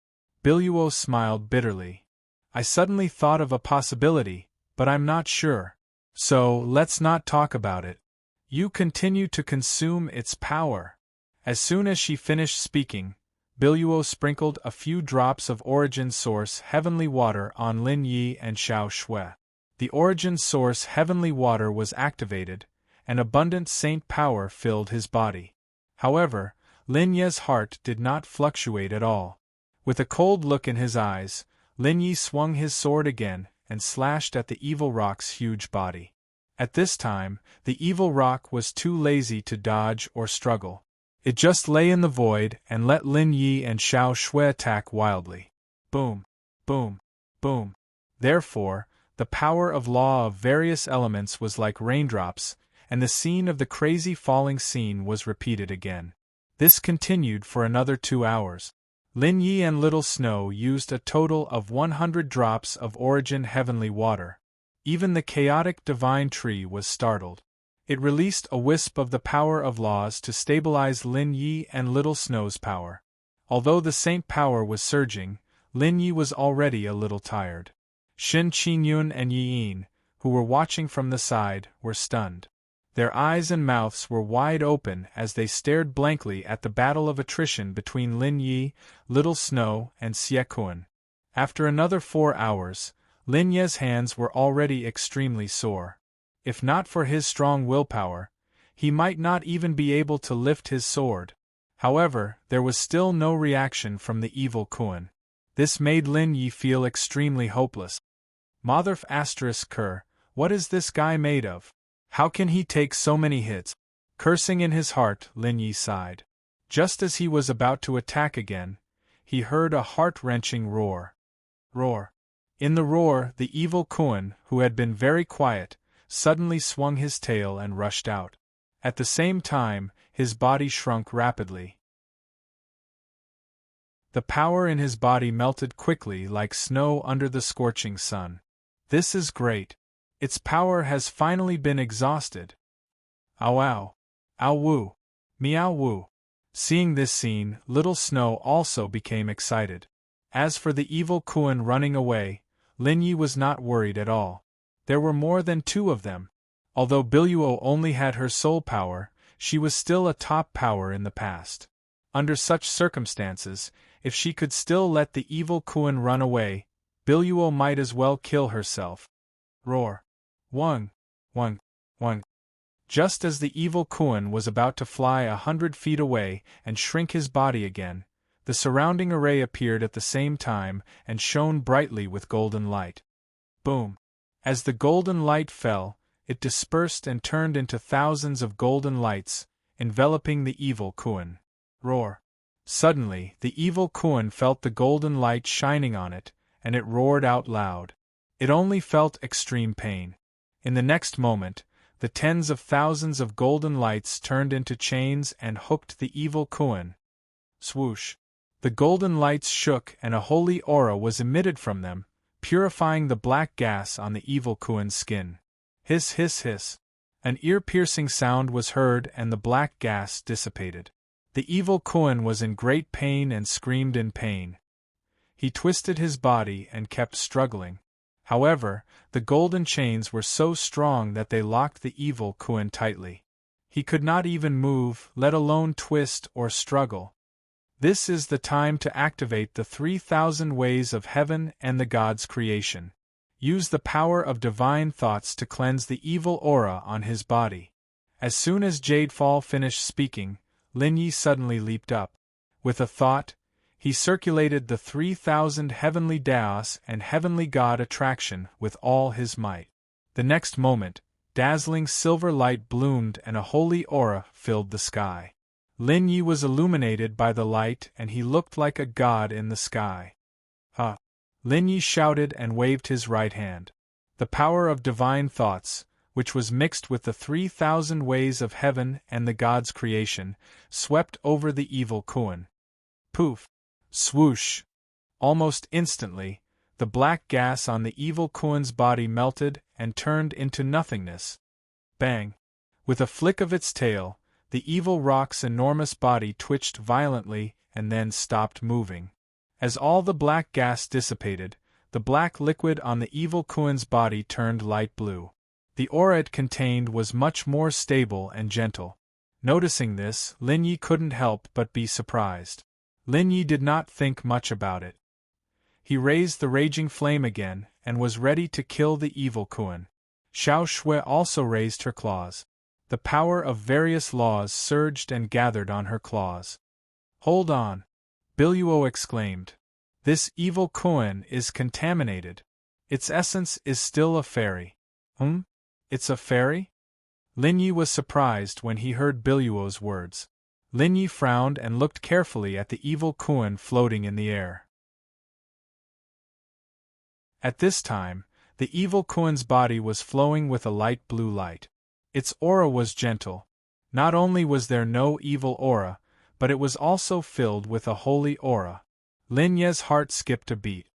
Biluo smiled bitterly. I suddenly thought of a possibility, but I'm not sure. So, let's not talk about it. You continue to consume its power. As soon as she finished speaking, Biluo sprinkled a few drops of origin source heavenly water on Lin Yi and Xiao Shui. The origin source heavenly water was activated, and abundant saint power filled his body. However, Lin Yi's heart did not fluctuate at all. With a cold look in his eyes, Lin Yi swung his sword again and slashed at the evil rock's huge body. At this time, the evil rock was too lazy to dodge or struggle. It just lay in the void and let Lin Yi and Xiao Shui attack wildly. Boom, boom, boom. Therefore, the power of law of various elements was like raindrops, and the scene of the crazy falling scene was repeated again. This continued for another 2 hours. Lin Yi and Little Snow used a total of 100 drops of origin heavenly water. Even the chaotic divine tree was startled. It released a wisp of the power of laws to stabilize Lin Yi and Little Snow's power. Although the saint power was surging, Lin Yi was already a little tired. Shin Qingyun and Yi Yin, who were watching from the side, were stunned. Their eyes and mouths were wide open as they stared blankly at the battle of attrition between Lin Yi, Little Snow, and Xie Kun. After another 4 hours, Lin Yi's hands were already extremely sore. If not for his strong willpower, he might not even be able to lift his sword. However, there was still no reaction from the evil Kun. This made Lin Yi feel extremely hopeless. Motherf *Ker, what is this guy made of? How can he take so many hits? Cursing in his heart, Lin Yi sighed. Just as he was about to attack again, he heard a heart-wrenching roar. Roar. In the roar, the evil Kun, who had been very quiet, suddenly swung his tail and rushed out. At the same time, his body shrunk rapidly. The power in his body melted quickly like snow under the scorching sun. This is great. Its power has finally been exhausted. Ow ow. Ow woo. Meow woo. Seeing this scene, Little Snow also became excited. As for the evil Kun running away, Lin Yi was not worried at all. There were more than 2 of them. Although Biluo only had her soul power, she was still a top power in the past. Under such circumstances, if she could still let the evil Kun run away, Biluo might as well kill herself. Roar. Wung, wung, wung. Just as the evil Kun was about to fly 100 feet away and shrink his body again, the surrounding array appeared at the same time and shone brightly with golden light. Boom. As the golden light fell, it dispersed and turned into thousands of golden lights, enveloping the evil Kun. Roar. Suddenly, the evil Kun felt the golden light shining on it, and it roared out loud. It only felt extreme pain. In the next moment, the tens of thousands of golden lights turned into chains and hooked the evil Kun. Swoosh. The golden lights shook and a holy aura was emitted from them, purifying the black gas on the evil Kun's skin. Hiss hiss hiss. An ear-piercing sound was heard and the black gas dissipated. The evil Kun was in great pain and screamed in pain. He twisted his body and kept struggling. However, the golden chains were so strong that they locked the evil Kun tightly. He could not even move, let alone twist or struggle. This is the time to activate the 3,000 ways of heaven and the God's creation. Use the power of divine thoughts to cleanse the evil aura on his body. As soon as Jadefall finished speaking, Lin Yi suddenly leaped up. With a thought, he circulated the 3,000 heavenly Daos and heavenly God attraction with all his might. The next moment, dazzling silver light bloomed and a holy aura filled the sky. Lin Yi was illuminated by the light and he looked like a god in the sky. Ah! Lin Yi shouted and waved his right hand. The power of divine thoughts, which was mixed with the 3,000 ways of heaven and the god's creation, swept over the evil Kuan. Poof! Swoosh! Almost instantly, the black gas on the evil Kuan's body melted and turned into nothingness. Bang! With a flick of its tail, the evil rock's enormous body twitched violently and then stopped moving. As all the black gas dissipated, the black liquid on the evil Kuan's body turned light blue. The aura it contained was much more stable and gentle. Noticing this, Lin Yi couldn't help but be surprised. Lin Yi did not think much about it. He raised the raging flame again and was ready to kill the evil Kuan. Xiao Shui also raised her claws. The power of various laws surged and gathered on her claws. "Hold on!" Biluo exclaimed. "This evil Kuan is contaminated. Its essence is still a fairy." It's a fairy?" Lin Yi was surprised when he heard Biluo's words. Lin Yi frowned and looked carefully at the evil Kuan floating in the air. At this time, the evil Kuan's body was flowing with a light blue light. Its aura was gentle. Not only was there no evil aura, but it was also filled with a holy aura. Lin Ye's heart skipped a beat.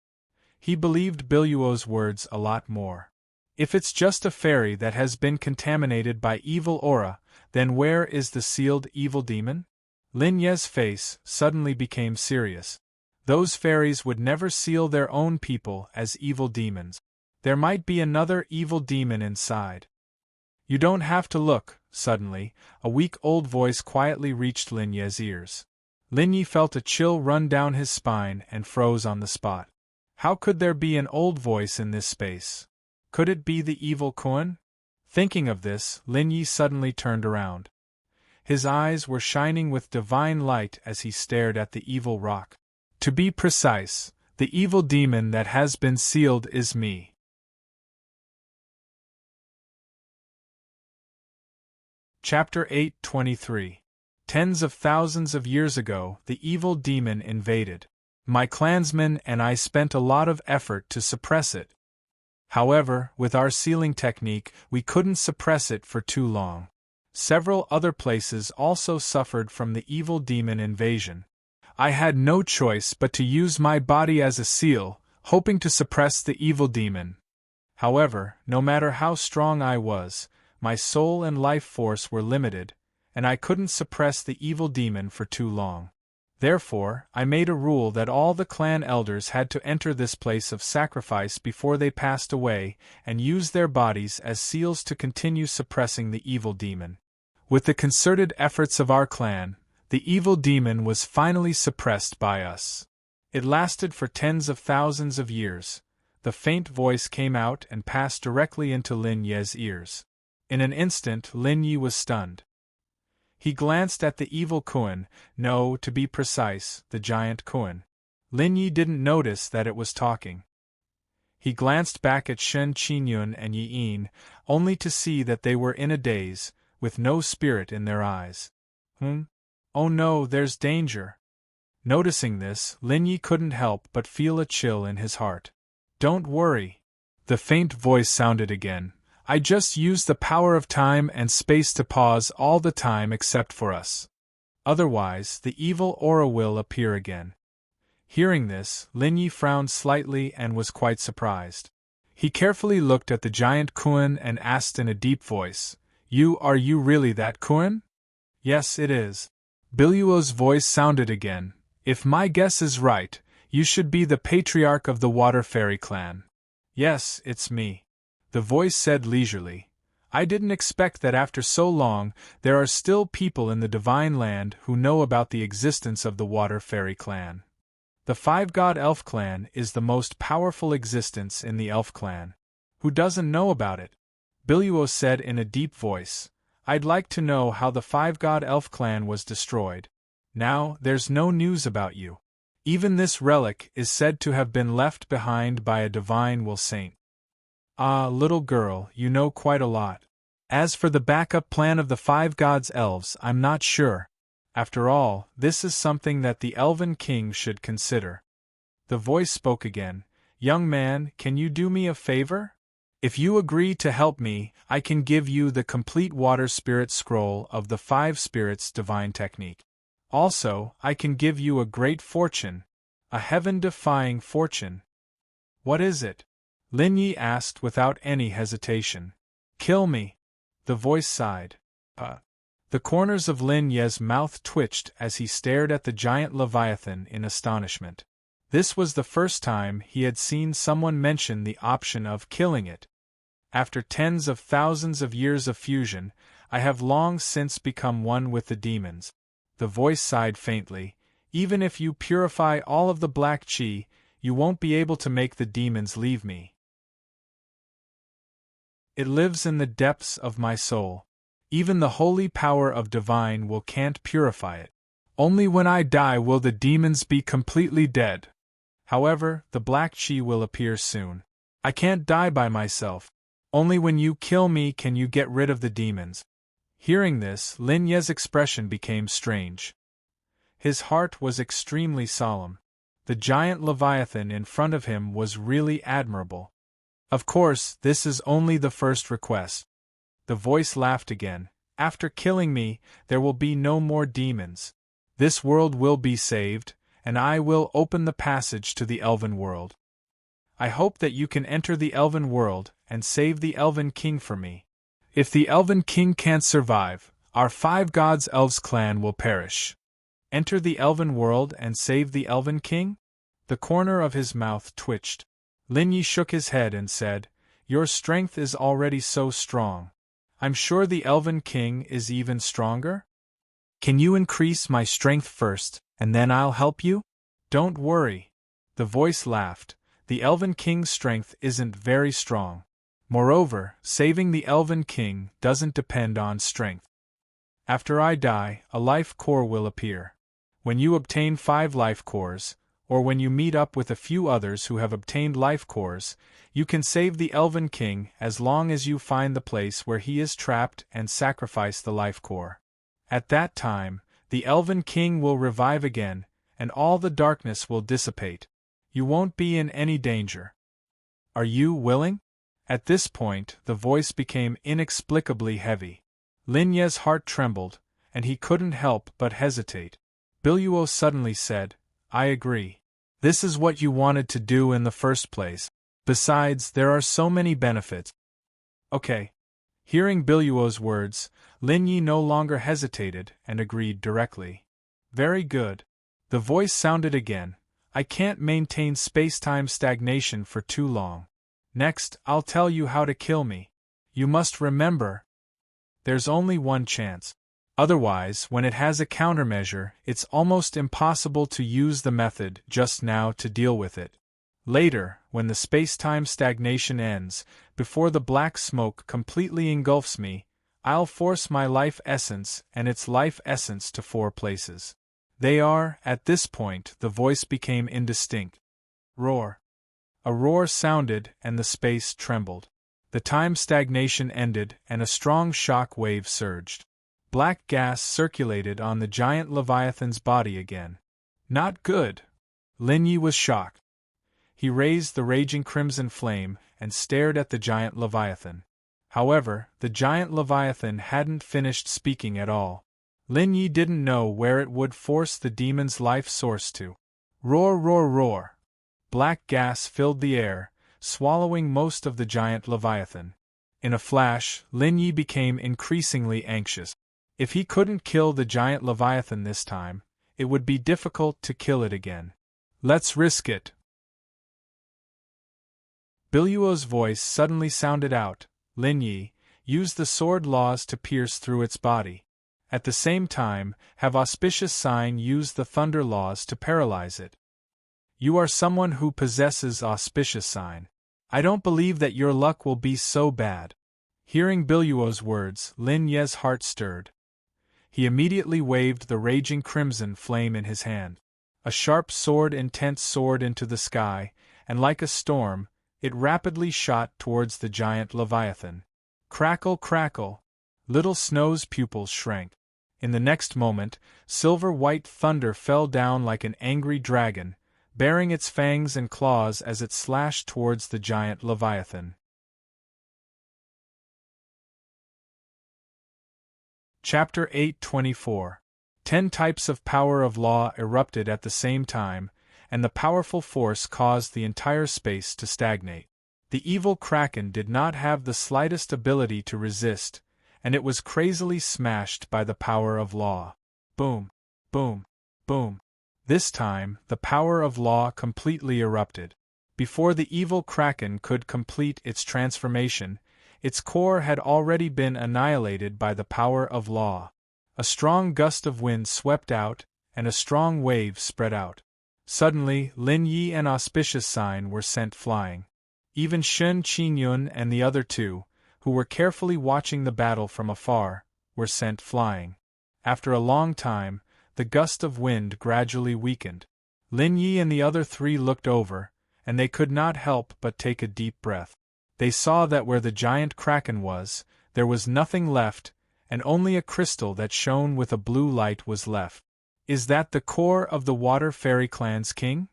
He believed Biluo's words a lot more. If it's just a fairy that has been contaminated by evil aura, then where is the sealed evil demon? Lin Ye's face suddenly became serious. Those fairies would never seal their own people as evil demons. There might be another evil demon inside. "You don't have to look." Suddenly, a weak old voice quietly reached Lin Ye's ears. Lin Yi felt a chill run down his spine and froze on the spot. How could there be an old voice in this space? Could it be the evil Kuan? Thinking of this, Lin Yi suddenly turned around. His eyes were shining with divine light as he stared at the evil rock. "To be precise, the evil demon that has been sealed is me." Chapter 8:23. Tens of thousands of years ago, the evil demon invaded. My clansmen and I spent a lot of effort to suppress it. However, with our sealing technique, we couldn't suppress it for too long. Several other places also suffered from the evil demon invasion. I had no choice but to use my body as a seal, hoping to suppress the evil demon. However, no matter how strong I was, my soul and life force were limited, and I couldn't suppress the evil demon for too long. Therefore, I made a rule that all the clan elders had to enter this place of sacrifice before they passed away, and use their bodies as seals to continue suppressing the evil demon. With the concerted efforts of our clan, the evil demon was finally suppressed by us. It lasted for tens of thousands of years. The faint voice came out and passed directly into Lin Ye's ears. In an instant, Lin Yi was stunned. He glanced at the evil Kuan, no, to be precise, the giant Kuan. Lin Yi didn't notice that it was talking. He glanced back at Shen Qingyun and Yi Yin, only to see that they were in a daze, with no spirit in their eyes. Oh no, there's danger. Noticing this, Lin Yi couldn't help but feel a chill in his heart. Don't worry. The faint voice sounded again. I just used the power of time and space to pause all the time except for us. Otherwise, the evil aura will appear again. Hearing this, Lin Yi frowned slightly and was quite surprised. He carefully looked at the giant Kuan and asked in a deep voice, Are you really that Kuan?" "Yes, it is." Biluo's voice sounded again. "If my guess is right, you should be the patriarch of the Water Fairy clan." "Yes, it's me," the voice said leisurely. "I didn't expect that after so long, there are still people in the Divine Land who know about the existence of the Water Fairy clan. The Five-God Elf clan is the most powerful existence in the Elf clan. Who doesn't know about it?" Biluo said in a deep voice. "I'd like to know how the Five-God Elf clan was destroyed. Now, there's no news about you. Even this relic is said to have been left behind by a divine will saint." "Ah, little girl, you know quite a lot." As for the backup plan of the 5 gods elves, I'm not sure. After all, this is something that the Elven King should consider. The voice spoke again. Young man, can you do me a favor? If you agree to help me, I can give you the complete water spirit scroll of the 5 spirits divine technique. Also, I can give you a great fortune. A heaven-defying fortune. What is it? Lin Yi asked without any hesitation. Kill me. The voice sighed. The corners of Lin Ye's mouth twitched as he stared at the giant leviathan in astonishment. This was the first time he had seen someone mention the option of killing it. After tens of thousands of years of fusion, I have long since become one with the demons. The voice sighed faintly. Even if you purify all of the black chi, you won't be able to make the demons leave me. It lives in the depths of my soul. Even the holy power of divine will can't purify it. Only when I die will the demons be completely dead. However, the black chi will appear soon. I can't die by myself. Only when you kill me can you get rid of the demons. Hearing this, Lin Ye's expression became strange. His heart was extremely solemn. The giant leviathan in front of him was really admirable. Of course, this is only the first request. The voice laughed again. After killing me, there will be no more demons. This world will be saved, and I will open the passage to the Elven world. I hope that you can enter the Elven world and save the Elven King for me. If the Elven King can't survive, our 5 gods elves clan will perish. Enter the Elven world and save the Elven King? The corner of his mouth twitched. Lin Yi shook his head and said, Your strength is already so strong. I'm sure the Elven King is even stronger? Can you increase my strength first, and then I'll help you? Don't worry. The voice laughed. The Elven King's strength isn't very strong. Moreover, saving the Elven King doesn't depend on strength. After I die, a life core will appear. When you obtain 5 life cores, or when you meet up with a few others who have obtained life cores, you can save the Elven King as long as you find the place where he is trapped and sacrifice the life core. At that time, the Elven King will revive again, and all the darkness will dissipate. You won't be in any danger. Are you willing? At this point, the voice became inexplicably heavy. Lin Ye's heart trembled, and he couldn't help but hesitate. Biluo suddenly said, I agree. This is what you wanted to do in the first place. Besides, there are so many benefits. Okay. Hearing Biluo's words, Lin Yi no longer hesitated and agreed directly. Very good. The voice sounded again. I can't maintain space-time stagnation for too long. Next, I'll tell you how to kill me. You must remember, there's only one chance. Otherwise, when it has a countermeasure, it's almost impossible to use the method just now to deal with it. Later, when the space-time stagnation ends, before the black smoke completely engulfs me, I'll force my life essence and its life essence to 4 places. They are, at this point, the voice became indistinct. Roar. A roar sounded and the space trembled. The time stagnation ended and a strong shock wave surged. Black gas circulated on the giant leviathan's body again. Not good. Lin Yi was shocked. He raised the raging crimson flame and stared at the giant leviathan. However, the giant leviathan hadn't finished speaking at all. Lin Yi didn't know where it would force the demon's life source to. Roar, roar, roar. Black gas filled the air, swallowing most of the giant leviathan. In a flash, Lin Yi became increasingly anxious. If he couldn't kill the giant leviathan this time, it would be difficult to kill it again. Let's risk it. Biluo's voice suddenly sounded out. Lin Yi, use the sword laws to pierce through its body. At the same time, have auspicious sign use the thunder laws to paralyze it. You are someone who possesses auspicious sign. I don't believe that your luck will be so bad. Hearing Biluo's words, Lin Ye's heart stirred. He immediately waved the raging crimson flame in his hand. A sharp sword, intense sword into the sky, and like a storm, it rapidly shot towards the giant leviathan. Crackle, crackle, Little Snow's pupils shrank. In the next moment, silver-white thunder fell down like an angry dragon, baring its fangs and claws as it slashed towards the giant Leviathan. Chapter 8:24. 10 types of power of law erupted at the same time, and the powerful force caused the entire space to stagnate. The evil kraken did not have the slightest ability to resist, and it was crazily smashed by the power of law. Boom, boom, boom. This time, the power of law completely erupted. Before the evil kraken could complete its transformation, its core had already been annihilated by the power of law. A strong gust of wind swept out, and a strong wave spread out. Suddenly, Lin Yi and Auspicious Sign were sent flying. Even Shen Qingyun and the other two, who were carefully watching the battle from afar, were sent flying. After a long time, the gust of wind gradually weakened. Lin Yi and the other three looked over, and they could not help but take a deep breath. They saw that where the giant kraken was, there was nothing left, and only a crystal that shone with a blue light was left. Is that the core of the Water Fairy Clan's king?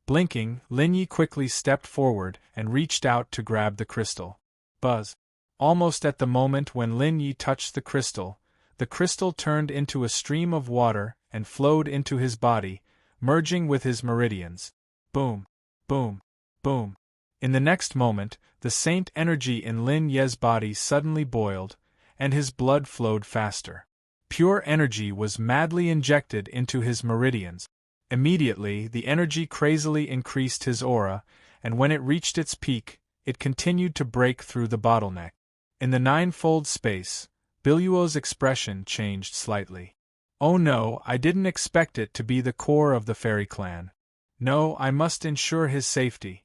Blinking, Lin Yi quickly stepped forward and reached out to grab the crystal. Buzz! Almost at the moment when Lin Yi touched the crystal turned into a stream of water and flowed into his body, merging with his meridians. Boom! Boom! Boom! In the next moment, the saint energy in Lin Ye's body suddenly boiled, and his blood flowed faster. Pure energy was madly injected into his meridians. Immediately, the energy crazily increased his aura, and when it reached its peak, it continued to break through the bottleneck. In the ninefold space, Biluo's expression changed slightly. Oh no, I didn't expect it to be the core of the fairy clan. No, I must ensure his safety.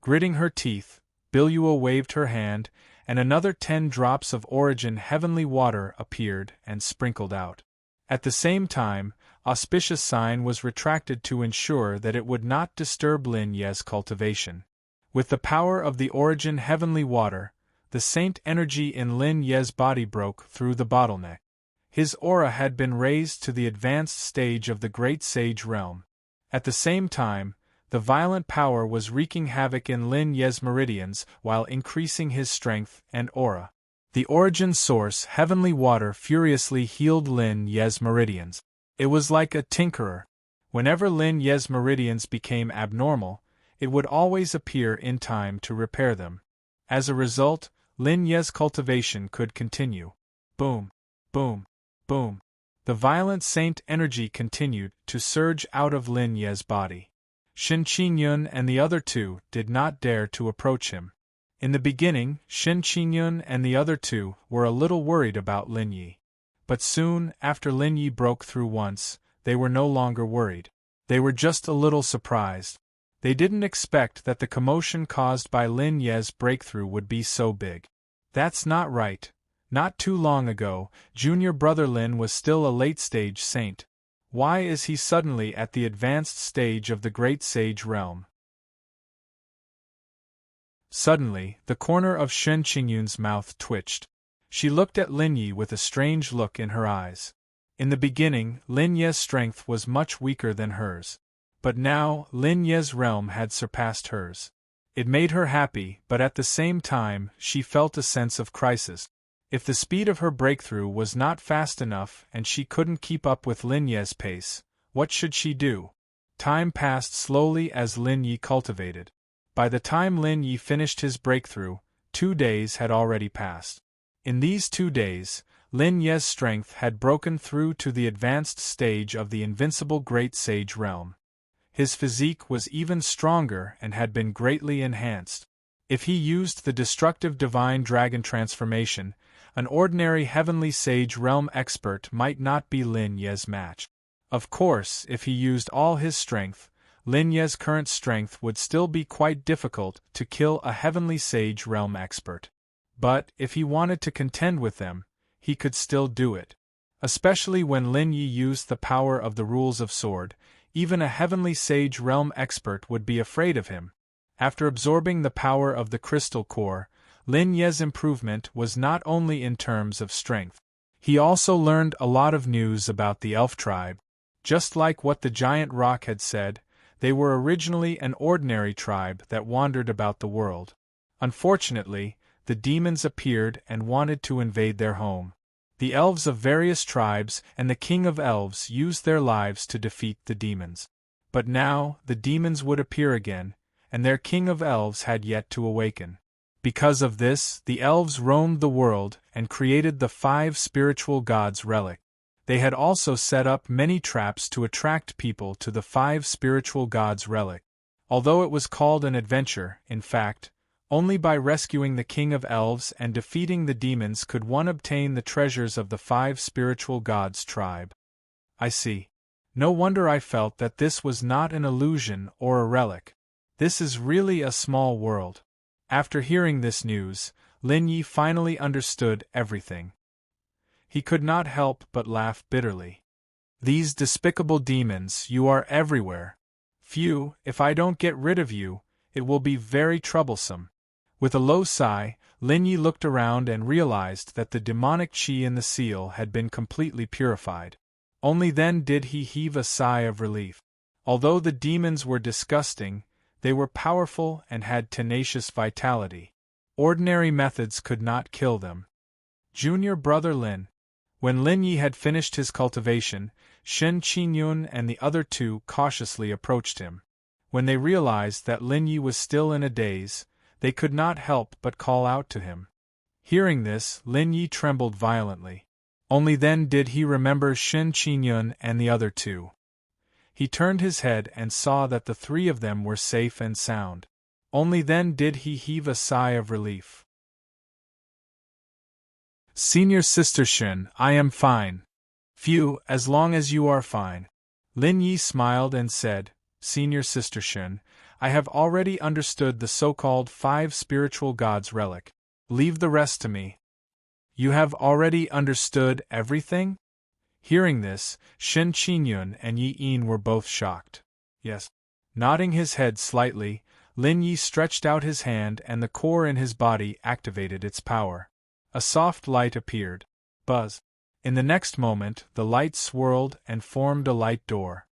Gritting her teeth, Biluo waved her hand, and another 10 drops of origin heavenly water appeared and sprinkled out. At the same time, Auspicious Sign was retracted to ensure that it would not disturb Lin Ye's cultivation. With the power of the origin heavenly water, the saint energy in Lin Ye's body broke through the bottleneck. His aura had been raised to the advanced stage of the Great Sage realm. At the same time, the violent power was wreaking havoc in Lin Ye's meridians while increasing his strength and aura. The origin source, heavenly water, furiously healed Lin Ye's meridians. It was like a tinkerer. Whenever Lin Ye's meridians became abnormal, it would always appear in time to repair them. As a result, Lin Ye's cultivation could continue. Boom, boom, boom. The violent saint energy continued to surge out of Lin Ye's body. Shen Qingyun and the other two did not dare to approach him. In the beginning, Shen Qingyun and the other two were a little worried about Lin Yi. But soon, after Lin Yi broke through once, they were no longer worried. They were just a little surprised. They didn't expect that the commotion caused by Lin Ye's breakthrough would be so big. That's not right. Not too long ago, junior brother Lin was still a late-stage saint. Why is he suddenly at the advanced stage of the Great Sage realm? Suddenly, the corner of Shen Qingyun's mouth twitched. She looked at Lin Yi with a strange look in her eyes. In the beginning, Lin Ye's strength was much weaker than hers. But now, Lin Ye's realm had surpassed hers. It made her happy, but at the same time, she felt a sense of crisis. If the speed of her breakthrough was not fast enough and she couldn't keep up with Lin Ye's pace, what should she do? Time passed slowly as Lin Yi cultivated. By the time Lin Yi finished his breakthrough, 2 days had already passed. In these 2 days, Lin Ye's strength had broken through to the advanced stage of the invincible Great Sage realm. His physique was even stronger and had been greatly enhanced. If he used the destructive divine dragon transformation, an ordinary heavenly sage realm expert might not be Lin Ye's match. Of course, if he used all his strength, Lin Ye's current strength would still be quite difficult to kill a heavenly sage realm expert. But, if he wanted to contend with them, he could still do it. Especially when Lin Yi used the power of the rules of sword, even a heavenly sage realm expert would be afraid of him. After absorbing the power of the crystal core, Lin Ye's improvement was not only in terms of strength. He also learned a lot of news about the elf tribe. Just like what the giant rock had said, they were originally an ordinary tribe that wandered about the world. Unfortunately, the demons appeared and wanted to invade their home. The elves of various tribes and the king of elves used their lives to defeat the demons. But now, the demons would appear again, and their king of elves had yet to awaken. Because of this, the elves roamed the world and created the 5 spiritual gods' relic. They had also set up many traps to attract people to the 5 spiritual gods' relic. Although it was called an adventure, in fact, only by rescuing the king of elves and defeating the demons could one obtain the treasures of the 5 spiritual gods' tribe. I see. No wonder I felt that this was not an illusion or a relic. This is really a small world. After hearing this news, Lin Yi finally understood everything. He could not help but laugh bitterly. These despicable demons, you are everywhere. Phew, if I don't get rid of you, it will be very troublesome. With a low sigh, Lin Yi looked around and realized that the demonic qi in the seal had been completely purified. Only then did he heave a sigh of relief. Although the demons were disgusting, they were powerful and had tenacious vitality. Ordinary methods could not kill them. Junior brother Lin. When Lin Yi had finished his cultivation, Shen Qingyun and the other 2 cautiously approached him. When they realized that Lin Yi was still in a daze, they could not help but call out to him. Hearing this, Lin Yi trembled violently. Only then did he remember Shen Qingyun and the other 2. He turned his head and saw that the 3 of them were safe and sound. Only then did he heave a sigh of relief. Senior Sister Shen, I am fine. Phew, as long as you are fine. Lin Yi smiled and said, Senior Sister Shen, I have already understood the so-called 5 spiritual gods' relic. Leave the rest to me. You have already understood everything? Hearing this, Shen Qingyun and Yi Yin were both shocked. Yes. Nodding his head slightly, Lin Yi stretched out his hand and the core in his body activated its power. A soft light appeared. Buzz. In the next moment, the light swirled and formed a light door.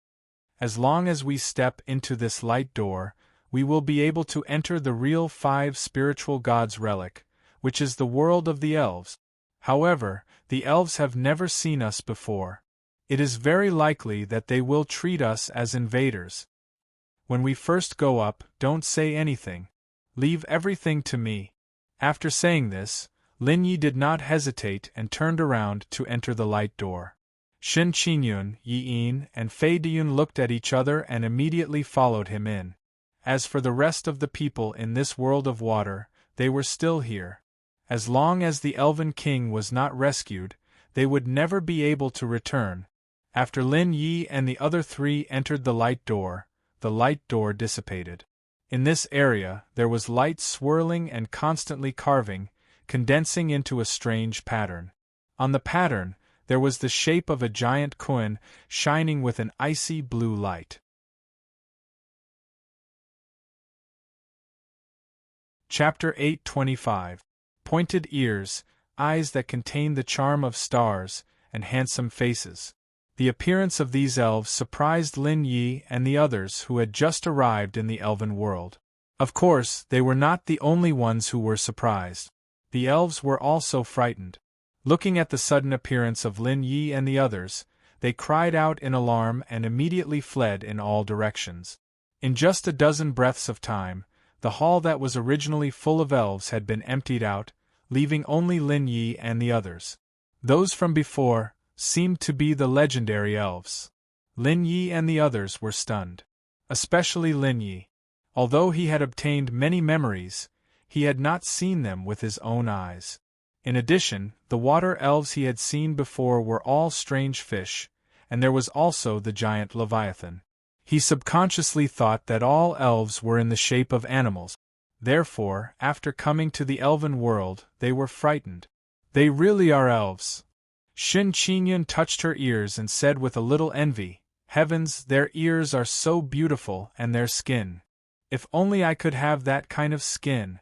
As long as we step into this light door, we will be able to enter the real 5 spiritual gods' relic, which is the world of the elves. However, the elves have never seen us before. It is very likely that they will treat us as invaders. When we first go up, don't say anything. Leave everything to me. After saying this, Lin Yi did not hesitate and turned around to enter the light door. Shen Qingyun, Yi Yin, and Fei Diyun looked at each other and immediately followed him in. As for the rest of the people in this world of water, they were still here. As long as the Elven King was not rescued, they would never be able to return. After Lin Yi and the other 3 entered the light door dissipated. In this area, there was light swirling and constantly carving, condensing into a strange pattern. On the pattern, there was the shape of a giant koan shining with an icy blue light. Chapter 825. Pointed ears, eyes that contain the charm of stars, and handsome faces. The appearance of these elves surprised Lin Yi and the others who had just arrived in the elven world. Of course, they were not the only ones who were surprised. The elves were also frightened. Looking at the sudden appearance of Lin Yi and the others, they cried out in alarm and immediately fled in all directions. In just a dozen breaths of time, the hall that was originally full of elves had been emptied out, leaving only Lin Yi and the others. Those from before seemed to be the legendary elves. Lin Yi and the others were stunned. Especially Lin Yi. Although he had obtained many memories, he had not seen them with his own eyes. In addition, the water elves he had seen before were all strange fish, and there was also the giant Leviathan. He subconsciously thought that all elves were in the shape of animals. Therefore, after coming to the elven world, they were frightened. They really are elves. Shen Qingyun touched her ears and said with a little envy, Heavens, their ears are so beautiful and their skin. If only I could have that kind of skin.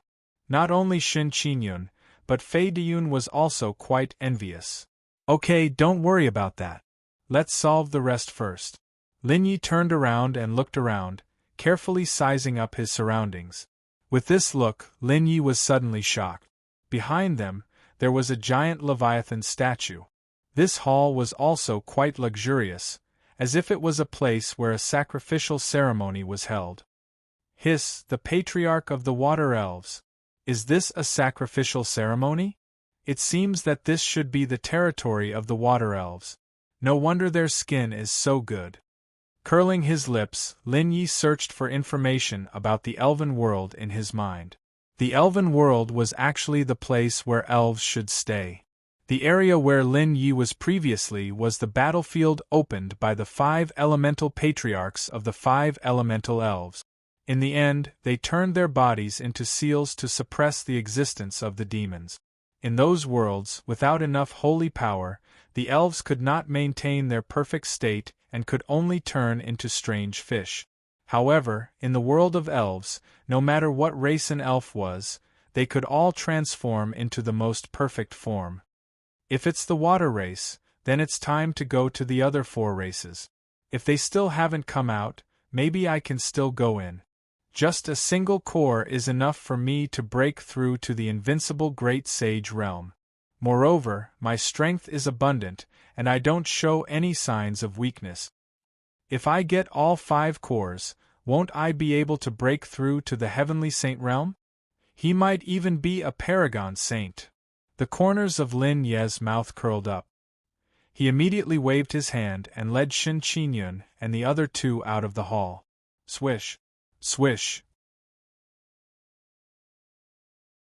Not only Shin Qinyun, but Fei Diyun was also quite envious. Okay, don't worry about that. Let's solve the rest first. Lin Yi turned around and looked around, carefully sizing up his surroundings. With this look, Lin Yi was suddenly shocked. Behind them, there was a giant Leviathan statue. This hall was also quite luxurious, as if it was a place where a sacrificial ceremony was held. Hiss, the patriarch of the water elves. Is this a sacrificial ceremony? It seems that this should be the territory of the water elves. No wonder their skin is so good. Curling his lips, Lin Yi searched for information about the elven world in his mind. The elven world was actually the place where elves should stay. The area where Lin Yi was previously was the battlefield opened by the 5 elemental patriarchs of the 5 elemental elves. In the end, they turned their bodies into seals to suppress the existence of the demons. In those worlds, without enough holy power, the elves could not maintain their perfect state and could only turn into strange fish. However, in the world of elves, no matter what race an elf was, they could all transform into the most perfect form. If it's the water race, then it's time to go to the other 4 races. If they still haven't come out, maybe I can still go in. Just a single core is enough for me to break through to the invincible Great Sage realm. Moreover, my strength is abundant, and I don't show any signs of weakness. If I get all 5 cores, won't I be able to break through to the heavenly saint realm? He might even be a paragon saint. The corners of Lin Ye's mouth curled up. He immediately waved his hand and led Shin Qinyun and the other 2 out of the hall. Swish. Swish.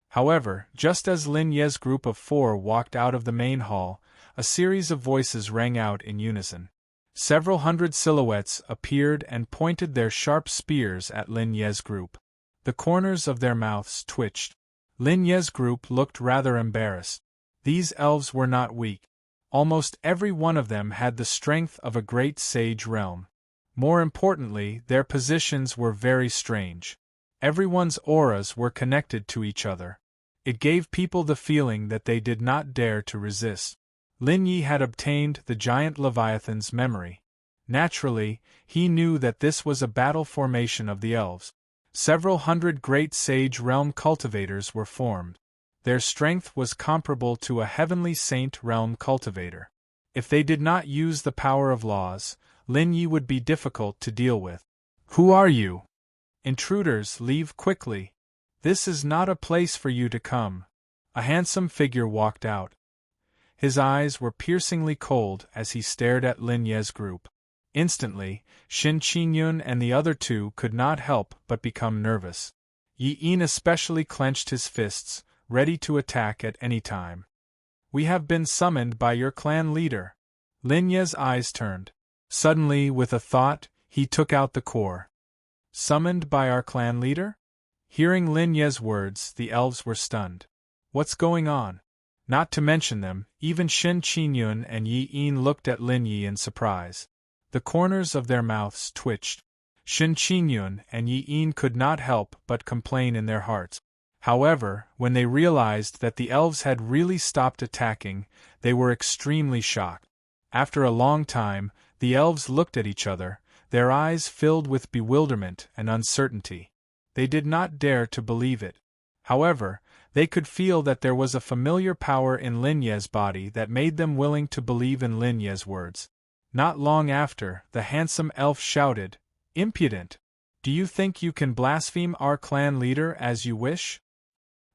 However, just as Lin Ye's group of 4 walked out of the main hall, a series of voices rang out in unison. Several hundred silhouettes appeared and pointed their sharp spears at Lin Ye's group. The corners of their mouths twitched. Lin Ye's group looked rather embarrassed. These elves were not weak. Almost every one of them had the strength of a great sage realm. More importantly, their positions were very strange. Everyone's auras were connected to each other. It gave people the feeling that they did not dare to resist. Lin Yi had obtained the giant Leviathan's memory. Naturally, he knew that this was a battle formation of the elves. Several hundred great sage realm cultivators were formed. Their strength was comparable to a heavenly saint realm cultivator. If they did not use the power of laws, Lin Yi would be difficult to deal with. Who are you? Intruders, leave quickly. This is not a place for you to come. A handsome figure walked out. His eyes were piercingly cold as he stared at Lin Ye's group. Instantly, Shin Qinyun and the other 2 could not help but become nervous. Yi Yin especially clenched his fists, ready to attack at any time. We have been summoned by your clan leader. Lin Ye's eyes turned. Suddenly, with a thought, he took out the core. Summoned by our clan leader? Hearing Lin Ye's words, the elves were stunned. What's going on? Not to mention them, even Shin Qinyun and Yi Yin looked at Lin Yi in surprise. The corners of their mouths twitched. Shin Qinyun and Yi Yin could not help but complain in their hearts. However, when they realized that the elves had really stopped attacking, they were extremely shocked. After a long time, the elves looked at each other, their eyes filled with bewilderment and uncertainty. They did not dare to believe it. However, they could feel that there was a familiar power in Lin Ye's body that made them willing to believe in Lin Ye's words. Not long after, the handsome elf shouted, "Impudent! Do you think you can blaspheme our clan leader as you wish?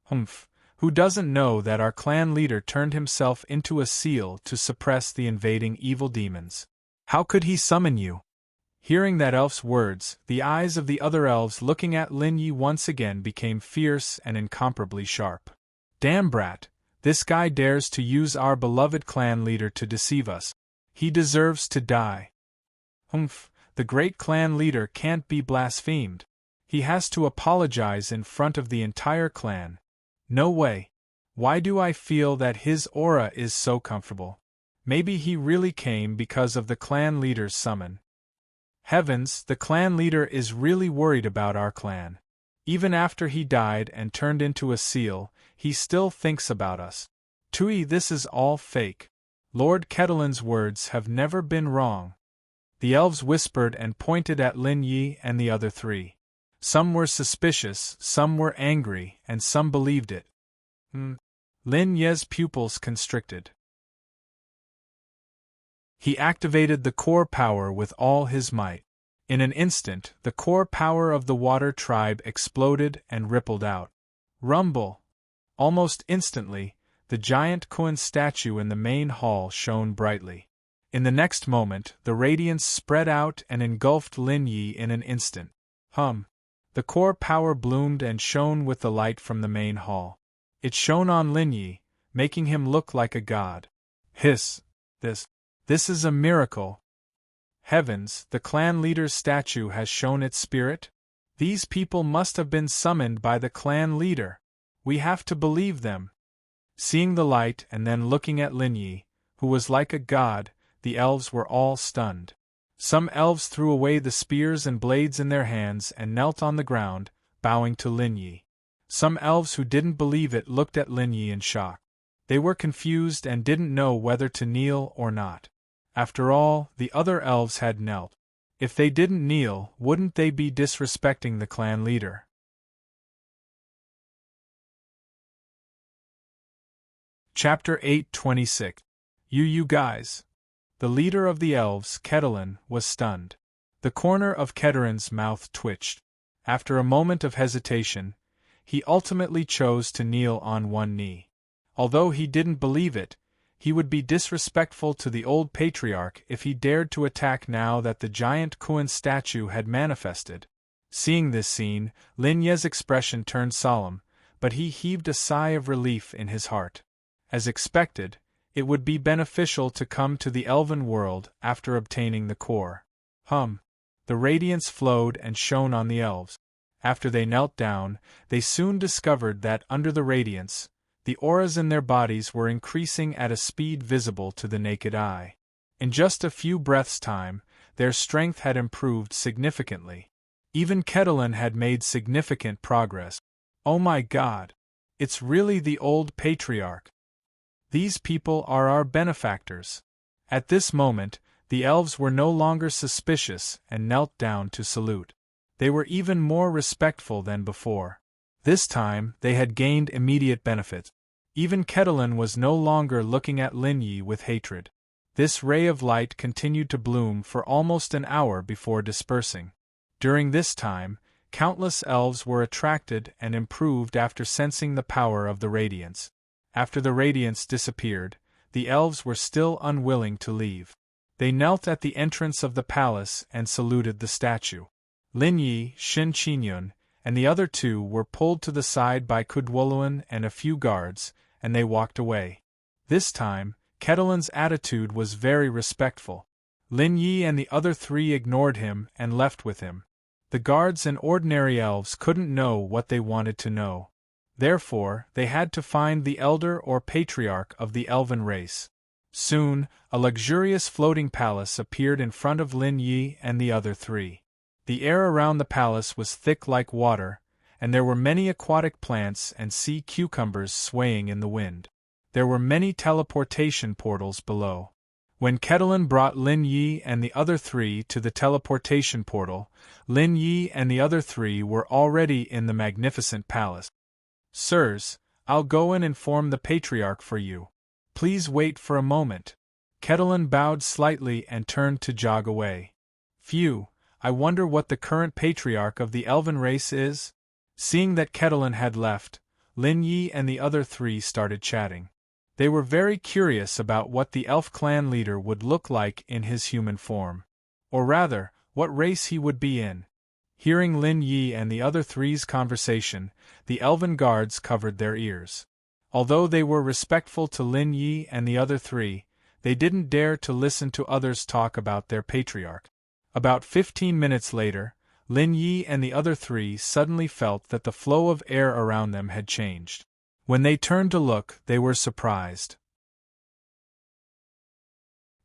Humph! Who doesn't know that our clan leader turned himself into a seal to suppress the invading evil demons? How could he summon you?" Hearing that elf's words, the eyes of the other elves looking at Lin Yi once again became fierce and incomparably sharp. Damn brat! This guy dares to use our beloved clan leader to deceive us. He deserves to die. Humph! The great clan leader can't be blasphemed. He has to apologize in front of the entire clan. No way. Why do I feel that his aura is so comfortable? Maybe he really came because of the clan leader's summon. Heavens, the clan leader is really worried about our clan. Even after he died and turned into a seal, he still thinks about us. Tui, this is all fake. Lord Ketelin's words have never been wrong. The elves whispered and pointed at Lin Yi and the other three. Some were suspicious, some were angry, and some believed it. Lin Ye's pupils constricted. He activated the core power with all his might. In an instant, the core power of the water tribe exploded and rippled out. Rumble! Almost instantly, the giant koan statue in the main hall shone brightly. In the next moment, the radiance spread out and engulfed Lin Yi in an instant. The core power bloomed and shone with the light from the main hall. It shone on Lin Yi, making him look like a god. Hiss! This is a miracle. Heavens, the clan leader's statue has shown its spirit? These people must have been summoned by the clan leader. We have to believe them. Seeing the light and then looking at Lin Yi, who was like a god, the elves were all stunned. Some elves threw away the spears and blades in their hands and knelt on the ground, bowing to Lin Yi. Some elves who didn't believe it looked at Lin Yi in shock. They were confused and didn't know whether to kneel or not. After all, the other elves had knelt. If they didn't kneel, wouldn't they be disrespecting the clan leader? Chapter 8:26. You guys. The leader of the elves, Ketelin, was stunned. The corner of Ketelin's mouth twitched. After a moment of hesitation, he ultimately chose to kneel on one knee. Although he didn't believe it, he would be disrespectful to the old patriarch if he dared to attack now that the giant koan statue had manifested. Seeing this scene, Lin Ye's expression turned solemn, but he heaved a sigh of relief in his heart. As expected, it would be beneficial to come to the elven world after obtaining the core. The radiance flowed and shone on the elves. After they knelt down, they soon discovered that under the radiance, the auras in their bodies were increasing at a speed visible to the naked eye. In just a few breaths' time, their strength had improved significantly. Even Ketelin had made significant progress. Oh my God! It's really the old patriarch. These people are our benefactors. At this moment, the elves were no longer suspicious and knelt down to salute. They were even more respectful than before. This time, they had gained immediate benefits. Even Ketelin was no longer looking at Lin Yi with hatred. This ray of light continued to bloom for almost an hour before dispersing. During this time, countless elves were attracted and improved after sensing the power of the radiance. After the radiance disappeared, the elves were still unwilling to leave. They knelt at the entrance of the palace and saluted the statue. Lin Yi, Shin Qinyun, and the other two were pulled to the side by Kudwoluan and a few guards, and they walked away. This time, Ketelin's attitude was very respectful. Lin Yi and the other three ignored him and left with him. The guards and ordinary elves couldn't know what they wanted to know. Therefore, they had to find the elder or patriarch of the elven race. Soon, a luxurious floating palace appeared in front of Lin Yi and the other three. The air around the palace was thick like water, and there were many aquatic plants and sea cucumbers swaying in the wind. There were many teleportation portals below. When Ketelin brought Lin Yi and the other three to the teleportation portal, Lin Yi and the other three were already in the magnificent palace. Sirs, I'll go and inform the patriarch for you. Please wait for a moment. Ketelin bowed slightly and turned to jog away. Phew, I wonder what the current patriarch of the elven race is? Seeing that Ketelin had left, Lin Yi and the other three started chatting. They were very curious about what the elf clan leader would look like in his human form. Or rather, what race he would be in. Hearing Lin Yi and the other three's conversation, the elven guards covered their ears. Although they were respectful to Lin Yi and the other three, they didn't dare to listen to others talk about their patriarch. About 15 minutes later, Lin Yi and the other three suddenly felt that the flow of air around them had changed. When they turned to look, they were surprised.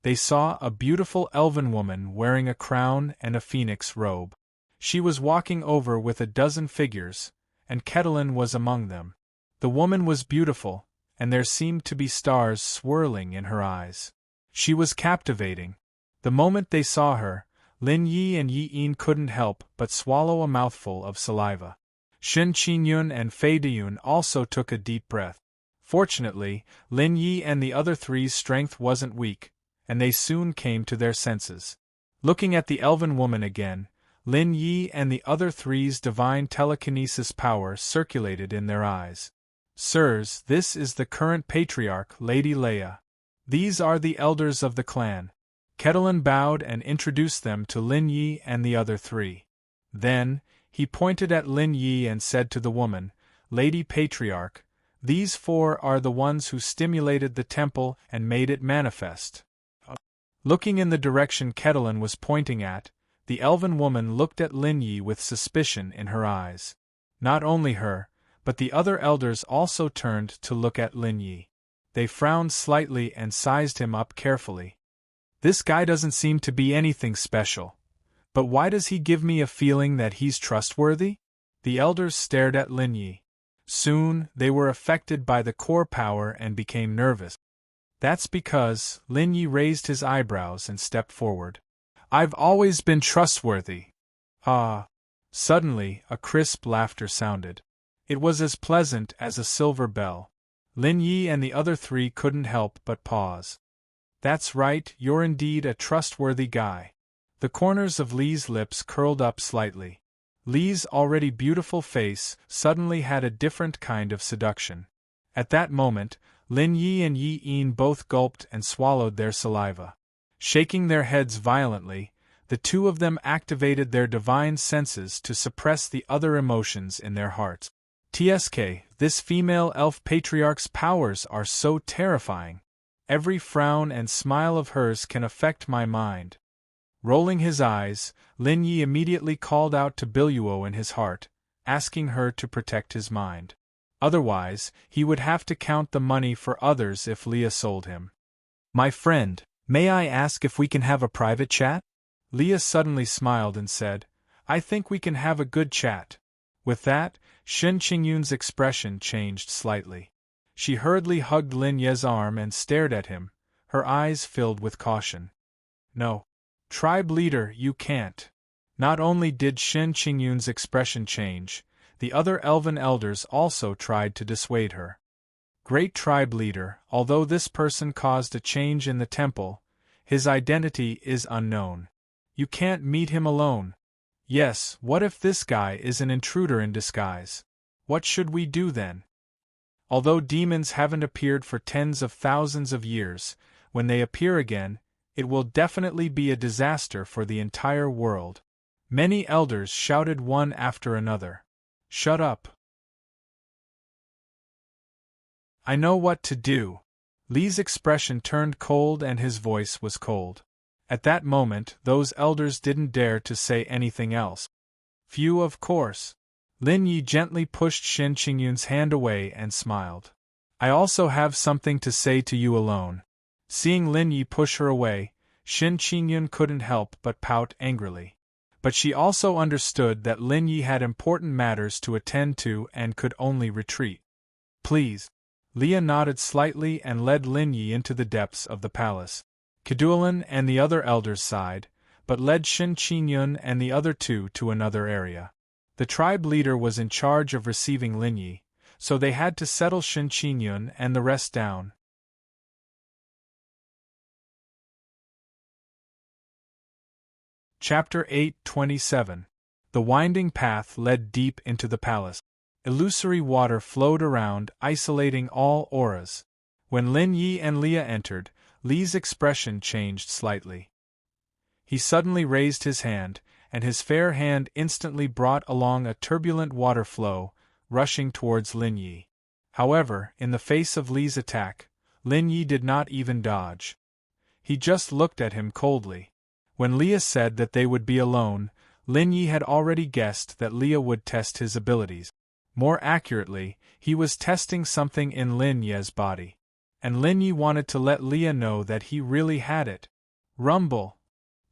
They saw a beautiful elven woman wearing a crown and a phoenix robe. She was walking over with a dozen figures, and Ketelin was among them. The woman was beautiful, and there seemed to be stars swirling in her eyes. She was captivating. The moment they saw her, Lin Yi and Yi Yin couldn't help but swallow a mouthful of saliva. Shen Qingyun and Fei Diyun also took a deep breath. Fortunately, Lin Yi and the other three's strength wasn't weak, and they soon came to their senses. Looking at the elven woman again, Lin Yi and the other three's divine telekinesis power circulated in their eyes. Sirs, this is the current patriarch, Lady Leia. These are the elders of the clan. Ketelin bowed and introduced them to Lin Yi and the other three. Then, he pointed at Lin Yi and said to the woman, Lady Patriarch, these four are the ones who stimulated the temple and made it manifest. Looking in the direction Ketelin was pointing at, the elven woman looked at Lin Yi with suspicion in her eyes. Not only her, but the other elders also turned to look at Lin Yi. They frowned slightly and sized him up carefully. This guy doesn't seem to be anything special. But why does he give me a feeling that he's trustworthy? The elders stared at Lin Yi. Soon, they were affected by the core power and became nervous. That's because, Lin Yi raised his eyebrows and stepped forward. I've always been trustworthy. Ah. Suddenly, a crisp laughter sounded. It was as pleasant as a silver bell. Lin Yi and the other three couldn't help but pause. That's right, you're indeed a trustworthy guy. The corners of Li's lips curled up slightly. Li's already beautiful face suddenly had a different kind of seduction. At that moment, Lin Yi and Yi Yin both gulped and swallowed their saliva. Shaking their heads violently, the two of them activated their divine senses to suppress the other emotions in their hearts. TSK, this female elf patriarch's powers are so terrifying. Every frown and smile of hers can affect my mind. Rolling his eyes, Lin Yi immediately called out to Biluo in his heart, asking her to protect his mind. Otherwise, he would have to count the money for others if Leah sold him. My friend, may I ask if we can have a private chat? Leah suddenly smiled and said, I think we can have a good chat. With that, Shen Qingyun's expression changed slightly. She hurriedly hugged Lin Ye's arm and stared at him, her eyes filled with caution. No. Tribe leader, you can't. Not only did Shen Qingyun's expression change, the other elven elders also tried to dissuade her. Great tribe leader, although this person caused a change in the temple, his identity is unknown. You can't meet him alone. Yes, what if this guy is an intruder in disguise? What should we do then? Although demons haven't appeared for tens of thousands of years, when they appear again, it will definitely be a disaster for the entire world. Many elders shouted one after another. Shut up. I know what to do. Li's expression turned cold and his voice was cold. At that moment, those elders didn't dare to say anything else. Few, of course. Lin Yi gently pushed Shen Qingyun's hand away and smiled. I also have something to say to you alone. Seeing Lin Yi push her away, Shen Qingyun couldn't help but pout angrily. But she also understood that Lin Yi had important matters to attend to and could only retreat. Please. Leah nodded slightly and led Lin Yi into the depths of the palace. Keduolin and the other elders sighed, but led Shen Qingyun and the other two to another area. The tribe leader was in charge of receiving Lin Yi, so they had to settle Shen Qingyun and the rest down. Chapter 8:27. The winding path led deep into the palace. Illusory water flowed around, isolating all auras. When Lin Yi and Leah entered, Li's expression changed slightly. He suddenly raised his hand, and his fair hand instantly brought along a turbulent water flow, rushing towards Lin Yi. However, in the face of Li's attack, Lin Yi did not even dodge. He just looked at him coldly. When Leah said that they would be alone, Lin Yi had already guessed that Leah would test his abilities. More accurately, he was testing something in Lin Ye's body. And Lin Yi wanted to let Leah know that he really had it. Rumble!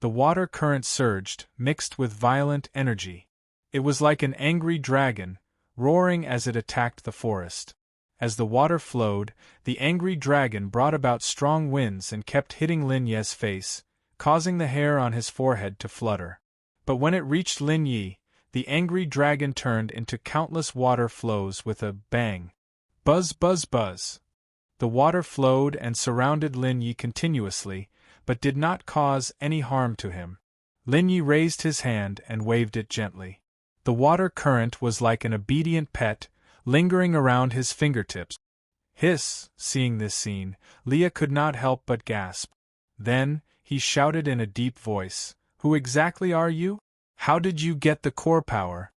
The water current surged, mixed with violent energy. It was like an angry dragon, roaring as it attacked the forest. As the water flowed, the angry dragon brought about strong winds and kept hitting Lin Ye's face, causing the hair on his forehead to flutter. But when it reached Lin Yi, the angry dragon turned into countless water flows with a bang. Buzz, buzz, buzz. The water flowed and surrounded Lin Yi continuously, but did not cause any harm to him. Lin Yi raised his hand and waved it gently. The water current was like an obedient pet, lingering around his fingertips. Hiss! Seeing this scene, Leah could not help but gasp. Then, he shouted in a deep voice, "Who exactly are you? How did you get the core power?"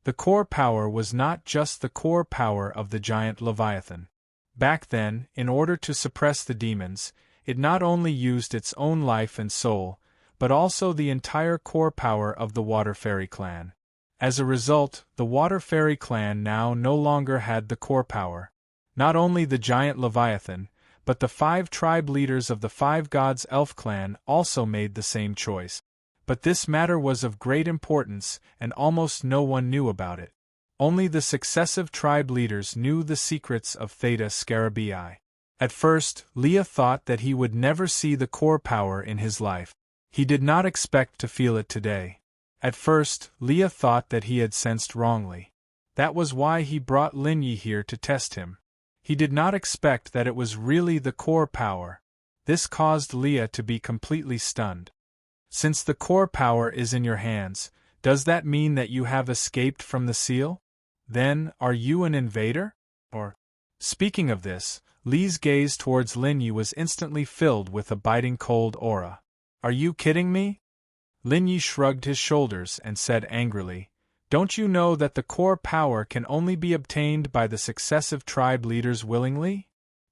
The core power was not just the core power of the giant Leviathan. Back then, in order to suppress the demons, it not only used its own life and soul, but also the entire core power of the Water Fairy clan. As a result, the Water Fairy clan now no longer had the core power. Not only the giant Leviathan, but the 5 tribe leaders of the 5 gods elf clan also made the same choice. But this matter was of great importance, and almost no one knew about it. Only the successive tribe leaders knew the secrets of Theta Scarabii. At first, Leah thought that he would never see the core power in his life. He did not expect to feel it today. At first, Leah thought that he had sensed wrongly. That was why he brought Lin Yi here to test him. He did not expect that it was really the core power. This caused Leah to be completely stunned. Since the core power is in your hands, does that mean that you have escaped from the seal? Then, are you an invader? Or… Speaking of this, Lee's gaze towards Lin Yi was instantly filled with a biting cold aura. Are you kidding me? Lin Yi shrugged his shoulders and said angrily, "Don't you know that the core power can only be obtained by the successive tribe leaders willingly?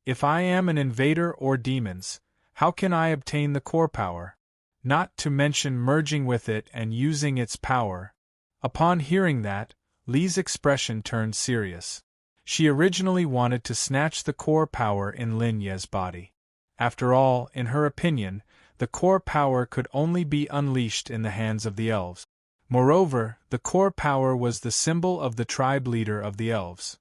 If I am an invader or demons, how can I obtain the core power? Not to mention merging with it and using its power." Upon hearing that, Lee's expression turned serious. She originally wanted to snatch the core power in Lin Ye's body. After all, in her opinion, the core power could only be unleashed in the hands of the elves. Moreover, the core power was the symbol of the tribe leader of the elves.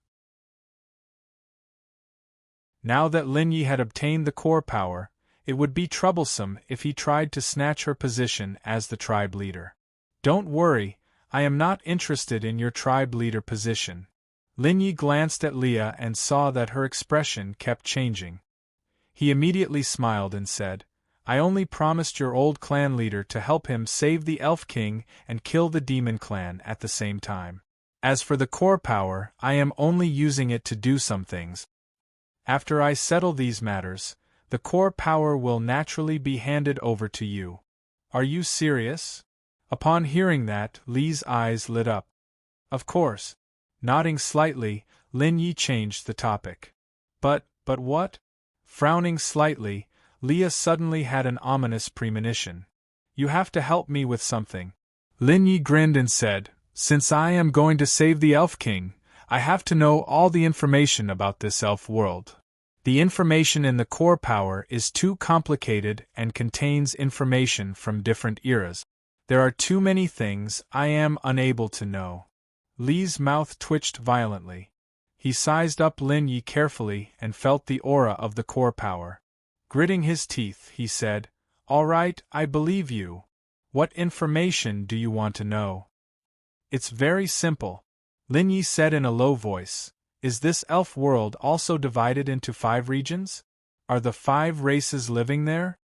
Now that Lin Yi had obtained the core power, it would be troublesome if he tried to snatch her position as the tribe leader. "Don't worry, I am not interested in your tribe leader position." Lin Yi glanced at Leah and saw that her expression kept changing. He immediately smiled and said, "I only promised your old clan leader to help him save the Elf King and kill the Demon Clan at the same time. As for the core power, I am only using it to do some things. After I settle these matters, the core power will naturally be handed over to you." "Are you serious?" Upon hearing that, Lee's eyes lit up. "Of course." Nodding slightly, Lin Yi changed the topic. But what?" Frowning slightly, Leah suddenly had an ominous premonition. "You have to help me with something." Lin Yi grinned and said, "Since I am going to save the Elf King, I have to know all the information about this elf world. The information in the core power is too complicated and contains information from different eras. There are too many things I am unable to know." Lee's mouth twitched violently. He sized up Lin Yi carefully and felt the aura of the core power. Gritting his teeth, he said, "All right, I believe you. What information do you want to know?" "It's very simple," Lin Yi said in a low voice. "Is this elf world also divided into 5 regions? Are the 5 races living there?"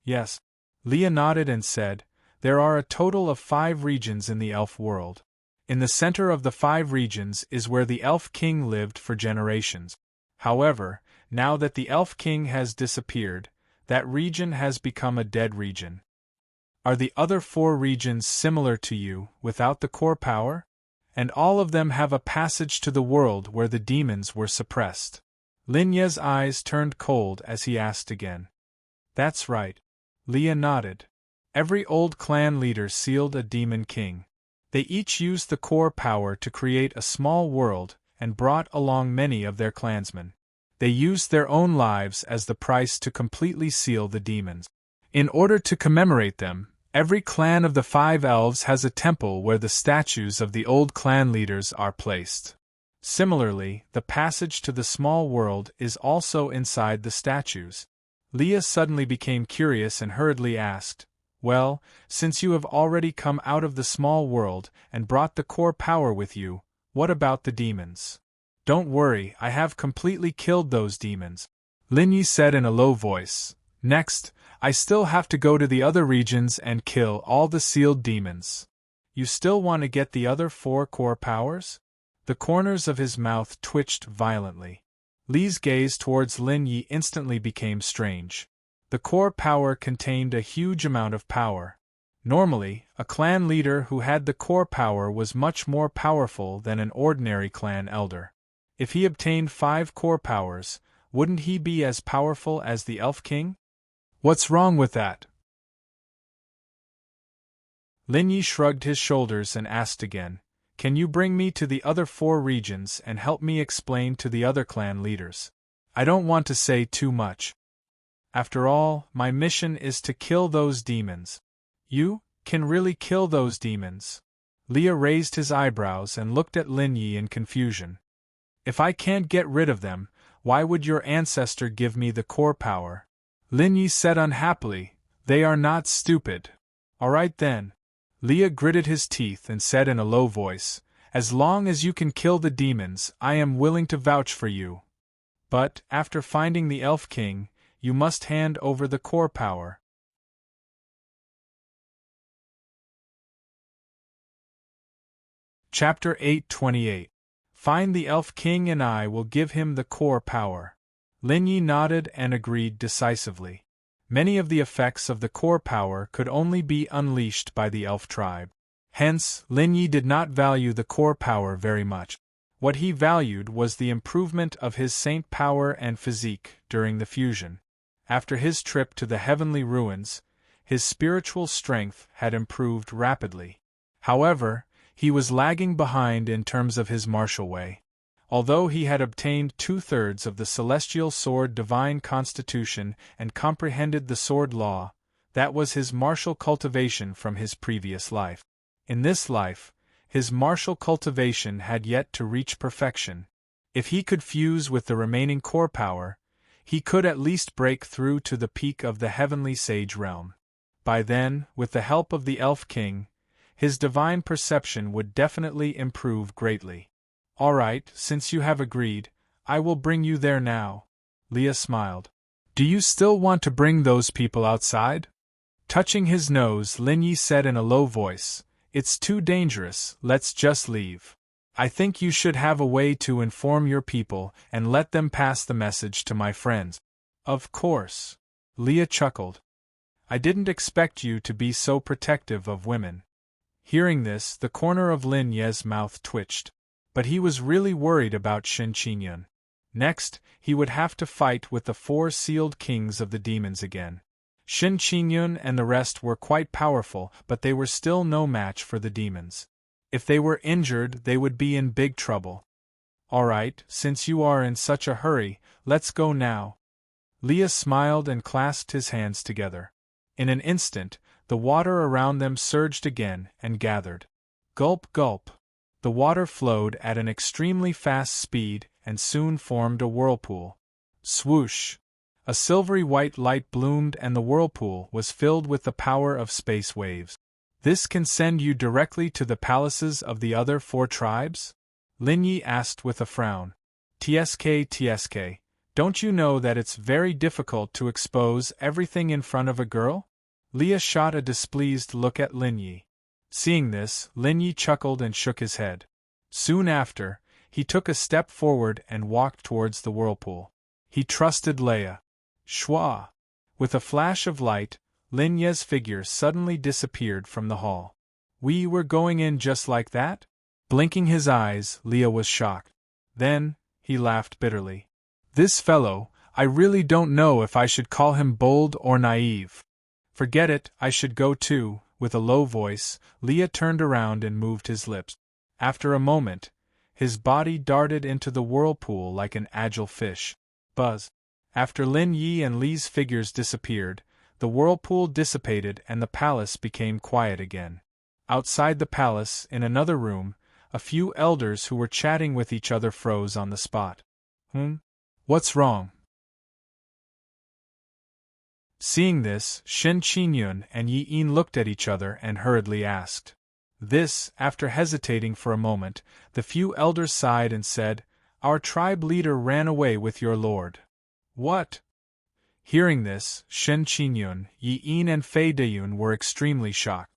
"Yes." Leah nodded and said, "There are a total of 5 regions in the elf world. In the center of the 5 regions is where the Elf King lived for generations. However, now that the Elf King has disappeared, that region has become a dead region." "Are the other 4 regions similar to you, without the core power? And all of them have a passage to the world where the demons were suppressed?" Lin Ye's eyes turned cold as he asked again. "That's right." Leah nodded. "Every old clan leader sealed a demon king. They each used the core power to create a small world and brought along many of their clansmen. They used their own lives as the price to completely seal the demons. In order to commemorate them, Every clan of the 5 elves has a temple where the statues of the old clan leaders are placed. Similarly, the passage to the small world is also inside the statues. Leah suddenly became curious and hurriedly asked, "Well, since you have already come out of the small world and brought the core power with you, what about the demons?" "Don't worry, I have completely killed those demons," Lin Yi said in a low voice. "Next, I still have to go to the other regions and kill all the sealed demons." "You still want to get the other 4 core powers?" The corners of his mouth twitched violently. Li's gaze towards Lin Yi instantly became strange. The core power contained a huge amount of power. Normally, a clan leader who had the core power was much more powerful than an ordinary clan elder. If he obtained 5 core powers, wouldn't he be as powerful as the Elf King? What's wrong with that? Lin Yi shrugged his shoulders and asked again, "Can you bring me to the other 4 regions and help me explain to the other clan leaders? I don't want to say too much. After all, my mission is to kill those demons." "You can really kill those demons?" Leah raised his eyebrows and looked at Lin Yi in confusion. "If I can't get rid of them, why would your ancestor give me the core power?" Lin Yi said unhappily, "They are not stupid." "All right then." Leah gritted his teeth and said in a low voice, "As long as you can kill the demons, I am willing to vouch for you. But, after finding the Elf King, you must hand over the core power." Chapter 828. Find the Elf King and I will give him the core power. Lin Yi nodded and agreed decisively. Many of the effects of the core power could only be unleashed by the elf tribe. Hence, Lin Yi did not value the core power very much. What he valued was the improvement of his saint power and physique during the fusion. After his trip to the heavenly ruins, his spiritual strength had improved rapidly. However, he was lagging behind in terms of his martial way. Although he had obtained 2/3 of the celestial sword divine constitution and comprehended the sword law, that was his martial cultivation from his previous life. In this life, his martial cultivation had yet to reach perfection. If he could fuse with the remaining core power, he could at least break through to the peak of the heavenly sage realm. By then, with the help of the Elf King, his divine perception would definitely improve greatly. "All right, since you have agreed, I will bring you there now." Leah smiled. "Do you still want to bring those people outside?" Touching his nose, Lin Yi said in a low voice, "It's too dangerous, let's just leave. I think you should have a way to inform your people and let them pass the message to my friends." "Of course." Leah chuckled. "I didn't expect you to be so protective of women." Hearing this, the corner of Lin Ye's mouth twitched. But he was really worried about Shin Qingyun. Next, he would have to fight with the 4 sealed kings of the demons again. Shin Qingyun and the rest were quite powerful, but they were still no match for the demons. If they were injured, they would be in big trouble. "All right, since you are in such a hurry, let's go now." Leah smiled and clasped his hands together. In an instant, the water around them surged again and gathered. Gulp, gulp. The water flowed at an extremely fast speed and soon formed a whirlpool. Swoosh! A silvery white light bloomed and the whirlpool was filled with the power of space waves. "This can send you directly to the palaces of the other 4 tribes?" Lin Yi asked with a frown. TSK, don't you know that it's very difficult to expose everything in front of a girl?" Leah shot a displeased look at Lin Yi. Seeing this, Lin Yi chuckled and shook his head. Soon after, he took a step forward and walked towards the whirlpool. He trusted Leia. Shwa! With a flash of light, Lin Ye's figure suddenly disappeared from the hall. "We were going in just like that?" Blinking his eyes, Leah was shocked. Then, he laughed bitterly. "This fellow, I really don't know if I should call him bold or naive." "Forget it, I should go too." With a low voice, Leah turned around and moved his lips. After a moment, his body darted into the whirlpool like an agile fish. Buzz! After Lin Yi and Li's figures disappeared, the whirlpool dissipated and the palace became quiet again. Outside the palace, in another room, a few elders who were chatting with each other froze on the spot. What's wrong? Seeing this, Shen Qingyun and Yi Yin looked at each other and hurriedly asked. This, after hesitating for a moment, the few elders sighed and said, "Our tribe leader ran away with your lord." What? Hearing this, Shen Qingyun, Yi Yin and Fei Deyun were extremely shocked.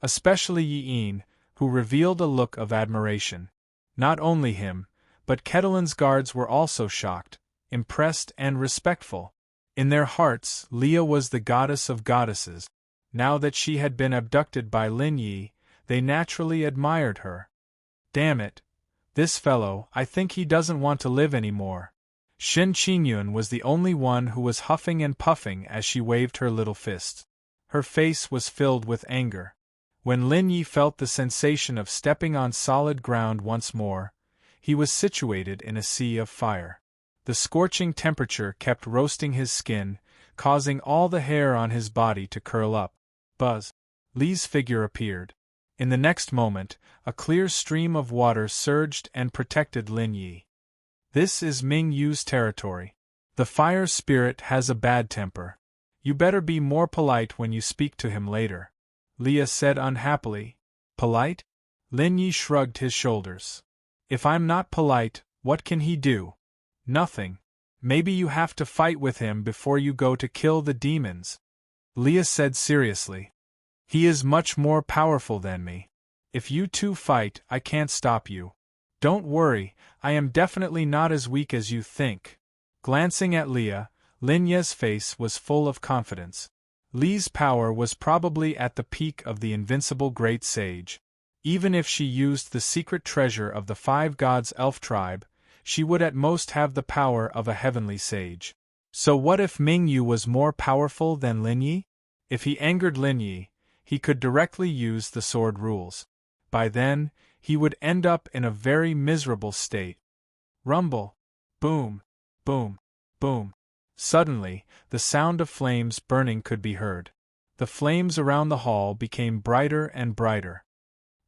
Especially Yi Yin, who revealed a look of admiration. Not only him, but Ketelin's guards were also shocked, impressed and respectful. In their hearts, Leah was the goddess of goddesses. Now that she had been abducted by Lin Yi, they naturally admired her. Damn it! This fellow, I think he doesn't want to live anymore. Shen Qingyun was the only one who was huffing and puffing as she waved her little fist. Her face was filled with anger. When Lin Yi felt the sensation of stepping on solid ground once more, he was situated in a sea of fire. The scorching temperature kept roasting his skin, causing all the hair on his body to curl up. Buzz! Li's figure appeared. In the next moment, a clear stream of water surged and protected Lin Yi. This is Ming Yu's territory. The fire spirit has a bad temper. You better be more polite when you speak to him later. Leah said unhappily. Polite? Lin Yi shrugged his shoulders. If I'm not polite, what can he do? Nothing. Maybe you have to fight with him before you go to kill the demons. Leah said seriously. He is much more powerful than me. If you two fight, I can't stop you. Don't worry, I am definitely not as weak as you think. Glancing at Leah, Lin Ye's face was full of confidence. Li's power was probably at the peak of the invincible great sage. Even if she used the secret treasure of the 5 gods elf tribe, she would at most have the power of a heavenly sage. So what if Ming Yu was more powerful than Lin Yi? If he angered Lin Yi, he could directly use the sword rules. By then, he would end up in a very miserable state. Rumble! Boom! Boom! Boom! Suddenly, the sound of flames burning could be heard. The flames around the hall became brighter and brighter.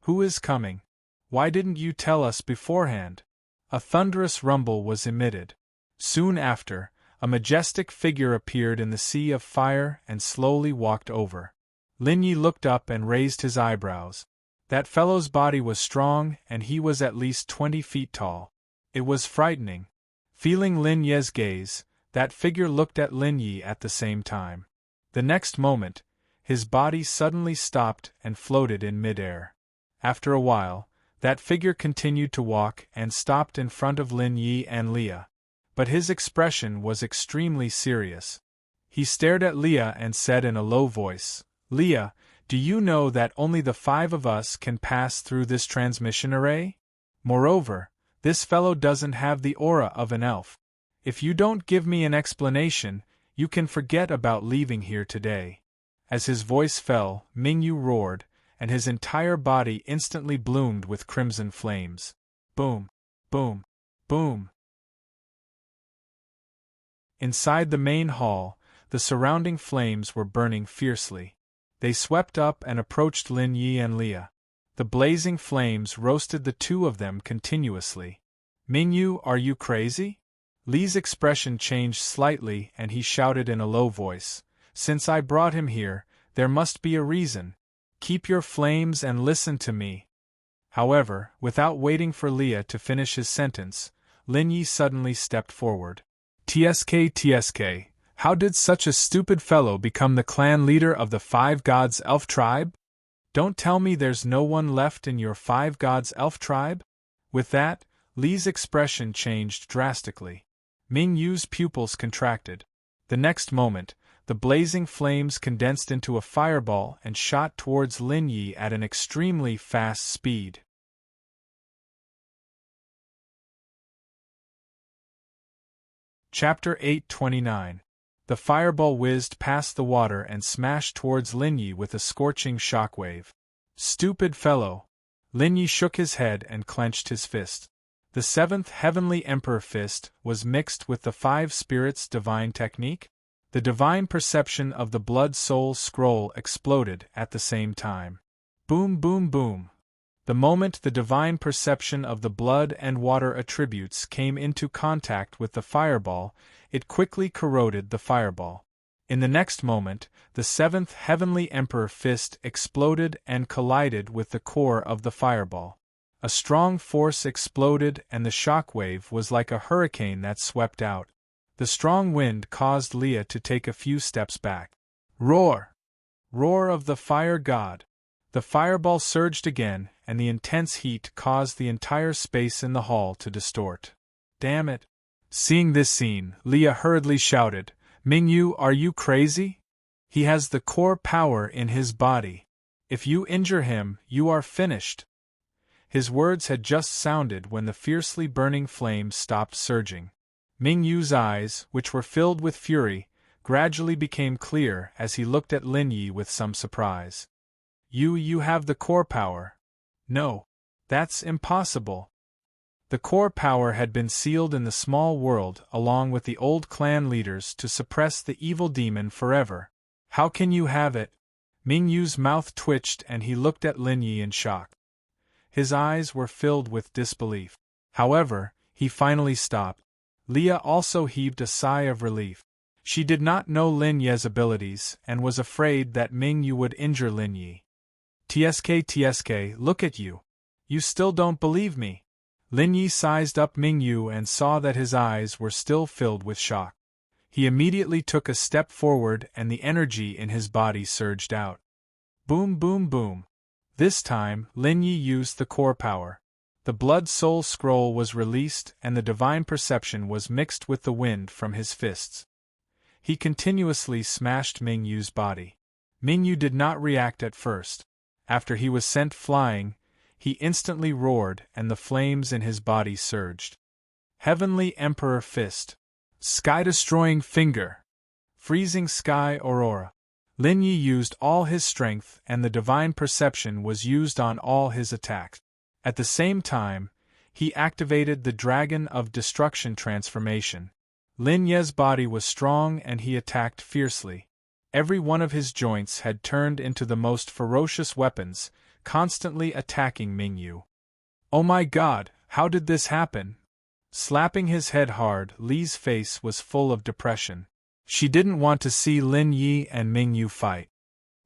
Who is coming? Why didn't you tell us beforehand? A thunderous rumble was emitted. Soon after, a majestic figure appeared in the sea of fire and slowly walked over. Lin Yi looked up and raised his eyebrows. That fellow's body was strong and he was at least 20 feet tall. It was frightening. Feeling Lin Ye's gaze, that figure looked at Lin Yi at the same time. The next moment, his body suddenly stopped and floated in midair. After a while, that figure continued to walk and stopped in front of Lin Yi and Leah. But his expression was extremely serious. He stared at Leah and said in a low voice, "Leah, do you know that only the 5 of us can pass through this transmission array? Moreover, this fellow doesn't have the aura of an elf. If you don't give me an explanation, you can forget about leaving here today." As his voice fell, Ming Yu roared, and his entire body instantly bloomed with crimson flames. Boom! Boom! Boom! Inside the main hall, the surrounding flames were burning fiercely. They swept up and approached Lin Yi and Leah. The blazing flames roasted the two of them continuously. "Ming Yu, are you crazy?" Li's expression changed slightly and he shouted in a low voice, "Since I brought him here, there must be a reason. Keep your flames and listen to me." However, without waiting for Leah to finish his sentence, Lin Yi suddenly stepped forward. TSK, how did such a stupid fellow become the clan leader of the 5 gods elf tribe? Don't tell me there's no one left in your 5 gods elf tribe? With that, Li's expression changed drastically. Ming Yu's pupils contracted. The next moment, the blazing flames condensed into a fireball and shot towards Lin Yi at an extremely fast speed. Chapter 829. The fireball whizzed past the water and smashed towards Lin Yi with a scorching shockwave. Stupid fellow! Lin Yi shook his head and clenched his fist. The 7th Heavenly Emperor fist was mixed with the 5 spirits' divine technique? The divine perception of the blood-soul scroll exploded at the same time. Boom, boom, boom. The moment the divine perception of the blood and water attributes came into contact with the fireball, it quickly corroded the fireball. In the next moment, the seventh heavenly emperor fist exploded and collided with the core of the fireball. A strong force exploded and the shock wave was like a hurricane that swept out. The strong wind caused Leah to take a few steps back. Roar! Roar of the fire god! The fireball surged again, and the intense heat caused the entire space in the hall to distort. Damn it! Seeing this scene, Leah hurriedly shouted, Mingyu, are you crazy? He has the core power in his body. If you injure him, you are finished. His words had just sounded when the fiercely burning flames stopped surging. Mingyu's eyes, which were filled with fury, gradually became clear as he looked at Lin Yi with some surprise. You have the core power. No. That's impossible. The core power had been sealed in the small world along with the old clan leaders to suppress the evil demon forever. How can you have it? Mingyu's mouth twitched and he looked at Lin Yi in shock. His eyes were filled with disbelief. However, he finally stopped. Leah also heaved a sigh of relief. She did not know Lin Ye's abilities and was afraid that Mingyu would injure Lin Yi. TSK, look at you. You still don't believe me. Lin Yi sized up Mingyu and saw that his eyes were still filled with shock. He immediately took a step forward and the energy in his body surged out. Boom, boom, boom. This time, Lin Yi used the core power. The blood-soul scroll was released and the divine perception was mixed with the wind from his fists. He continuously smashed Mingyu's body. Mingyu did not react at first. After he was sent flying, he instantly roared and the flames in his body surged. Heavenly Emperor Fist. Sky-destroying finger. Freezing sky aurora. Lin Yi used all his strength and the divine perception was used on all his attacks. At the same time, he activated the Dragon of Destruction transformation. Lin Ye's body was strong and he attacked fiercely. Every one of his joints had turned into the most ferocious weapons, constantly attacking Mingyu. Oh my god, how did this happen? Slapping his head hard, Li's face was full of depression. She didn't want to see Lin Yi and Mingyu fight.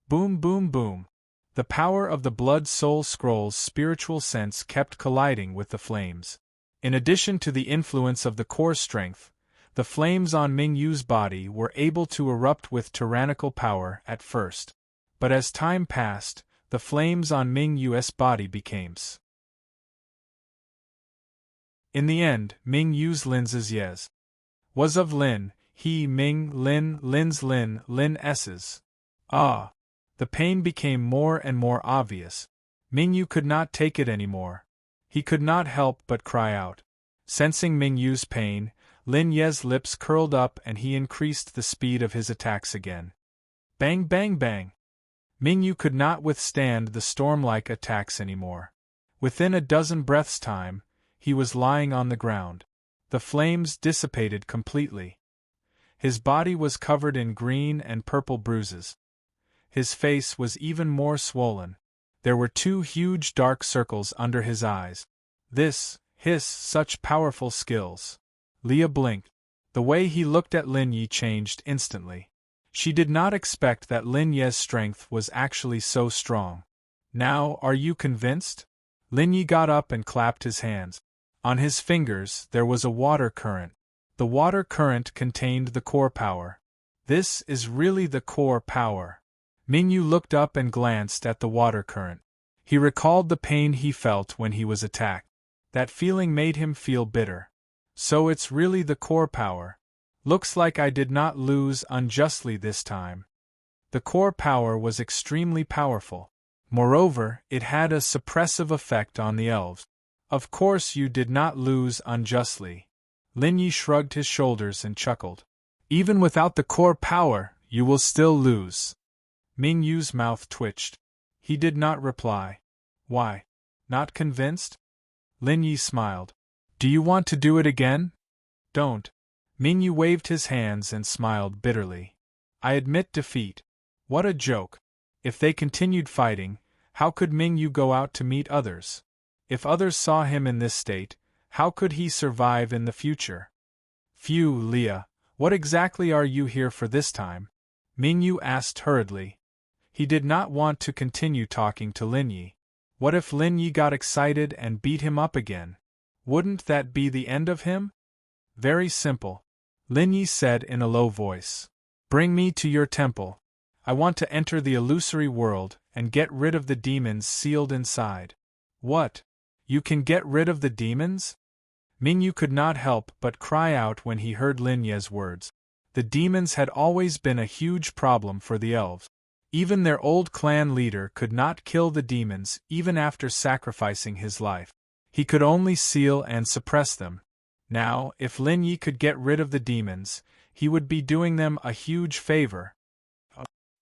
Boom, boom, boom. The power of the blood-soul scroll's spiritual sense kept colliding with the flames. In addition to the influence of the core strength, the flames on Mingyu's body were able to erupt with tyrannical power at first. But as time passed, the flames on Mingyu's body became. In the end, Mingyu's Lin's yes was of Lin, he Ming, Lin, Lin's Lin, Lin S's. Ah! The pain became more and more obvious. Mingyu could not take it anymore. He could not help but cry out. Sensing Mingyu's pain, Lin Ye's lips curled up and he increased the speed of his attacks again. Bang, bang, bang! Mingyu could not withstand the storm-like attacks anymore. Within a dozen breaths' time, he was lying on the ground. The flames dissipated completely. His body was covered in green and purple bruises. His face was even more swollen. There were 2 huge dark circles under his eyes. Such powerful skills. Leah blinked. The way he looked at Lin Yi changed instantly. She did not expect that Lin Ye's strength was actually so strong. Now, are you convinced? Lin Yi got up and clapped his hands. On his fingers there was a water current. The water current contained the core power. This is really the core power. Mingyu looked up and glanced at the water current. He recalled the pain he felt when he was attacked. That feeling made him feel bitter. So it's really the core power. Looks like I did not lose unjustly this time. The core power was extremely powerful. Moreover, it had a suppressive effect on the elves. Of course you did not lose unjustly. Lin Yi shrugged his shoulders and chuckled. Even without the core power, you will still lose. Mingyu's mouth twitched. He did not reply. Why? Not convinced? Lin Yi smiled. Do you want to do it again? Don't. Mingyu waved his hands and smiled bitterly. I admit defeat. What a joke. If they continued fighting, how could Mingyu go out to meet others? If others saw him in this state, how could he survive in the future? Phew, Leah, what exactly are you here for this time? Mingyu asked hurriedly. He did not want to continue talking to Linyi. What if Linyi got excited and beat him up again? Wouldn't that be the end of him? Very simple. Linyi said in a low voice. Bring me to your temple. I want to enter the illusory world and get rid of the demons sealed inside. What? You can get rid of the demons? Mingyu could not help but cry out when he heard Linye's words. The demons had always been a huge problem for the elves. Even their old clan leader could not kill the demons even after sacrificing his life. He could only seal and suppress them. Now, if Linyi could get rid of the demons, he would be doing them a huge favor.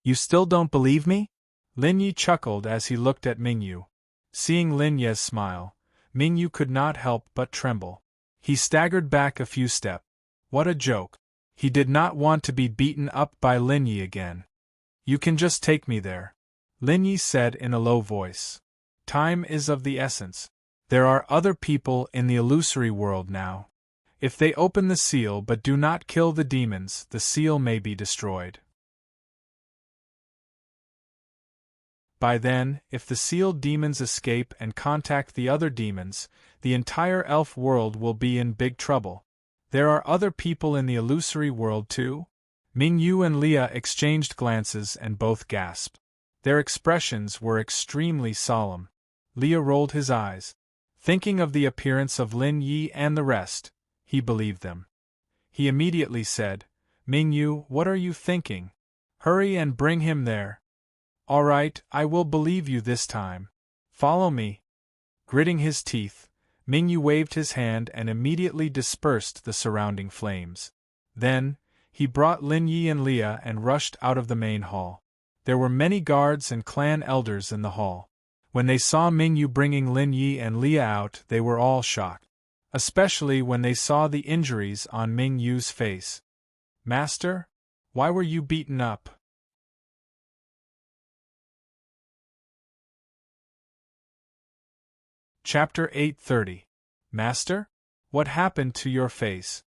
You still don't believe me? Linyi chuckled as he looked at Mingyu. Seeing Linye's smile, Mingyu could not help but tremble. He staggered back a few steps. What a joke. He did not want to be beaten up by Linyi again. You can just take me there, Linyi said in a low voice. Time is of the essence. There are other people in the illusory world now. If they open the seal but do not kill the demons, the seal may be destroyed. By then, if the sealed demons escape and contact the other demons, the entire elf world will be in big trouble. There are other people in the illusory world too? Mingyu and Leah exchanged glances and both gasped. Their expressions were extremely solemn. Leah rolled his eyes. Thinking of the appearance of Lin Yi and the rest, he believed them. He immediately said, Mingyu, what are you thinking? Hurry and bring him there. All right, I will believe you this time. Follow me. Gritting his teeth, Mingyu waved his hand and immediately dispersed the surrounding flames. Then, he brought Lin Yi and Leah and rushed out of the main hall. There were many guards and clan elders in the hall. When they saw Mingyu bringing Lin Yi and Leah out, they were all shocked. Especially when they saw the injuries on Mingyu's face. Master? Why were you beaten up? Chapter 830. Master? What happened to your face?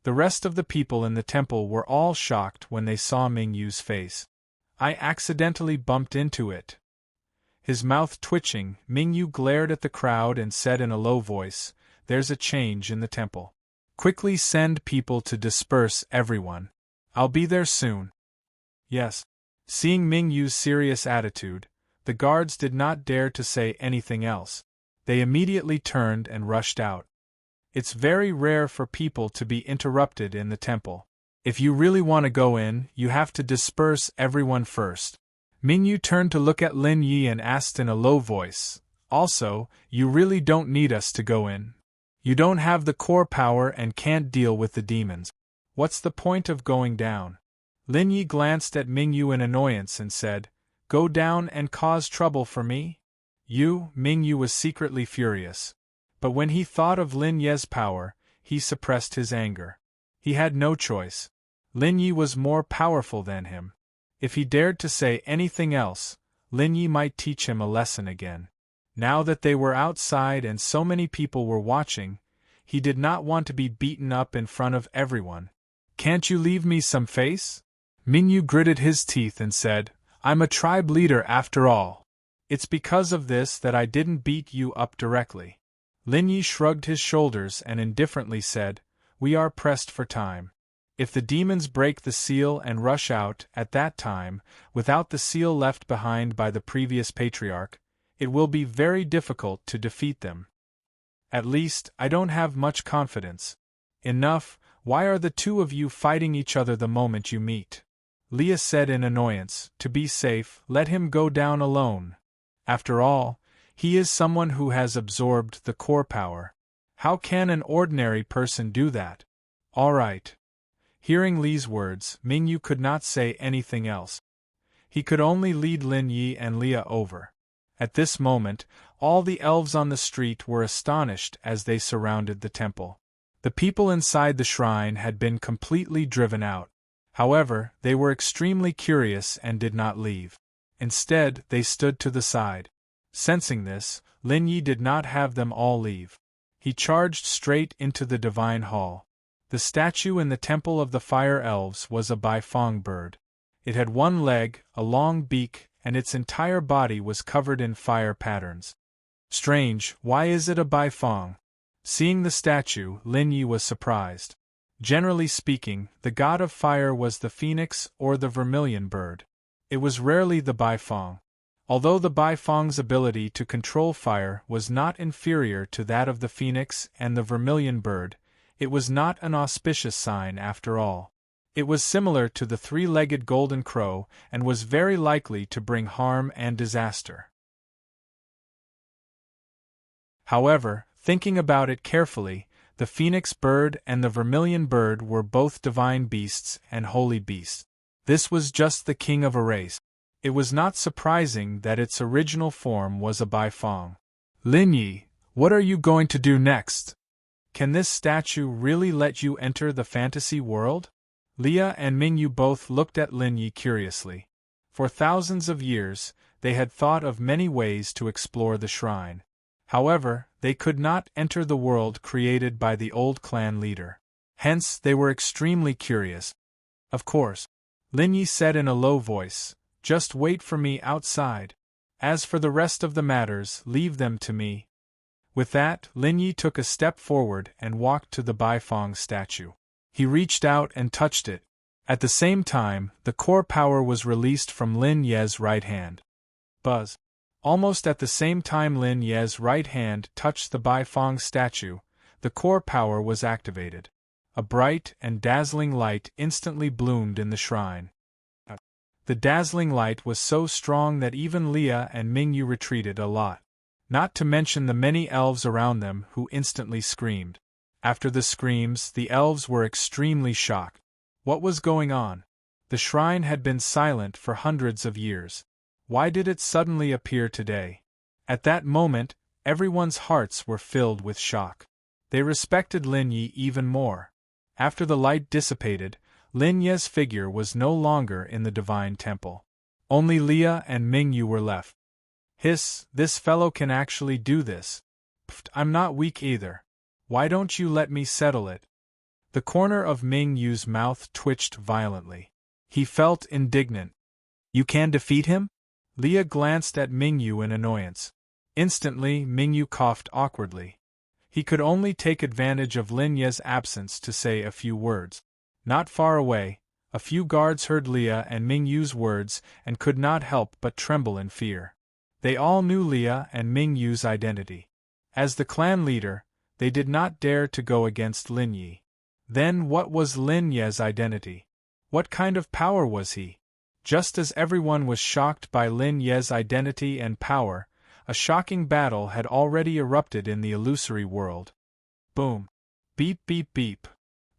The rest of the people in the temple were all shocked when they saw Mingyu's face. I accidentally bumped into it. His mouth twitching, Mingyu glared at the crowd and said in a low voice, There's a change in the temple. Quickly send people to disperse everyone. I'll be there soon. Yes. Seeing Mingyu's serious attitude, the guards did not dare to say anything else. They immediately turned and rushed out. It's very rare for people to be interrupted in the temple. If you really want to go in, you have to disperse everyone first. Mingyu turned to look at Lin Yi and asked in a low voice, Also, you really don't need us to go in. You don't have the core power and can't deal with the demons. What's the point of going down? Lin Yi glanced at Mingyu in annoyance and said, Go down and cause trouble for me? Mingyu was secretly furious. But when he thought of Lin Ye's power, he suppressed his anger. He had no choice. Lin Yi was more powerful than him. If he dared to say anything else, Lin Yi might teach him a lesson again. Now that they were outside and so many people were watching, he did not want to be beaten up in front of everyone. Can't you leave me some face? Mingyu gritted his teeth and said, I'm a tribe leader after all. It's because of this that I didn't beat you up directly. Lin Yi shrugged his shoulders and indifferently said, We are pressed for time. If the demons break the seal and rush out at that time, without the seal left behind by the previous patriarch, it will be very difficult to defeat them. At least, I don't have much confidence. Enough, why are the two of you fighting each other the moment you meet? Leah said in annoyance, To be safe, let him go down alone. After all, he is someone who has absorbed the core power. How can an ordinary person do that? All right. Hearing Li's words, Mingyu could not say anything else. He could only lead Lin Yi and Leah over. At this moment, all the elves on the street were astonished as they surrounded the temple. The people inside the shrine had been completely driven out. However, they were extremely curious and did not leave. Instead, they stood to the side. Sensing this, Lin Yi did not have them all leave. He charged straight into the divine hall. The statue in the Temple of the Fire Elves was a Baifeng bird. It had one leg, a long beak, and its entire body was covered in fire patterns. Strange, why is it a Baifeng? Seeing the statue, Lin Yi was surprised. Generally speaking, the god of fire was the phoenix or the vermilion bird. It was rarely the Baifeng. Although the Baifeng's ability to control fire was not inferior to that of the phoenix and the vermilion bird, it was not an auspicious sign after all. It was similar to the three-legged golden crow and was very likely to bring harm and disaster. However, thinking about it carefully, the phoenix bird and the vermilion bird were both divine beasts and holy beasts. This was just the king of a race. It was not surprising that its original form was a Baifeng. Lin Yi, what are you going to do next? Can this statue really let you enter the fantasy world? Leah and Mingyu both looked at Lin Yi curiously. For thousands of years, they had thought of many ways to explore the shrine. However, they could not enter the world created by the old clan leader. Hence, they were extremely curious. Of course, Lin Yi said in a low voice, "Just wait for me outside. As for the rest of the matters, leave them to me." With that, Lin Yi took a step forward and walked to the Baifeng statue. He reached out and touched it. At the same time, the core power was released from Lin Ye's right hand. Buzz. Almost at the same time Lin Ye's right hand touched the Baifeng statue, the core power was activated. A bright and dazzling light instantly bloomed in the shrine. The dazzling light was so strong that even Leah and Mingyu retreated a lot. Not to mention the many elves around them who instantly screamed. After the screams, the elves were extremely shocked. What was going on? The shrine had been silent for hundreds of years. Why did it suddenly appear today? At that moment, everyone's hearts were filled with shock. They respected Lin Yi even more. After the light dissipated, Lin Ye's figure was no longer in the divine temple. Only Leah and Mingyu were left. Hiss, this fellow can actually do this. Pfft, I'm not weak either. Why don't you let me settle it? The corner of Mingyu's mouth twitched violently. He felt indignant. You can defeat him? Leah glanced at Mingyu in annoyance. Instantly, Mingyu coughed awkwardly. He could only take advantage of Lin Ye's absence to say a few words. Not far away, a few guards heard Leah and Mingyu's words and could not help but tremble in fear. They all knew Leah and Mingyu's identity. As the clan leader, they did not dare to go against Lin Yi. Then what was Lin Ye's identity? What kind of power was he? Just as everyone was shocked by Lin Ye's identity and power, a shocking battle had already erupted in the illusory world. Boom! Beep beep beep!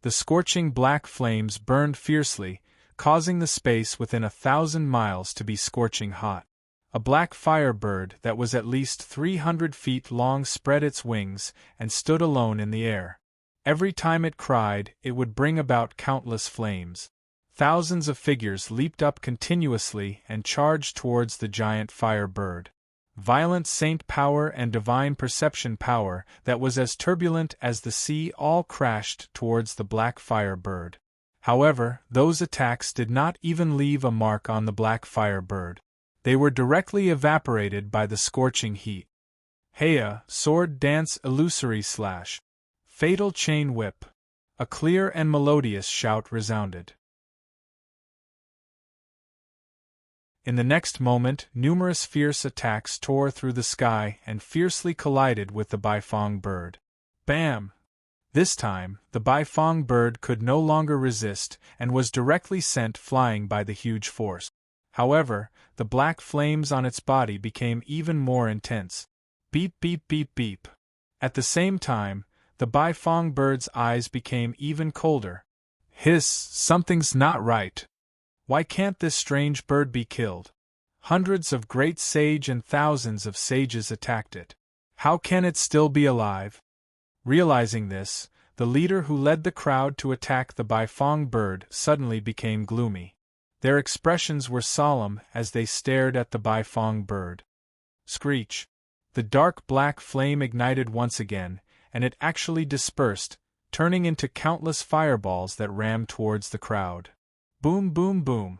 The scorching black flames burned fiercely, causing the space within 1,000 miles to be scorching hot. A black firebird that was at least 300 feet long spread its wings and stood alone in the air. Every time it cried, it would bring about countless flames. Thousands of figures leaped up continuously and charged towards the giant firebird. Violent saint power and divine perception power that was as turbulent as the sea all crashed towards the black firebird. However, those attacks did not even leave a mark on the black firebird. They were directly evaporated by the scorching heat. Heya, sword dance illusory slash. Fatal chain whip. A clear and melodious shout resounded. In the next moment, numerous fierce attacks tore through the sky and fiercely collided with the Baifeng bird. Bam! This time, the Baifeng bird could no longer resist and was directly sent flying by the huge force. However, the black flames on its body became even more intense. Beep beep beep beep. At the same time, the Baifeng bird's eyes became even colder. Hiss, something's not right. Why can't this strange bird be killed? Hundreds of great sage and thousands of sages attacked it. How can it still be alive? Realizing this, the leader who led the crowd to attack the Baifeng bird suddenly became gloomy. Their expressions were solemn as they stared at the Baifeng bird. Screech! The dark black flame ignited once again, and it actually dispersed, turning into countless fireballs that rammed towards the crowd. Boom, boom, boom!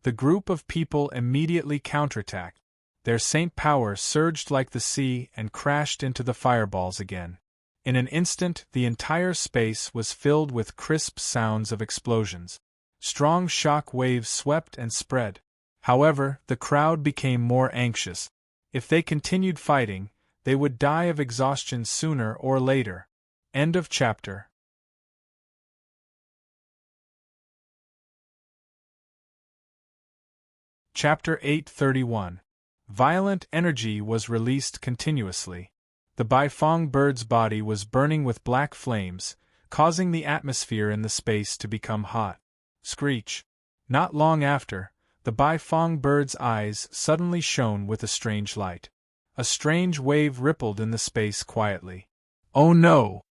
The group of people immediately counterattacked. Their saint power surged like the sea and crashed into the fireballs again. In an instant, the entire space was filled with crisp sounds of explosions. Strong shock waves swept and spread. However, the crowd became more anxious. If they continued fighting, they would die of exhaustion sooner or later. End of chapter. Chapter 831. Violent energy was released continuously. The Baifeng bird's body was burning with black flames, causing the atmosphere in the space to become hot. Screech! Not long after, the Baifeng bird's eyes suddenly shone with a strange light. A strange wave rippled in the space quietly. Oh no!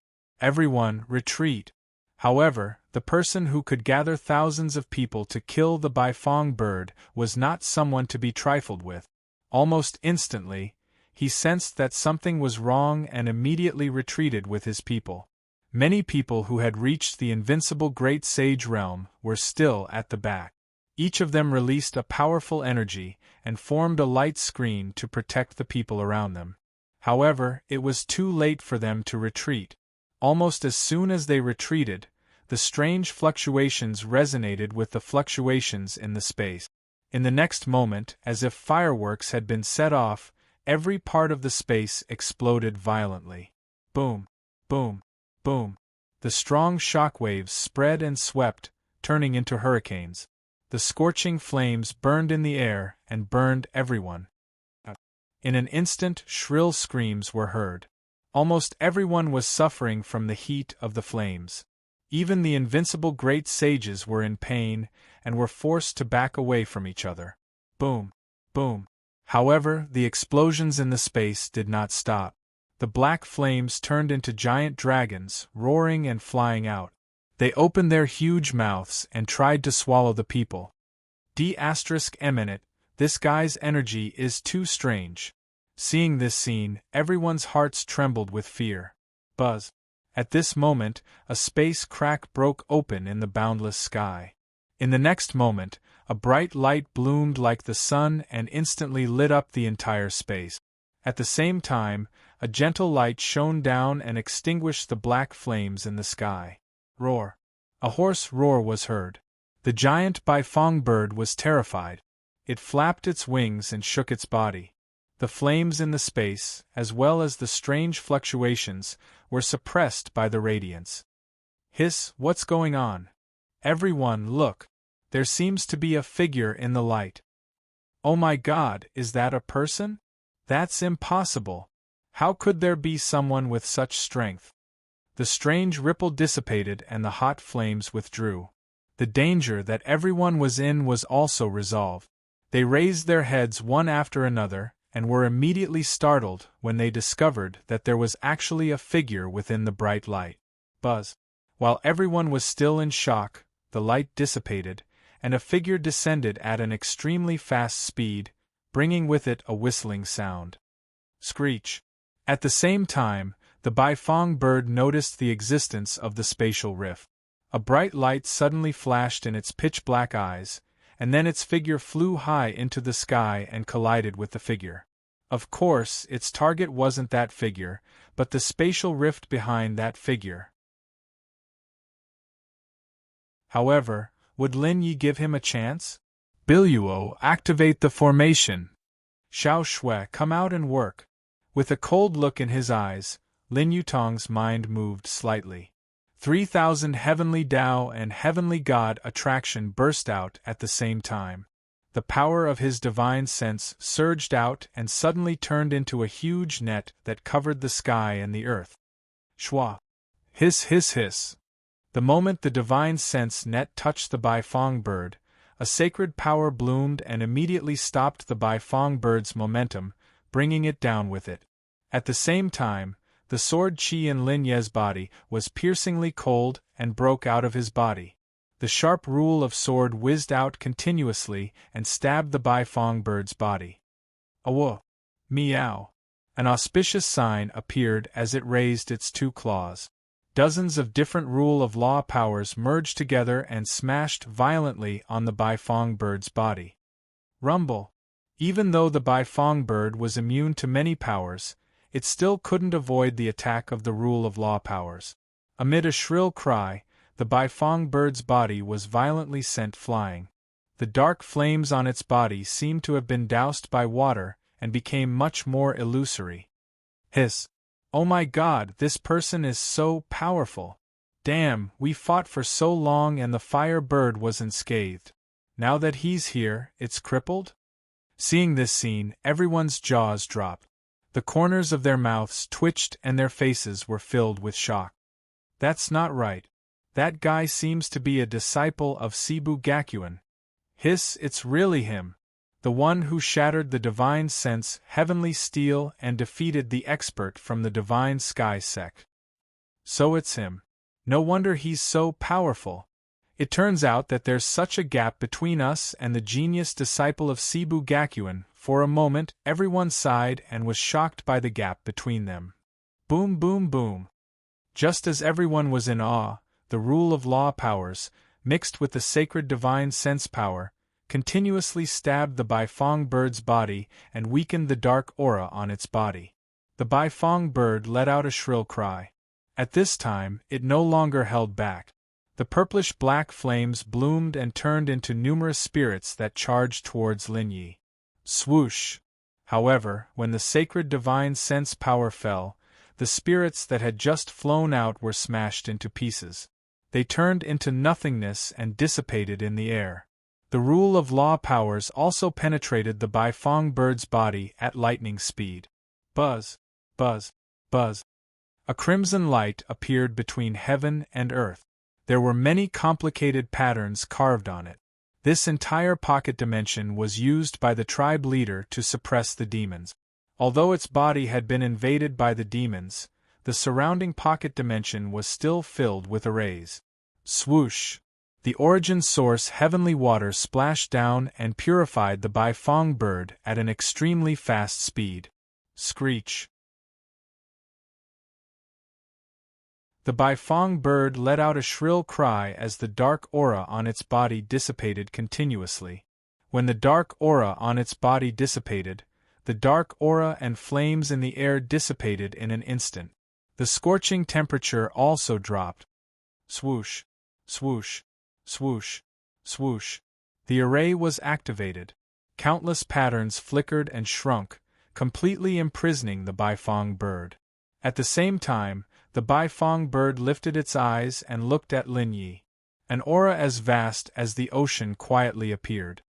Everyone, retreat! However, the person who could gather thousands of people to kill the Baifeng bird was not someone to be trifled with. Almost instantly, he sensed that something was wrong and immediately retreated with his people. Many people who had reached the invincible Great Sage realm were still at the back. Each of them released a powerful energy and formed a light screen to protect the people around them. However, it was too late for them to retreat. Almost as soon as they retreated, the strange fluctuations resonated with the fluctuations in the space. In the next moment, as if fireworks had been set off, every part of the space exploded violently. Boom! Boom! Boom! The strong shock waves spread and swept, turning into hurricanes. The scorching flames burned in the air and burned everyone. In an instant, shrill screams were heard. Almost everyone was suffering from the heat of the flames. Even the invincible great sages were in pain and were forced to back away from each other. Boom! Boom! However, the explosions in the space did not stop. The black flames turned into giant dragons, roaring and flying out. They opened their huge mouths and tried to swallow the people. D*Eminent, this guy's energy is too strange. Seeing this scene, everyone's hearts trembled with fear. Buzz! At this moment, a space crack broke open in the boundless sky. In the next moment, a bright light bloomed like the sun and instantly lit up the entire space. At the same time, a gentle light shone down and extinguished the black flames in the sky. Roar! A hoarse roar was heard. The giant Baifeng bird was terrified. It flapped its wings and shook its body. The flames in the space, as well as the strange fluctuations, were suppressed by the radiance. Hiss, what's going on? Everyone, look! There seems to be a figure in the light. Oh my God, is that a person? That's impossible. How could there be someone with such strength? The strange ripple dissipated and the hot flames withdrew. The danger that everyone was in was also resolved. They raised their heads one after another, and were immediately startled when they discovered that there was actually a figure within the bright light. Buzz! While everyone was still in shock, the light dissipated, and a figure descended at an extremely fast speed, bringing with it a whistling sound. Screech! At the same time, the Baifeng bird noticed the existence of the spatial rift. A bright light suddenly flashed in its pitch-black eyes, and then its figure flew high into the sky and collided with the figure. Of course, its target wasn't that figure, but the spatial rift behind that figure. However, would Lin Yi give him a chance? Biluo, activate the formation. Xiao Shui, come out and work. With a cold look in his eyes, Lin Yutong's mind moved slightly. 3,000 heavenly Tao and heavenly God attraction burst out at the same time. The power of his divine sense surged out and suddenly turned into a huge net that covered the sky and the earth. Shwa! Hiss, hiss, hiss! The moment the divine sense net touched the Baifeng bird, a sacred power bloomed and immediately stopped the Baifeng bird's momentum, bringing it down with it. At the same time, the sword qi in Lin Ye's body was piercingly cold and broke out of his body. The sharp rule of sword whizzed out continuously and stabbed the Baifeng bird's body. Awo! Meow! An auspicious sign appeared as it raised its two claws. Dozens of different rule of law powers merged together and smashed violently on the Baifeng bird's body. Rumble! Even though the Baifeng bird was immune to many powers, it still couldn't avoid the attack of the rule of law powers. Amid a shrill cry, the Baifeng bird's body was violently sent flying. The dark flames on its body seemed to have been doused by water and became much more illusory. Hiss! Oh my God, this person is so powerful! Damn, we fought for so long and the fire bird was unscathed. Now that he's here, it's crippled? Seeing this scene, everyone's jaws dropped. The corners of their mouths twitched and their faces were filled with shock. That's not right. That guy seems to be a disciple of Sibu Gakuin. Hiss, it's really him. The one who shattered the divine sense heavenly steel and defeated the expert from the divine sky sect. So it's him. No wonder he's so powerful. It turns out that there's such a gap between us and the genius disciple of Sibu Gakuin. For a moment, everyone sighed and was shocked by the gap between them. Boom, boom, boom. Just as everyone was in awe, the rule of law powers, mixed with the sacred divine sense power, continuously stabbed the Baifeng bird's body and weakened the dark aura on its body. The Baifeng bird let out a shrill cry. At this time, it no longer held back. The purplish-black flames bloomed and turned into numerous spirits that charged towards Lin Yi. Swoosh! However, when the sacred divine sense power fell, the spirits that had just flown out were smashed into pieces. They turned into nothingness and dissipated in the air. The rule of law powers also penetrated the Baifeng bird's body at lightning speed. Buzz! Buzz! Buzz! A crimson light appeared between heaven and earth. There were many complicated patterns carved on it. This entire pocket dimension was used by the tribe leader to suppress the demons. Although its body had been invaded by the demons, the surrounding pocket dimension was still filled with arrays. Swoosh! The origin source heavenly water splashed down and purified the Baifeng bird at an extremely fast speed. Screech! The Baifeng bird let out a shrill cry as the dark aura on its body dissipated continuously. When the dark aura on its body dissipated, the dark aura and flames in the air dissipated in an instant. The scorching temperature also dropped. Swoosh! Swoosh! Swoosh! Swoosh! The array was activated. Countless patterns flickered and shrunk, completely imprisoning the Baifeng bird. At the same time, the Baifeng bird lifted its eyes and looked at Lin Yi. An aura as vast as the ocean quietly appeared.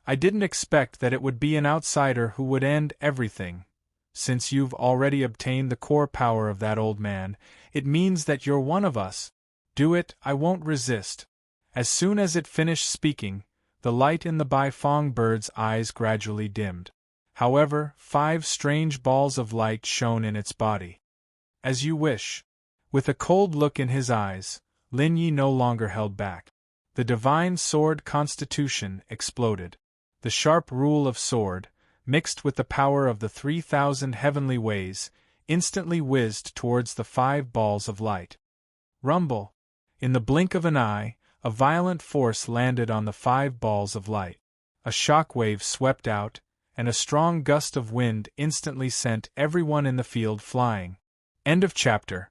I didn't expect that it would be an outsider who would end everything. Since you've already obtained the core power of that old man, it means that you're one of us. Do it, I won't resist. As soon as it finished speaking, the light in the Baifeng bird's eyes gradually dimmed. However, 5 strange balls of light shone in its body. As you wish. With a cold look in his eyes, Lin Yi no longer held back. The divine sword constitution exploded. The sharp rule of sword, mixed with the power of the 3,000 heavenly ways, instantly whizzed towards the 5 balls of light. Rumble! In the blink of an eye, a violent force landed on the 5 balls of light. A shock wave swept out, and a strong gust of wind instantly sent everyone in the field flying. End of chapter.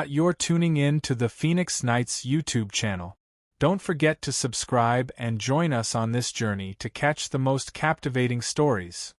You're tuning in to the Phoenix Knights YouTube channel. Don't forget to subscribe and join us on this journey to catch the most captivating stories.